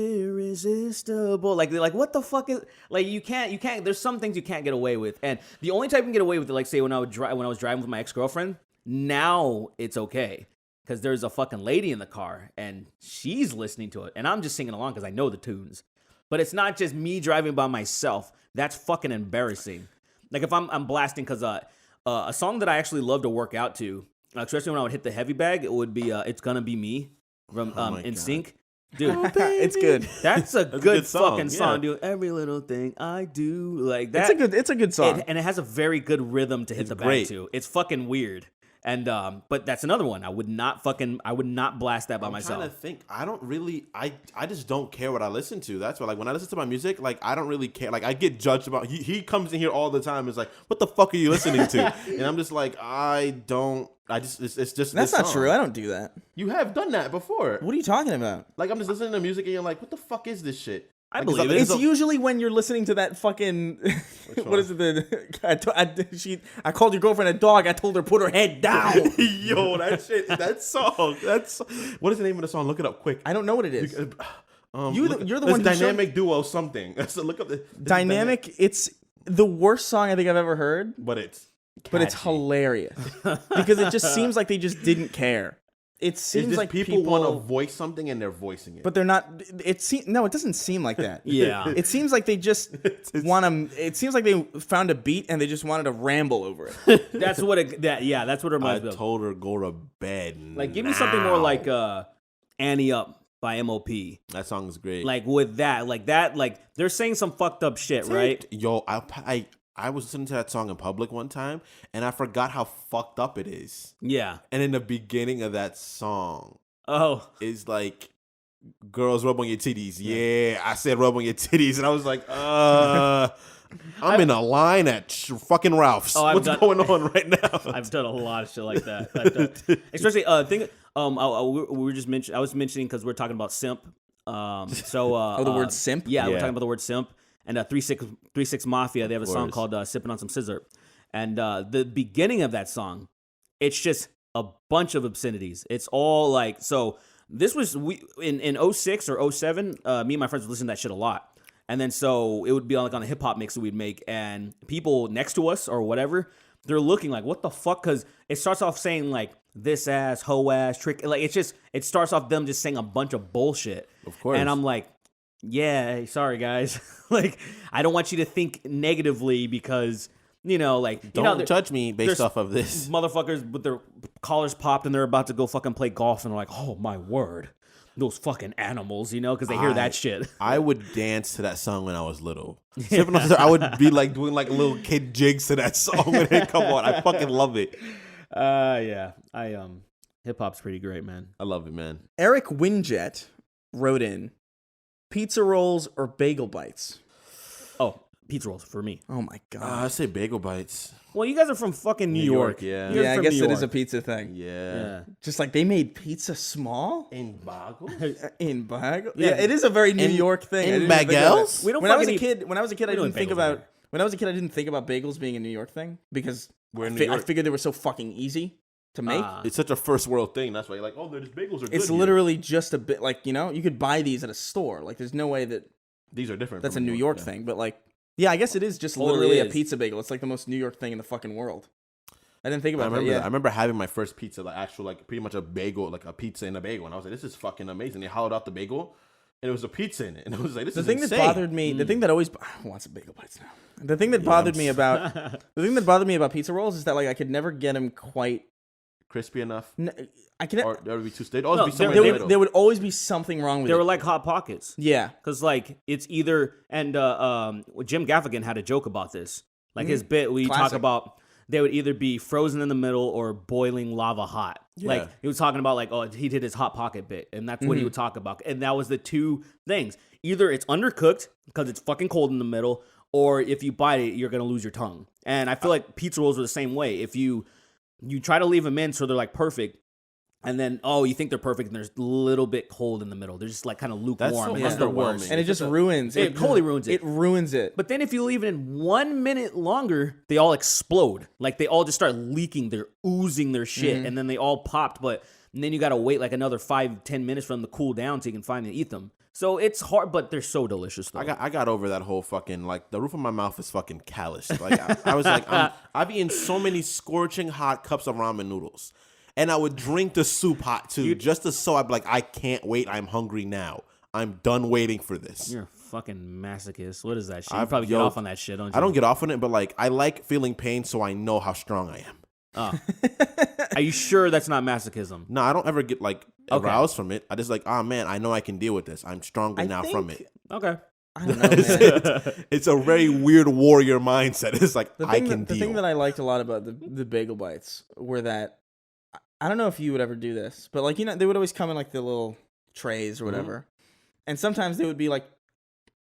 Speaker 5: irresistible. Like what the fuck is like you can't. There's some things you can't get away with, and the only time you can get away with it, like say when I was driving with my ex-girlfriend. Now it's okay because there's a fucking lady in the car and she's listening to it, and I'm just singing along because I know the tunes. But it's not just me driving by myself. That's fucking embarrassing. Like if I'm blasting because a song that I actually love to work out to especially when I would hit the heavy bag, it would be "It's Gonna Be Me" from
Speaker 4: my God.
Speaker 5: NSYNC. Dude,
Speaker 3: It's good.
Speaker 5: that's a good
Speaker 4: song,
Speaker 5: fucking
Speaker 4: yeah.
Speaker 5: song, dude. Every little thing I do, like that.
Speaker 3: It's a good song.
Speaker 5: And it has a very good rhythm to hit the
Speaker 4: great.
Speaker 5: bag to. It's fucking weird. And but that's another one. I would not blast that by
Speaker 4: I'm
Speaker 5: myself.
Speaker 4: trying to think. I don't really. I just don't care what I listen to. That's why. Like when I listen to my music, like I don't really care. Like I get judged about. He comes in here all the time. And is like, what the fuck are you listening to? And I'm just like, I don't. I just. It's just.
Speaker 3: That's
Speaker 4: this
Speaker 3: not
Speaker 4: song.
Speaker 3: true. I don't do that.
Speaker 4: You have done that before.
Speaker 3: What are you talking about?
Speaker 4: Like I'm just listening to music and you're like, what the fuck is this shit?
Speaker 5: I
Speaker 4: Like,
Speaker 5: believe it.
Speaker 3: It's usually when you're listening to that fucking. What is it? I called your girlfriend a dog. I told her put her head down.
Speaker 4: Yo, that shit. That song. That's. What is the name of the song? Look it up quick.
Speaker 3: I don't know what it is. You're the
Speaker 4: This
Speaker 3: one who showed-
Speaker 4: dynamic duo something. So look up the
Speaker 3: Dynamic. It's the worst song I think I've ever heard,
Speaker 4: but it's
Speaker 3: it's hilarious because it just seems like they just didn't care. It
Speaker 4: It's
Speaker 3: seems
Speaker 4: just
Speaker 3: like
Speaker 4: people want to voice something and they're voicing it.
Speaker 3: but they're not. It doesn't seem like that.
Speaker 5: Yeah.
Speaker 3: It seems like they just want to. It seems like they found a beat and they just wanted to ramble over it.
Speaker 5: That's what it. That's what it
Speaker 4: I
Speaker 5: reminds me of.
Speaker 4: told her go to bed.
Speaker 5: Like, give me something more like "Annie Up" by MOP.
Speaker 4: That song is great.
Speaker 5: Like with that, like they're saying some fucked up shit, right?
Speaker 4: Yo, I was listening to that song in public one time and I forgot how fucked up it is.
Speaker 5: Yeah.
Speaker 4: And in the beginning of that song
Speaker 5: Oh.
Speaker 4: is like, girls rub on your titties. Yeah, I said rub on your titties, and I was like, I'm in a line at fucking Ralph's.
Speaker 5: Oh,
Speaker 4: What's going on right now?
Speaker 5: I've done a lot of shit like that. Especially we were just mentioning. I was mentioning because we're talking about simp.
Speaker 3: The word simp.
Speaker 5: Yeah, we're
Speaker 4: Yeah.
Speaker 5: talking about the word simp. And 3-6 Mafia, they have a song called "Sipping on Some Scissor," and the beginning of that song, it's just a bunch of obscenities. It's all like so. This was in 06 or 07. Me and my friends would listen to that shit a lot, and then so it would be on a hip hop mix that we'd make, and people next to us or whatever, they're looking like, what the fuck? Because it starts off saying like this ass, hoe ass, trick. Like it starts off them just saying a bunch of bullshit.
Speaker 4: Of course.
Speaker 5: And I'm like, yeah, sorry guys. Like, I don't want you to think negatively because,
Speaker 4: Don't judge me based
Speaker 5: there's
Speaker 4: off of this.
Speaker 5: Motherfuckers with their collars popped and they're about to go fucking play golf and they're like, oh my word, those fucking animals, because they hear that shit.
Speaker 4: I would dance to that song when I was little. I would be like doing like little kid jigs to that song when it come on. I fucking love it.
Speaker 5: Yeah, hip hop's pretty great, man.
Speaker 4: I love it, man.
Speaker 3: Eric Winjet wrote in pizza rolls or bagel bites.
Speaker 5: Oh, pizza rolls for me.
Speaker 3: Oh my god.
Speaker 4: I say bagel bites.
Speaker 5: Well, you guys are from fucking New York.
Speaker 4: yeah.
Speaker 5: You guys
Speaker 3: Yeah,
Speaker 5: are
Speaker 3: I
Speaker 5: from
Speaker 3: guess
Speaker 5: New
Speaker 3: it is a
Speaker 5: York.
Speaker 3: pizza thing.
Speaker 4: Yeah.
Speaker 3: Just like they made pizza small
Speaker 4: In bagels?
Speaker 3: in bagel. Yeah, it is a very New York thing. I
Speaker 4: in
Speaker 3: didn't even think about it.
Speaker 4: bagels?
Speaker 5: We don't
Speaker 3: When I was a
Speaker 5: fucking
Speaker 3: kid, I
Speaker 5: doing
Speaker 3: didn't think
Speaker 5: bagels
Speaker 3: about.
Speaker 5: here.
Speaker 3: When I was a kid, I didn't think about bagels being a New York thing because
Speaker 4: We're in
Speaker 3: I
Speaker 4: New York.
Speaker 3: figured they were so fucking easy to make.
Speaker 4: It's such a first world thing. That's why you're like, oh, these bagels are good.
Speaker 3: It's
Speaker 4: here.
Speaker 3: literally just a bit like you could buy these at a store. Like there's no way that
Speaker 4: These are different.
Speaker 3: that's a
Speaker 4: from
Speaker 3: New York
Speaker 4: yeah.
Speaker 3: thing. But like, yeah, I guess it is just
Speaker 5: Totally
Speaker 3: literally a
Speaker 5: is.
Speaker 3: pizza bagel. It's like the most New York thing in the fucking world. I didn't think about that.
Speaker 4: I
Speaker 3: Yeah,
Speaker 4: remember having my first pizza, like actual, like pretty much a bagel, like a pizza in a bagel, and I was like, "This is fucking amazing." They hollowed out the bagel, and it was a pizza in it, and I was like, "This
Speaker 3: the
Speaker 4: is
Speaker 3: thing
Speaker 4: insane."
Speaker 3: that bothered me, the thing that always I want some bagel bites now. The thing that bothered me about pizza rolls is that like I could never get them quite.
Speaker 4: crispy enough,
Speaker 3: I can.
Speaker 4: or there would be too. They'd always be
Speaker 5: there-
Speaker 4: somewhere
Speaker 3: There
Speaker 4: in the
Speaker 3: would,
Speaker 4: middle.
Speaker 3: there would always be something wrong with
Speaker 5: They
Speaker 3: it.
Speaker 5: were like Hot Pockets.
Speaker 3: Yeah.
Speaker 5: Because, like, it's either, and Jim Gaffigan had a joke about this. Like, his bit, we talk
Speaker 3: Classic.
Speaker 5: about, they would either be frozen in the middle or boiling lava hot. Like, he was talking about, like, oh, he did his Hot Pocket bit, and that's what he would talk about. And that was the two things. Either it's undercooked, because it's fucking cold in the middle, or if you bite it, you're going to lose your tongue. And I feel like pizza rolls are the same way. If you try to leave them in so they're, like, perfect, and then, you think they're perfect, and there's a little bit cold in the middle. They're just, like, kind of lukewarm.
Speaker 4: so
Speaker 5: and that's the
Speaker 4: underwhelming.
Speaker 5: worst.
Speaker 3: And it just ruins
Speaker 5: It totally ruins it.
Speaker 3: It ruins it.
Speaker 5: But then if you leave it in 1 minute longer, they all explode. Like, they all just start leaking. They're oozing their shit, and then they all popped. And then you got to wait, like, another 5-10 minutes for them to cool down so you can finally eat them. So it's hard, but they're so delicious, though.
Speaker 4: I got over that whole fucking, like, the roof of my mouth is fucking calloused. Like, I was like, I've eaten so many scorching hot cups of ramen noodles. And I would drink the soup hot, too, just so I'd be like, I can't wait. I'm hungry now. I'm done waiting for this.
Speaker 5: You're a fucking masochist. What is that shit? You probably get off on that shit, don't you?
Speaker 4: I don't get off on it, but, like, I like feeling pain so I know how strong I am.
Speaker 5: Are you sure that's not masochism?
Speaker 4: No, I don't ever get like aroused from it. I just like, oh man, I know I can deal with this. I'm stronger now from it.
Speaker 5: Okay.
Speaker 3: I don't know, man.
Speaker 4: It's a very weird warrior mindset. It's like, I can
Speaker 3: The
Speaker 4: deal.
Speaker 3: thing that I liked a lot about the bagel bites were that, I don't know if you would ever do this, but like, you know, they would always come in like the little trays or whatever. And sometimes they would be like,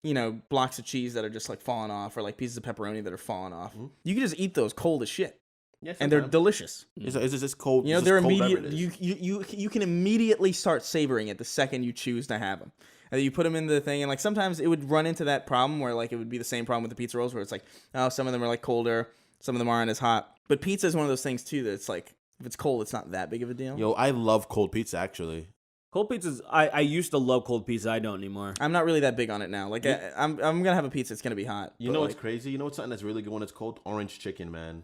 Speaker 3: you know, blocks of cheese that are just like falling off, or like pieces of pepperoni that are falling off. You can just eat those cold as shit.
Speaker 4: Yeah,
Speaker 3: and they're delicious.
Speaker 4: It's just cold.
Speaker 3: You know,
Speaker 4: it's
Speaker 3: they're
Speaker 4: cold
Speaker 3: immediate.
Speaker 4: beverages.
Speaker 3: You can immediately start savoring it the second you choose to have them. And you put them into the thing, and like sometimes it would run into that problem where like it would be the same problem with the pizza rolls, where it's like, oh, some of them are like colder, some of them aren't as hot. But pizza is one of those things too that it's like, if it's cold, it's not that big of a deal.
Speaker 4: Yo, I love cold pizza actually.
Speaker 5: Cold pizzas, I used to love cold pizza. I don't anymore.
Speaker 3: I'm not really that big on it now. Like I'm gonna have a pizza. It's gonna be hot.
Speaker 4: You know what's crazy? You know what's something that's really good when it's cold? Orange chicken, man.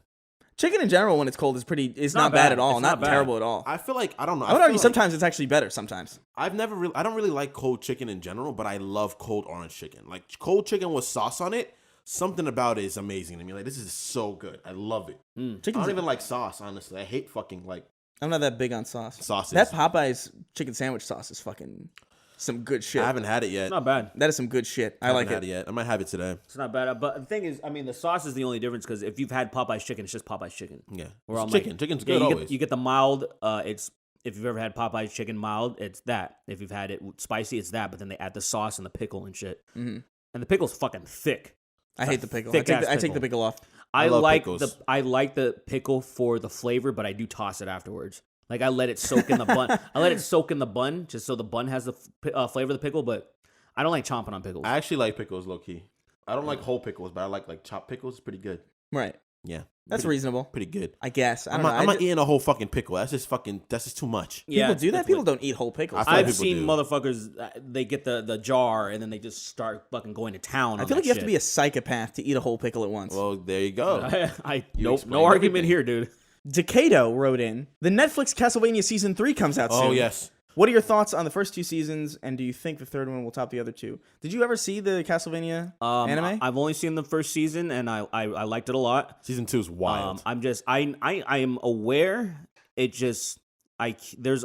Speaker 3: Chicken in general, when it's cold, is not bad at all. Not terrible at all.
Speaker 4: I feel like I don't know.
Speaker 3: I would argue sometimes it's actually better. Sometimes
Speaker 4: I don't really like cold chicken in general, but I love cold orange chicken. Like cold chicken with sauce on it. Something about it is amazing to me. Like this is so good. I love it. I don't even like sauce, honestly. I hate fucking like.
Speaker 3: I'm not that big on sauce.
Speaker 4: Sauces.
Speaker 3: That Popeye's chicken sandwich sauce is fucking some good shit.
Speaker 4: I haven't had it yet.
Speaker 5: It's not bad.
Speaker 3: That is some good shit. I like it.
Speaker 4: Had it yet. I might have it today.
Speaker 5: It's not bad. But the thing is, I mean, the sauce is the only difference because if you've had Popeye's chicken, it's just Popeye's chicken.
Speaker 4: Yeah.
Speaker 5: It's
Speaker 4: chicken. Chicken's good always.
Speaker 5: You get the mild. If you've ever had Popeye's chicken mild, it's that. If you've had it spicy, it's that. But then they add the sauce and the pickle and shit. Mm-hmm. And the pickle's fucking thick.
Speaker 3: I hate the pickle.
Speaker 5: I
Speaker 3: take the pickle off.
Speaker 5: I like the pickle for the flavor, but I do toss it afterwards. Like I let it soak in the bun. I let it soak in the bun just so the bun has the flavor of the pickle. But I don't like chomping on pickles.
Speaker 4: I actually like pickles low key. I don't like whole pickles, but I like chopped pickles. It's pretty good.
Speaker 3: Right.
Speaker 4: Yeah.
Speaker 3: That's reasonable.
Speaker 4: Pretty good.
Speaker 3: I guess. I'm
Speaker 4: not eating a whole fucking pickle. That's just too much.
Speaker 3: People do that? People don't eat whole pickles.
Speaker 5: I've seen motherfuckers, they get the jar and then they just start fucking going to town.
Speaker 3: I feel like you have to be a psychopath to eat a whole pickle at once.
Speaker 4: Well, there you go.
Speaker 5: Nope, no argument here, dude.
Speaker 3: Decado wrote in, the Netflix Castlevania Season 3 comes out soon.
Speaker 4: Oh, yes.
Speaker 3: What are your thoughts on the first two seasons, and do you think the third one will top the other two? Did you ever see the Castlevania anime?
Speaker 5: I've only seen the first season, and I liked it a lot.
Speaker 4: Season 2 is wild.
Speaker 5: I am aware. It just I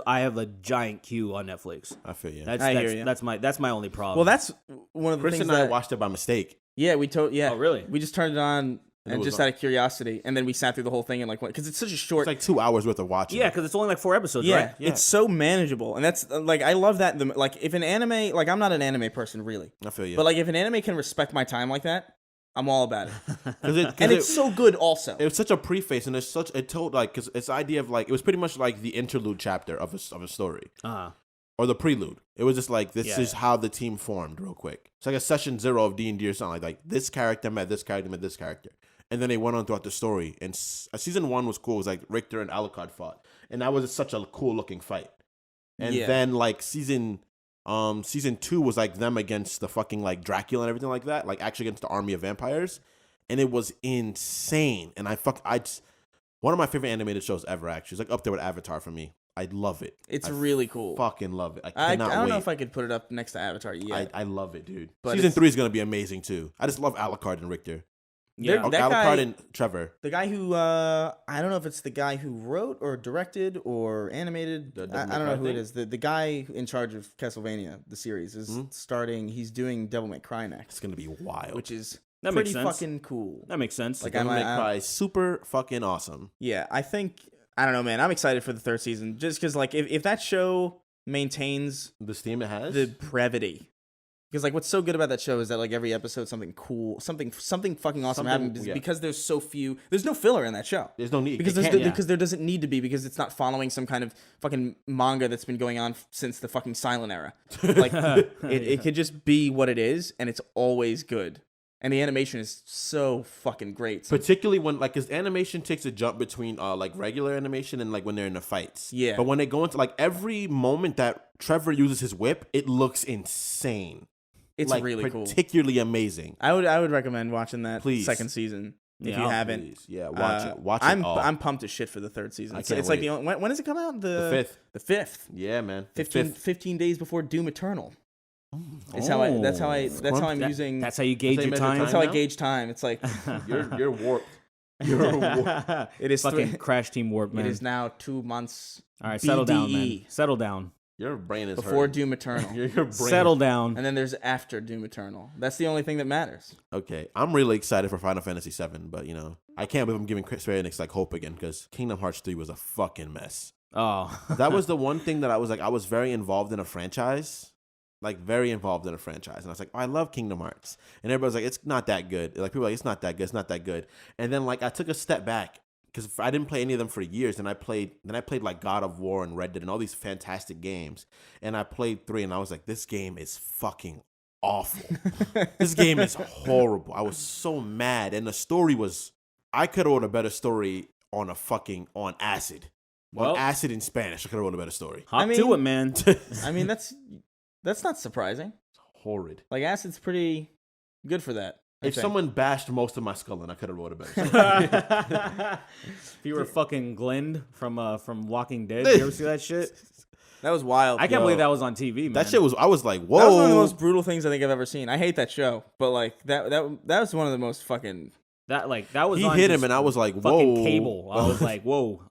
Speaker 5: have a giant queue on Netflix.
Speaker 4: I feel you.
Speaker 3: I hear you.
Speaker 5: That's my only problem.
Speaker 3: Well, that's one of the
Speaker 4: Chris
Speaker 3: things
Speaker 4: and I
Speaker 3: that
Speaker 4: watched it by mistake.
Speaker 3: Yeah,
Speaker 5: Oh, really?
Speaker 3: We just turned it on and just out of curiosity, and then we sat through the whole thing and because it's such a short.
Speaker 4: It's like 2 hours worth of watching.
Speaker 5: Yeah, because it's only like 4 episodes, right?
Speaker 3: Yeah, it's so manageable, and that's like I love that. Like if an anime, like I'm not an anime person really.
Speaker 4: I feel you.
Speaker 3: But like if an anime can respect my time like that, I'm all about it.
Speaker 4: And
Speaker 3: it's so good also.
Speaker 4: It was such a preface, and it told like because it's the idea of like it was pretty much like the interlude chapter of a story. Or the prelude. It was just like this is how the team formed real quick. It's like a session 0 of D&D or something like this character met this character met this character. And then they went on throughout the story. And season 1 was cool. It was like Richter and Alucard fought. And that was such a cool looking fight. And then like season 2 was like them against the fucking like Dracula and everything like that. Like actually against the army of vampires. And it was insane. And one of my favorite animated shows ever actually. It's like up there with Avatar for me. I love it.
Speaker 3: It's really cool.
Speaker 4: Fucking love it.
Speaker 3: I
Speaker 4: cannot
Speaker 3: don't
Speaker 4: wait.
Speaker 3: know if I could put it up next to Avatar yet.
Speaker 4: I love it, dude.
Speaker 3: But
Speaker 4: season 3 is going to be amazing too. I just love Alucard and Richter.
Speaker 5: Yeah.
Speaker 4: Alucard and Trevor.
Speaker 3: The guy who, I don't know if it's the guy who wrote or directed or animated. I don't know who it is. The guy in charge of Castlevania, the series, is starting. He's doing Devil May Cry next.
Speaker 4: It's going to be wild.
Speaker 3: Which is
Speaker 5: That
Speaker 3: pretty
Speaker 5: makes sense.
Speaker 3: fucking cool.
Speaker 5: That makes sense.
Speaker 3: Like,
Speaker 4: Devil May Cry is super fucking awesome.
Speaker 3: Yeah, I think, I don't know, man. I'm excited for the third season. Just because, like, if that show maintains
Speaker 4: The steam it has?
Speaker 3: the brevity. Because like what's so good about that show is that like every episode something cool, something fucking awesome happens because there's so few. There's no filler in that show.
Speaker 4: There's no need
Speaker 3: because there doesn't need to be because it's not following some kind of fucking manga that's been going on since the fucking silent era. Like it could just be what it is, and it's always good. And the animation is so fucking great. So,
Speaker 4: particularly when like his animation takes a jump between like regular animation and like when they're in the fights.
Speaker 3: Yeah.
Speaker 4: But when they go into like every moment that Trevor uses his whip, it looks insane.
Speaker 3: It's
Speaker 4: like,
Speaker 3: really cool.
Speaker 4: Particularly amazing.
Speaker 3: I would recommend watching that second season if you haven't.
Speaker 4: Please. Yeah, watch it. Watch it all.
Speaker 3: I'm pumped as shit for the third season. It's
Speaker 4: wait.
Speaker 3: like the only, when does it come out? The
Speaker 4: 5th.
Speaker 3: The 5th.
Speaker 4: Yeah, man.
Speaker 3: 15 days before Doom Eternal. That's how I'm using.
Speaker 5: That's how you gauge your time.
Speaker 3: That's how I gauge time. It's like
Speaker 4: You're warped.
Speaker 3: It is
Speaker 5: fucking crash team warp, man.
Speaker 3: It is now 2 months.
Speaker 5: All right, settle down, man.
Speaker 3: BDE.
Speaker 5: Settle down.
Speaker 4: Your brain is
Speaker 3: Before
Speaker 4: hurting.
Speaker 3: Doom Eternal.
Speaker 4: Your brain.
Speaker 5: Settle down.
Speaker 3: And then there's after Doom Eternal. That's the only thing that matters.
Speaker 4: Okay, I'm really excited for Final Fantasy VII, but I can't believe I'm giving Square Enix like hope again because Kingdom Hearts 3 was a fucking mess.
Speaker 5: Oh,
Speaker 4: That was the one thing that I was very involved in a franchise, like very involved in a franchise, and I was like, oh, I love Kingdom Hearts, and everybody's like, it's not that good. Like people were like, it's not that good, it's not that good, and then like I took a step back because I didn't play any of them for years, and I played like God of War and Red Dead and all these fantastic games, and I played 3, and I was like, this game is fucking awful. This game is horrible. I was so mad, and the story was, I could have wrote a better story on acid.
Speaker 5: Well,
Speaker 4: On acid in Spanish, I could have wrote a better story.
Speaker 5: hop to it, man.
Speaker 3: I mean, that's not surprising.
Speaker 4: Horrid.
Speaker 3: Like, acid's pretty good for that.
Speaker 4: If someone bashed most of my skull in, I could have wrote a better story.
Speaker 5: If you were fucking Glenn from Walking Dead, you ever see that shit?
Speaker 3: That was wild.
Speaker 5: I can't believe that was on TV, man.
Speaker 4: That shit was, I was like, whoa.
Speaker 3: That was one of the most brutal things I think I've ever seen. I hate that show, but like that was one of the most fucking.
Speaker 5: that was.
Speaker 4: He
Speaker 5: on
Speaker 4: hit
Speaker 5: just
Speaker 4: him, and I was like, whoa.
Speaker 5: fucking cable. I was like, whoa.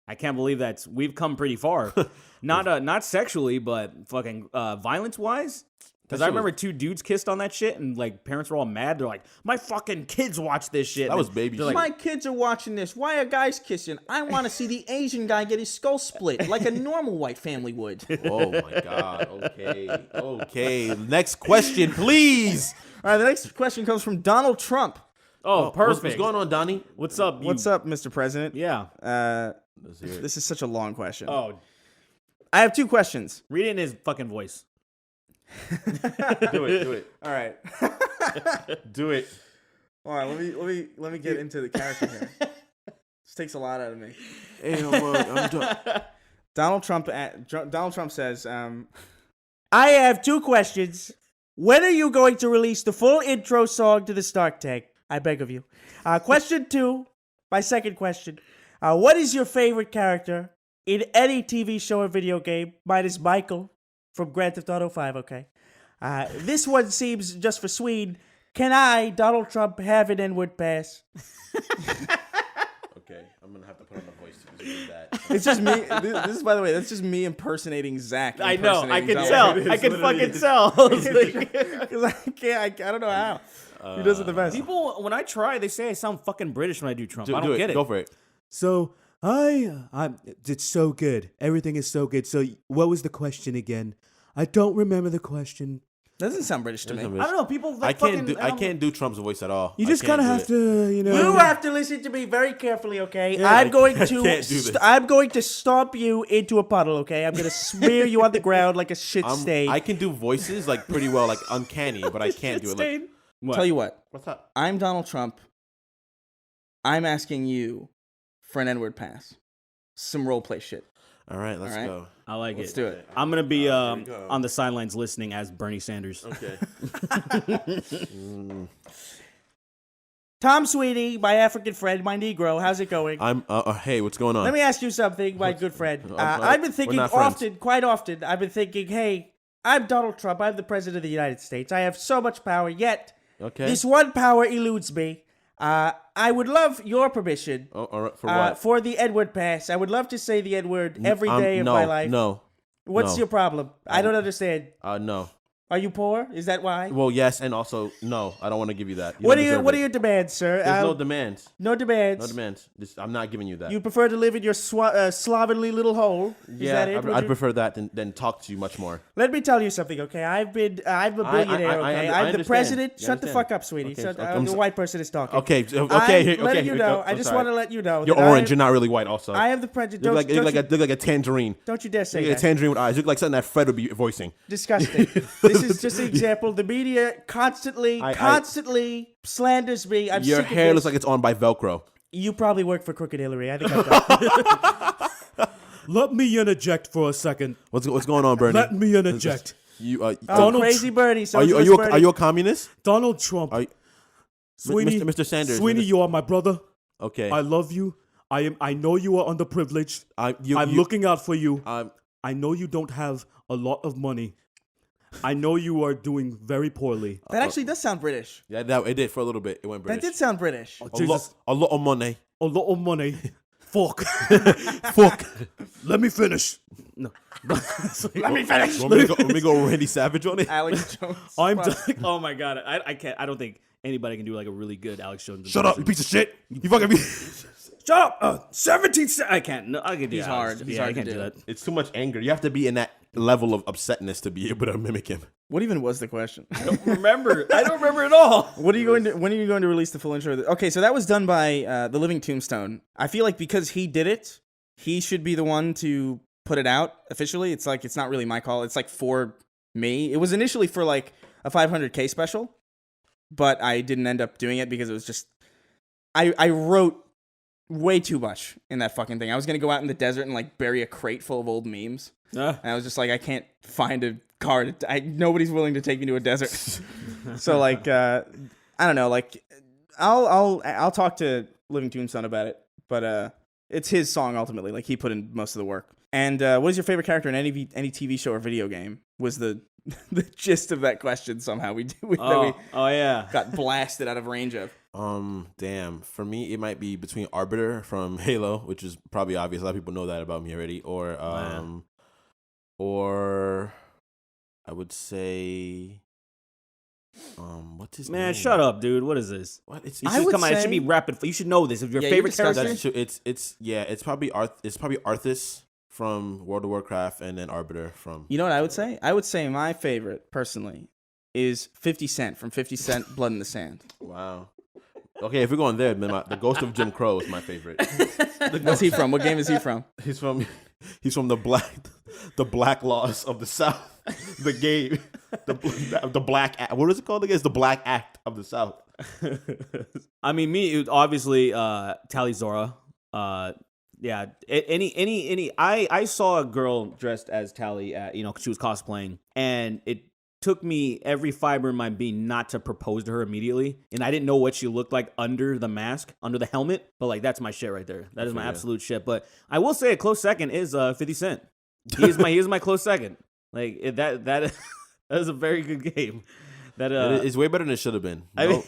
Speaker 5: I can't believe we've come pretty far. Not sexually, but fucking violence wise. Because I remember 2 dudes kissed on that shit, and like parents were all mad. They're like, "My fucking kids watch this shit."
Speaker 4: That was baby
Speaker 5: They're
Speaker 4: shit.
Speaker 3: My kids are watching this. Why are guys kissing? I want to see the Asian guy get his skull split like a normal white family would.
Speaker 4: Oh my God. Okay. Next question, please.
Speaker 3: All right, the next question comes from Donald Trump.
Speaker 5: Oh, perfect.
Speaker 4: What's going on, Donnie?
Speaker 5: What's up?
Speaker 3: What's up, Mr. President?
Speaker 5: Yeah.
Speaker 4: Let's hear it.
Speaker 3: This is such a long question.
Speaker 5: Oh,
Speaker 3: I have 2 questions.
Speaker 5: read it in his fucking voice.
Speaker 4: Do it.
Speaker 3: All right.
Speaker 4: Do it.
Speaker 3: All right, let me get into the character here. This takes a lot out of me.
Speaker 4: Hey, I'm done.
Speaker 3: Donald Trump says, I have 2 questions. When are you going to release the full intro song to the Snark Tank? I beg of you. Question 2, my second question. What is your favorite character in any TV show or video game? Mine is Michael from Grand Theft Auto 5, okay? This one seems just for Sweeny. Can I, Donald Trump, have an N-word pass?
Speaker 4: Okay, I'm going to have to put on the voice to do that.
Speaker 3: It's just me. This is, by the way, that's just me impersonating Zach.
Speaker 5: I know. I can
Speaker 3: Donald
Speaker 5: tell.
Speaker 3: Trump.
Speaker 5: I can fucking tell.
Speaker 3: Because I can't. I don't know how. He does it the best.
Speaker 5: People, when I try, they say I sound fucking British when I do Trump. I don't get it.
Speaker 4: Go for it.
Speaker 6: So it's so good. Everything is so good. So what was the question again? I don't remember the question.
Speaker 3: That doesn't sound British to me.
Speaker 5: I don't know. People.
Speaker 4: I can't do Trump's voice at all.
Speaker 6: You just
Speaker 4: kind of
Speaker 6: have to,
Speaker 3: You have to listen to me very carefully, okay?
Speaker 6: Yeah,
Speaker 3: I'm going
Speaker 4: can't
Speaker 3: to.
Speaker 4: do this.
Speaker 3: I'm going to stomp you into a puddle, okay? I'm going to smear you on the ground like a shit stain.
Speaker 4: I can do voices like pretty well, like uncanny, but I can't do it. Like,
Speaker 5: What?
Speaker 3: Tell you what.
Speaker 4: what's up?
Speaker 3: I'm Donald Trump. I'm asking you for an N-word pass. Some roleplay shit.
Speaker 4: All right, let's
Speaker 3: All right.
Speaker 4: go.
Speaker 5: I like
Speaker 3: Let's
Speaker 5: it.
Speaker 3: do it.
Speaker 5: I'm gonna be
Speaker 4: we go.
Speaker 5: on the sidelines listening as Bernie Sanders.
Speaker 4: Okay.
Speaker 3: Tom Sweeny, my African friend, my Negro. How's it going?
Speaker 4: I'm. Hey, what's going on?
Speaker 3: Let me ask you something, my good friend.
Speaker 4: I'm
Speaker 3: I've been thinking
Speaker 4: we're not friends.
Speaker 3: often, quite often, I've been thinking, hey, I'm Donald Trump. I'm the president of the United States. I have so much power, yet
Speaker 4: Okay.
Speaker 3: this one power eludes me. I would love your permission
Speaker 4: Oh, all right, for what?
Speaker 3: for the N-word pass. I would love to say the N-word every day of my life.
Speaker 4: No.
Speaker 3: What's
Speaker 4: no.
Speaker 3: your problem? I don't understand.
Speaker 4: No.
Speaker 3: Are you poor? Is that why?
Speaker 4: Well, yes, and also no. I don't want to give you that.
Speaker 3: What
Speaker 4: don't
Speaker 3: are
Speaker 4: deserve
Speaker 3: your
Speaker 4: it.
Speaker 3: demands, sir?
Speaker 4: There's no demands.
Speaker 3: No demands.
Speaker 4: No demands. I'm not giving you that.
Speaker 3: You prefer to live in your slovenly little hole? Is that it? Would
Speaker 4: I'd
Speaker 3: you-
Speaker 4: prefer that than talk to you much more.
Speaker 3: Let me tell you something, okay? I'm a billionaire, okay?
Speaker 4: I
Speaker 3: I'm the
Speaker 4: understand.
Speaker 3: president.
Speaker 4: You
Speaker 3: Shut the
Speaker 4: understand.
Speaker 3: fuck up, sweetie.
Speaker 4: Okay,
Speaker 3: Shut,
Speaker 4: okay, I'm
Speaker 3: the
Speaker 4: so-
Speaker 3: white person is talking.
Speaker 4: Okay.
Speaker 3: I'm
Speaker 4: Okay.
Speaker 3: letting you know. I
Speaker 4: I'm
Speaker 3: just
Speaker 4: sorry.
Speaker 3: want to let you know.
Speaker 4: You're
Speaker 3: that
Speaker 4: orange. You're not really white. Also,
Speaker 3: I am the president.
Speaker 4: You
Speaker 3: Don't,
Speaker 4: look like
Speaker 3: don't,
Speaker 4: you look like a tangerine.
Speaker 3: don't you dare say
Speaker 4: You look like a
Speaker 3: that.
Speaker 4: tangerine with eyes. You look like something that Fred would be voicing.
Speaker 3: Disgusting. This is just an example. The media constantly slanders me. I'm
Speaker 4: Your
Speaker 3: sick of
Speaker 4: hair
Speaker 3: this.
Speaker 4: looks like it's on by Velcro.
Speaker 3: You probably work for Crooked Hillary. I think I'm done.
Speaker 6: Let me interject for a second.
Speaker 4: What's going on, Bernie?
Speaker 6: Let me interject.
Speaker 4: You
Speaker 3: Oh,
Speaker 6: Donald
Speaker 3: crazy Bernie.
Speaker 4: are you
Speaker 3: Socialist Bernie.
Speaker 4: a communist?
Speaker 6: Donald Trump.
Speaker 4: Are you,
Speaker 6: Sweeny,
Speaker 4: Mr. Sanders?
Speaker 6: Sweeny, you are my brother.
Speaker 4: Okay.
Speaker 6: I love you. I know you are underprivileged.
Speaker 4: I'm
Speaker 6: I'm looking out for you.
Speaker 4: I'm
Speaker 6: I know you don't have a lot of money,
Speaker 5: I know you are doing very poorly.
Speaker 3: That actually does sound British.
Speaker 4: Yeah, that it did for a little bit. It went British.
Speaker 3: That did sound British.
Speaker 4: A lot of money.
Speaker 5: A lot of money. Fuck.
Speaker 4: Fuck.
Speaker 5: Let me finish. No.
Speaker 3: Let me finish.
Speaker 4: Let me go Randy Savage on it.
Speaker 3: Alex Jones.
Speaker 5: Oh my god. I can't. I don't think anybody can do like a really good Alex Jones.
Speaker 4: Shut up, you piece of shit. You fucking.
Speaker 5: Shut up. 17. I can't. No, I can do.
Speaker 3: He's
Speaker 5: Alex.
Speaker 3: hard. He's
Speaker 5: Yeah,
Speaker 3: hard
Speaker 5: I can't
Speaker 3: to
Speaker 5: do
Speaker 3: do.
Speaker 5: that.
Speaker 4: It's too much anger. You have to be in that level of upsetness to be able to mimic him.
Speaker 3: What even was the question?
Speaker 5: I don't remember at all.
Speaker 3: When are you going to release the full intro? Okay, so that was done by The Living Tombstone. I feel like because he did it, he should be the one to put it out officially. It's like it's not really my call. It's like for me. It was initially for like a 500K special, but I didn't end up doing it because it was just I wrote way too much in that fucking thing. I was gonna go out in the desert and like bury a crate full of old memes. And I was just like, I can't find a car. Nobody's willing to take me to a desert. So like, I don't know. Like, I'll talk to Living Tombstone about it, but it's his song ultimately. Like he put in most of the work. And what is your favorite character in any TV show or video game? Was the gist of that question somehow we got blasted out of range of.
Speaker 4: Damn. For me, it might be between Arbiter from Halo, which is probably obvious. A lot of people know that about me already. Or I would say, what's his name?
Speaker 5: Man, shut up, dude. What is this?
Speaker 4: What? It
Speaker 5: should be rapid. You should know this. If your favorite character,
Speaker 4: it's probably Arthas from World of Warcraft, and then Arbiter from.
Speaker 3: You know what I would say? I would say my favorite personally is 50 Cent from 50 Cent Blood in the Sand.
Speaker 4: Wow. Okay, if we're going there, then the Ghost of Jim Crow is my favorite.
Speaker 3: What's he from? What game is he from?
Speaker 4: He's from the Black Laws of the South. The game, the Black Act. What is it called again? It's the Black Act of the South.
Speaker 5: I mean, me, it was obviously Tali Zora. Yeah, I saw a girl dressed as Tali at, she was cosplaying, and it took me every fiber in my being not to propose to her immediately, and I didn't know what she looked like under the mask, under the helmet, but like that's my shit right there. That is my absolute shit. But I will say a close second is 50 Cent. He is my close second. Like that is a very good game. That
Speaker 4: it's way better than it should have been.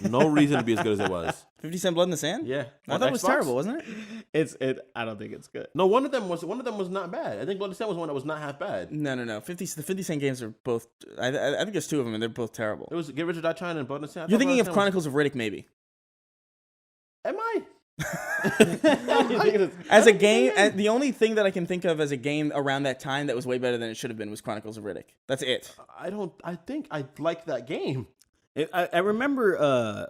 Speaker 4: No reason to be as good as it was.
Speaker 3: 50 Cent Blood in the Sand?
Speaker 4: Yeah,
Speaker 3: I thought it was terrible, wasn't it?
Speaker 5: I don't think it's good.
Speaker 4: No, one of them was not bad. I think Blood in the Sand was one that was not half bad.
Speaker 3: No. The 50 Cent games are both. I think there's two of them, and they're both terrible.
Speaker 4: It was Get Rich or Die Trying and Blood in the Sand.
Speaker 3: You're thinking of Chronicles of Riddick, maybe?
Speaker 4: Am I?
Speaker 3: As a game, the only thing that I can think of as a game around that time that was way better than it should have been was Chronicles of Riddick. That's it.
Speaker 4: I think I like that game.
Speaker 5: I remember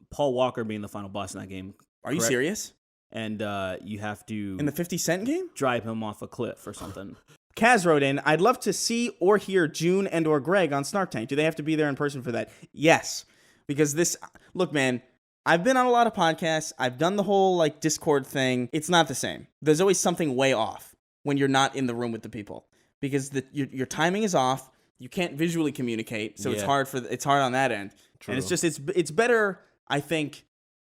Speaker 5: Paul Walker being the final boss in that game.
Speaker 3: Are you serious?
Speaker 5: And you have to
Speaker 3: in the 50 Cent game
Speaker 5: drive him off a cliff or something.
Speaker 3: Kaz wrote in, I'd love to see or hear June and or Greg on Snark Tank. Do they have to be there in person for that? Yes, because look, man. I've been on a lot of podcasts. I've done the whole like Discord thing. It's not the same. There's always something way off when you're not in the room with the people because your timing is off. You can't visually communicate, so it's hard on that end. True. And it's better. I think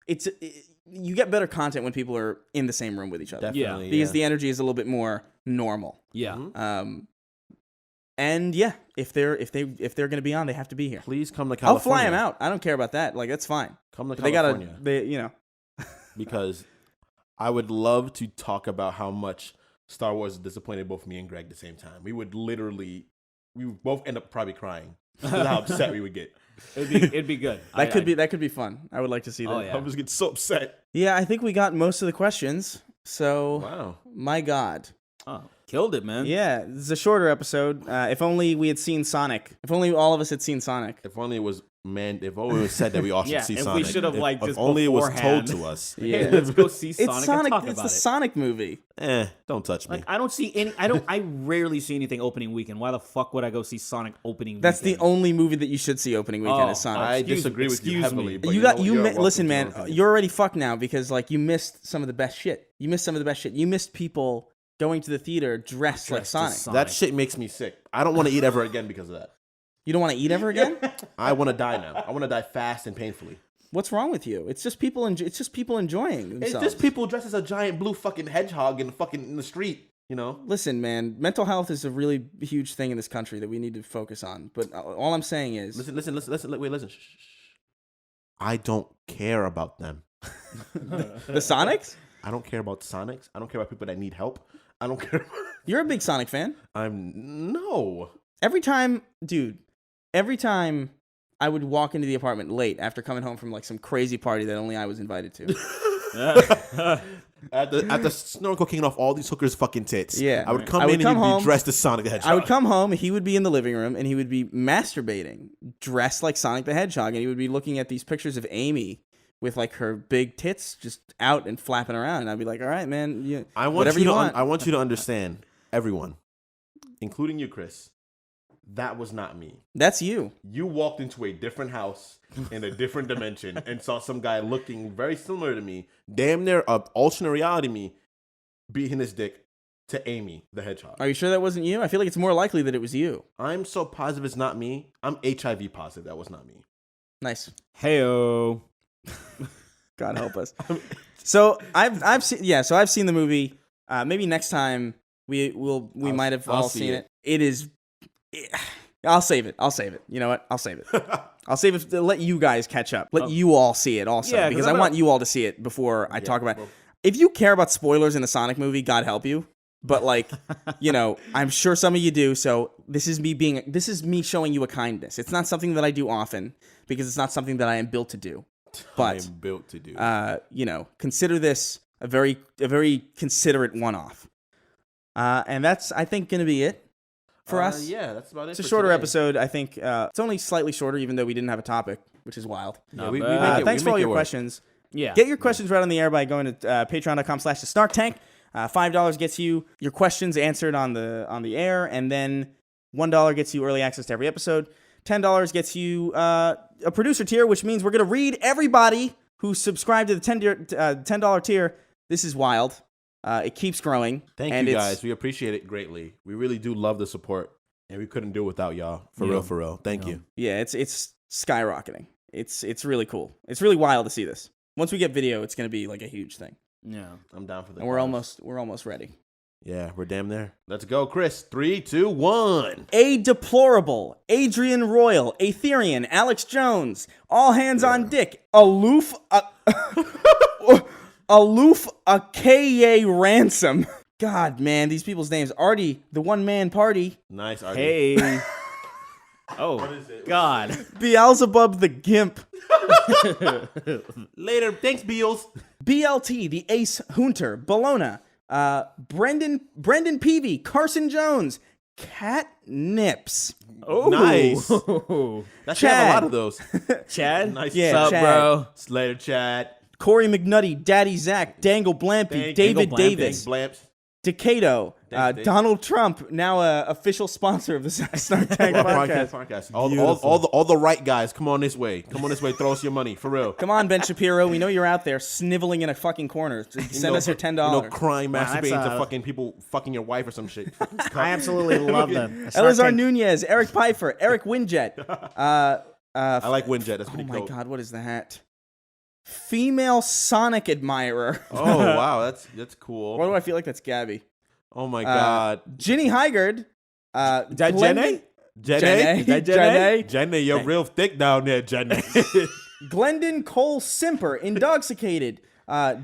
Speaker 3: you get better content when people are in the same room with each other.
Speaker 4: Definitely,
Speaker 3: because the energy is a little bit more normal.
Speaker 5: Yeah.
Speaker 4: Mm-hmm.
Speaker 3: And yeah, if they're going to be on, they have to be here.
Speaker 4: Please come to California.
Speaker 3: I'll fly them out. I don't care about that. Like that's fine.
Speaker 4: Come to California.
Speaker 3: They
Speaker 4: because I would love to talk about how much Star Wars disappointed both me and Greg at the same time. We would both end up probably crying. That's how upset we would get.
Speaker 5: It'd be good.
Speaker 3: That could be fun. I would like to see that.
Speaker 5: Oh, yeah.
Speaker 4: I was getting so upset.
Speaker 3: Yeah, I think we got most of the questions. So,
Speaker 4: wow,
Speaker 3: my God.
Speaker 5: Oh, killed it, man.
Speaker 3: Yeah, this is a shorter episode. If only we had seen Sonic. If only all of us had seen Sonic.
Speaker 4: If only it was said that we all should see Sonic.
Speaker 5: We should have
Speaker 4: if only it was told to us.
Speaker 3: Yeah,
Speaker 5: hey, let's go see Sonic.
Speaker 3: It's Sonic.
Speaker 5: And talk
Speaker 3: it's
Speaker 5: about
Speaker 3: the Sonic movie.
Speaker 4: Don't touch me.
Speaker 5: Like I don't see any. I rarely see anything opening weekend. Why the fuck would I go see Sonic opening?
Speaker 3: That's
Speaker 5: weekend?
Speaker 3: the only movie that you should see opening weekend is Sonic.
Speaker 4: I disagree with you heavily. But
Speaker 3: listen, man. You're already fucked now because like you missed some of the best shit. You missed people going to the theater dressed like Sonic.
Speaker 4: That shit makes me sick. I don't want to eat ever again because of that.
Speaker 3: You don't want to eat ever again?
Speaker 4: I want to die now. I want to die fast and painfully.
Speaker 3: What's wrong with you? It's just people. It's just people enjoying themselves.
Speaker 4: It's just people dressed as a giant blue fucking hedgehog in the street. You know?
Speaker 3: Listen, man, mental health is a really huge thing in this country that we need to focus on. But all I'm saying is...
Speaker 4: Listen. Wait, listen. Shh. I don't care about them.
Speaker 3: The Sonics?
Speaker 4: I don't care about Sonics. I don't care about people that need help. I don't care.
Speaker 3: You're a big Sonic fan.
Speaker 4: No.
Speaker 3: Every time I would walk into the apartment late after coming home from like some crazy party that only I was invited to.
Speaker 4: After snorkel kicking off all these hookers' fucking tits.
Speaker 3: Yeah.
Speaker 4: I would come in and he'd
Speaker 3: home,
Speaker 4: be dressed as Sonic the Hedgehog.
Speaker 3: I would come home, he would be in the living room, and he would be masturbating, dressed like Sonic the Hedgehog, and he would be looking at these pictures of Amy with like her big tits just out and flapping around, and I'd be like, all right, man, whatever you want.
Speaker 4: I want you to understand, everyone, including you, Chris, that was not me.
Speaker 3: That's you.
Speaker 4: You walked into a different house in a different dimension and saw some guy looking very similar to me, damn near alternate reality me, beating his dick to Amy the Hedgehog.
Speaker 3: Are you sure that wasn't you? I feel like it's more likely that it was you.
Speaker 4: I'm so positive it's not me. I'm HIV positive that was not me.
Speaker 3: Nice.
Speaker 5: Heyo.
Speaker 3: God help us. So I've seen the movie. Maybe next time we might have all seen it. It is. I'll save it. You know what? I'll save it. I'll save it to let you guys catch up. Let you all see it also.
Speaker 5: Yeah,
Speaker 3: because I want you all to see it before I talk about it. If you care about spoilers in the Sonic movie, God help you. But like, I'm sure some of you do. So this is me showing you a kindness. It's not something that I do often because it's not something that I am built to do. But
Speaker 4: I am built to do.
Speaker 3: Consider this a very considerate one-off. And that's, I think, going to be it for us.
Speaker 4: Yeah, that's about it.
Speaker 3: It's a shorter episode, I think. It's only slightly shorter, even though we didn't have a topic, which is wild.
Speaker 4: Yeah,
Speaker 3: thanks for all your questions.
Speaker 5: Yeah.
Speaker 3: Get your questions right on the air by going to patreon.com/thesnarktank. $5 gets you your questions answered on the air, and then $1 gets you early access to every episode. $10 gets you a producer tier, which means we're going to read everybody who subscribed to the $10 tier. This is wild. It keeps growing.
Speaker 4: Thank you, guys. We appreciate it greatly. We really do love the support, and we couldn't do it without y'all. For real. Thank you.
Speaker 3: Yeah, it's skyrocketing. It's really cool. It's really wild to see this. Once we get video, it's going to be like a huge thing.
Speaker 5: Yeah,
Speaker 4: I'm down for that.
Speaker 3: And we're almost ready.
Speaker 4: Yeah, we're damn there. Let's go, Chris. 3, 2, 1.
Speaker 3: A Deplorable, Adrian Royal, Aetherian, Alex Jones, All Hands on Dick, Aloof, A.K.A. Ransom. God, man, these people's names. Artie, the one-man party.
Speaker 4: Nice, Artie.
Speaker 5: Hey. Oh, what is it? God.
Speaker 3: Beelzebub the Gimp.
Speaker 4: Later. Thanks, Beals.
Speaker 3: BLT, the Ace Hunter, Bologna, Brendan Peavy, Carson Jones, Cat Nips.
Speaker 5: Oh,
Speaker 4: nice. That's
Speaker 3: Chad.
Speaker 4: a lot of those.
Speaker 5: Chad?
Speaker 4: Nice.
Speaker 3: Yeah,
Speaker 5: What's up,
Speaker 3: Chad.
Speaker 5: bro?
Speaker 4: Later, Chad.
Speaker 3: Corey McNutty, Daddy Zach, Dangle Blampy, David
Speaker 5: Blampy.
Speaker 3: Davis,
Speaker 4: Blamps.
Speaker 3: Decato,
Speaker 4: Thanks, Dave.
Speaker 3: Donald Trump, now an official sponsor of the Snark Tank Podcast.
Speaker 4: All the right guys, come on this way. Throw us your money, for real.
Speaker 3: Come on, Ben Shapiro. We know you're out there sniveling in a fucking corner. Send us your $10.
Speaker 4: Crying, masturbating
Speaker 7: that's,
Speaker 4: to fucking people fucking your wife or some shit.
Speaker 7: I absolutely love them.
Speaker 3: Elazar Nunez, Eric Pfeiffer, Eric Winjet.
Speaker 4: I like Windjet. That's
Speaker 3: Oh
Speaker 4: pretty
Speaker 3: my
Speaker 4: cool.
Speaker 3: God, what is that? Female Sonic admirer.
Speaker 4: Oh wow, that's cool.
Speaker 3: Why do I feel like that's Gabby?
Speaker 4: Oh my God.
Speaker 3: Ginny Hygard.
Speaker 5: Jenny?
Speaker 4: Jenny, you're real thick down there, Jenny.
Speaker 3: Glendon Cole Simper, Intoxicated.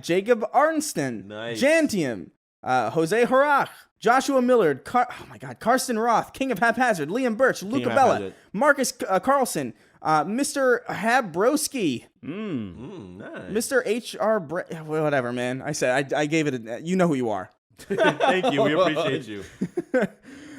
Speaker 3: Jacob Arnston.
Speaker 4: Nice.
Speaker 3: Jantium. Jose Harach. Joshua Millard. Karsten Roth. King of Haphazard. Liam Birch. Luca Bella.
Speaker 4: Haphazard.
Speaker 3: Marcus Carlson. Mr. Habrowski.
Speaker 4: Nice.
Speaker 3: Mr. H.R. Whatever, man. I said, I gave it a, you know who you are.
Speaker 4: Thank you. We appreciate you.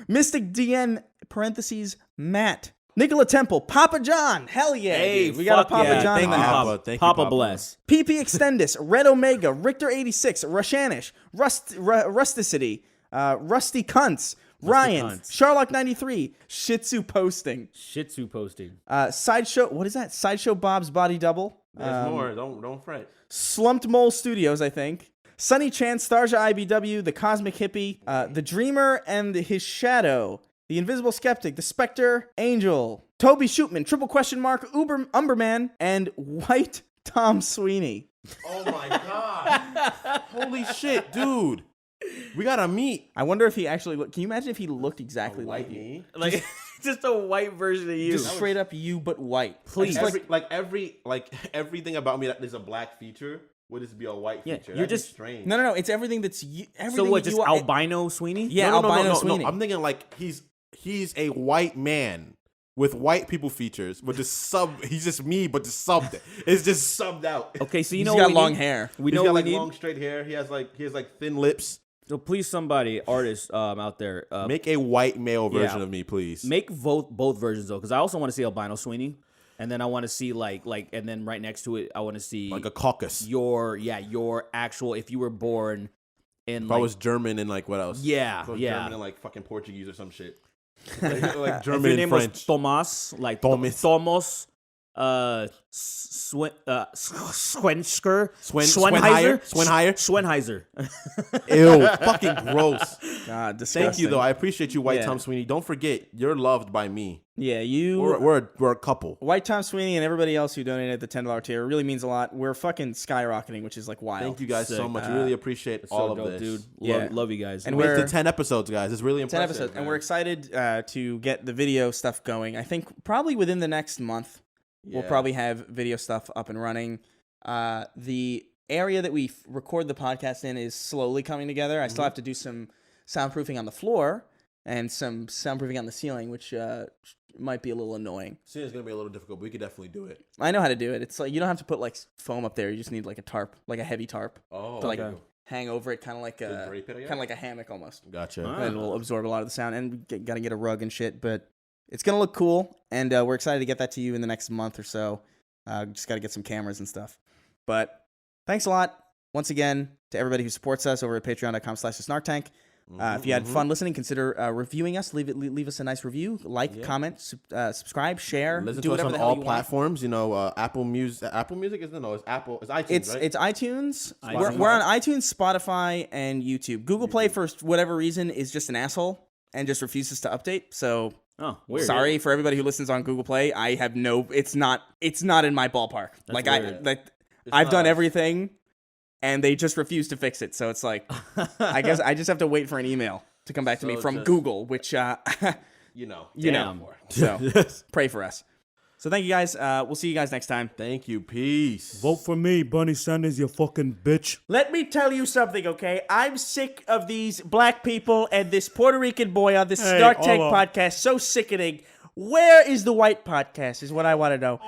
Speaker 3: Mystic DN, parentheses, Matt. Nicola Temple, Papa John. Hell yeah.
Speaker 5: Hey,
Speaker 3: dude. We got a Papa
Speaker 5: yeah.
Speaker 3: John in
Speaker 5: Thank
Speaker 3: the
Speaker 5: you,
Speaker 3: house.
Speaker 5: Papa.
Speaker 4: Thank you,
Speaker 5: Papa
Speaker 4: Papa.
Speaker 5: bless.
Speaker 3: PP Extendus, Red Omega, Richter86, Rushanish, Rusticity, Rusty Cunts, Ryan,
Speaker 5: Cunts.
Speaker 3: Sharlock93, Shih Tzu Posting,
Speaker 5: Shih Tzu posting.
Speaker 3: Sideshow, what is that? Sideshow Bob's Body Double.
Speaker 4: There's more. Don't fret.
Speaker 3: Slumped Mole Studios, I think. Sunny Chance, Starja IBW, The Cosmic Hippie, The Dreamer and His Shadow, The Invisible Skeptic, The Spectre, Angel, Toby Shootman, Umberman, and White Tom Sweeny.
Speaker 4: Oh my God. Holy shit, dude. We gotta meet.
Speaker 3: I wonder if he actually looked. Can you imagine if he looked exactly like you?
Speaker 4: me.
Speaker 5: Like just a white version of you.
Speaker 3: Just straight up you, but white.
Speaker 5: Please.
Speaker 4: Everything about me that is a black feature would just be a white
Speaker 5: Yeah,
Speaker 4: feature.
Speaker 5: you're
Speaker 4: That'd be
Speaker 5: just-
Speaker 4: strange.
Speaker 3: No. It's everything that's you. Everything
Speaker 5: So what?
Speaker 3: that
Speaker 5: Just
Speaker 3: you are.
Speaker 5: albino Sweeny?
Speaker 3: Yeah,
Speaker 4: No,
Speaker 3: albino Sweeny.
Speaker 4: I'm thinking like he's a white man with white people features, but he's just me, but just subbed. It's just subbed out.
Speaker 5: Okay, so you
Speaker 3: He's
Speaker 5: know
Speaker 3: got
Speaker 5: what we
Speaker 3: long
Speaker 5: need?
Speaker 3: hair.
Speaker 5: We
Speaker 4: He's
Speaker 5: know
Speaker 4: got
Speaker 5: what
Speaker 4: like
Speaker 5: we need.
Speaker 4: long straight hair. He has thin lips.
Speaker 5: So please, somebody, artists out there,
Speaker 4: Make a white male version
Speaker 5: yeah.
Speaker 4: of me, please.
Speaker 5: make both versions though, because I also want to see albino Sweeny, and then I want to see like, and then right next to it, I want to see
Speaker 4: like a caucus.
Speaker 5: your actual, if you were born in
Speaker 4: If I was German and like what else?
Speaker 5: Yeah,
Speaker 4: If I was
Speaker 5: yeah.
Speaker 4: German and like fucking Portuguese or some shit. like
Speaker 5: if
Speaker 4: German
Speaker 5: your
Speaker 4: and
Speaker 5: name
Speaker 4: French.
Speaker 5: was Tomas, like
Speaker 4: Thomas.
Speaker 5: Thomas, Swensker,
Speaker 4: Swenheiser.
Speaker 5: Swenheiser.
Speaker 4: Ew, fucking gross.
Speaker 3: God, disgusting.
Speaker 4: Thank you though. I appreciate you, White
Speaker 3: Yeah.
Speaker 4: Tom Sweeney. Don't forget, you're loved by me.
Speaker 3: Yeah, you.
Speaker 4: We're a couple.
Speaker 3: White Tom Sweeney and everybody else who donated the $10 tier really means a lot. We're fucking skyrocketing, which is like wild.
Speaker 4: Thank you guys so
Speaker 5: Sick.
Speaker 4: much. We really appreciate all
Speaker 5: So
Speaker 4: of
Speaker 5: dope,
Speaker 4: this.
Speaker 5: dude.
Speaker 3: Yeah.
Speaker 5: Love you guys.
Speaker 3: And
Speaker 4: We made it
Speaker 3: we're-
Speaker 4: to 10 episodes, guys. It's really
Speaker 3: 10
Speaker 4: impressive.
Speaker 3: episodes, and
Speaker 4: man.
Speaker 3: we're excited to get the video stuff going. I think probably within the next month, we'll
Speaker 4: Yeah.
Speaker 3: probably have video stuff up and running. The area that we record the podcast in is slowly coming together. I still have to do some soundproofing on the floor and some soundproofing on the ceiling, which might be a little annoying.
Speaker 4: Seeing it's gonna be a little difficult, but we could definitely do it.
Speaker 3: I know how to do it. It's like you don't have to put like foam up there. You just need like a tarp, like a heavy tarp,
Speaker 4: Oh,
Speaker 3: to like
Speaker 4: okay.
Speaker 3: hang over it, kind of like
Speaker 4: To drape it, I guess?
Speaker 3: kind of like a hammock almost.
Speaker 4: Gotcha.
Speaker 5: Ah.
Speaker 3: And it'll absorb a lot of the sound. And we got to get a rug and shit, but it's gonna look cool. And we're excited to get that to you in the next month or so. Just got to get some cameras and stuff. But thanks a lot once again to everybody who supports us over at patreon.com/Snark Tank. If you had fun listening, consider reviewing us. Leave us a nice review, comment, subscribe, share.
Speaker 4: Listen
Speaker 3: do
Speaker 4: to us
Speaker 3: whatever
Speaker 4: on
Speaker 3: the hell
Speaker 4: all
Speaker 3: you want.
Speaker 4: platforms. You know, Apple Music. Apple Music is it's Apple. It's iTunes, right?
Speaker 3: It's iTunes.
Speaker 5: iTunes.
Speaker 3: We're on iTunes, Spotify, and YouTube. Google Play, for whatever reason, is just an asshole and just refuses to update. So
Speaker 5: Oh, weird.
Speaker 3: sorry for everybody who listens on Google Play. I have no. It's not in my ballpark.
Speaker 5: That's weird.
Speaker 3: I've done
Speaker 4: not-
Speaker 3: everything, and they just refuse to fix it. So it's like, I guess I just have to wait for an email to come back to me
Speaker 4: So
Speaker 3: from
Speaker 4: just-
Speaker 3: Google, which
Speaker 4: you know.
Speaker 5: Damn.
Speaker 3: So pray for us. So thank you guys. We'll see you guys next time.
Speaker 4: Thank you. Peace.
Speaker 6: Vote for me, Bernie Sanders, you fucking bitch.
Speaker 3: Let me tell you something, okay? I'm sick of these black people and this Puerto Rican boy on this
Speaker 6: Hey,
Speaker 3: Snark Tank
Speaker 6: hold on.
Speaker 3: podcast. So sickening. Where is the white podcast is what I want to know.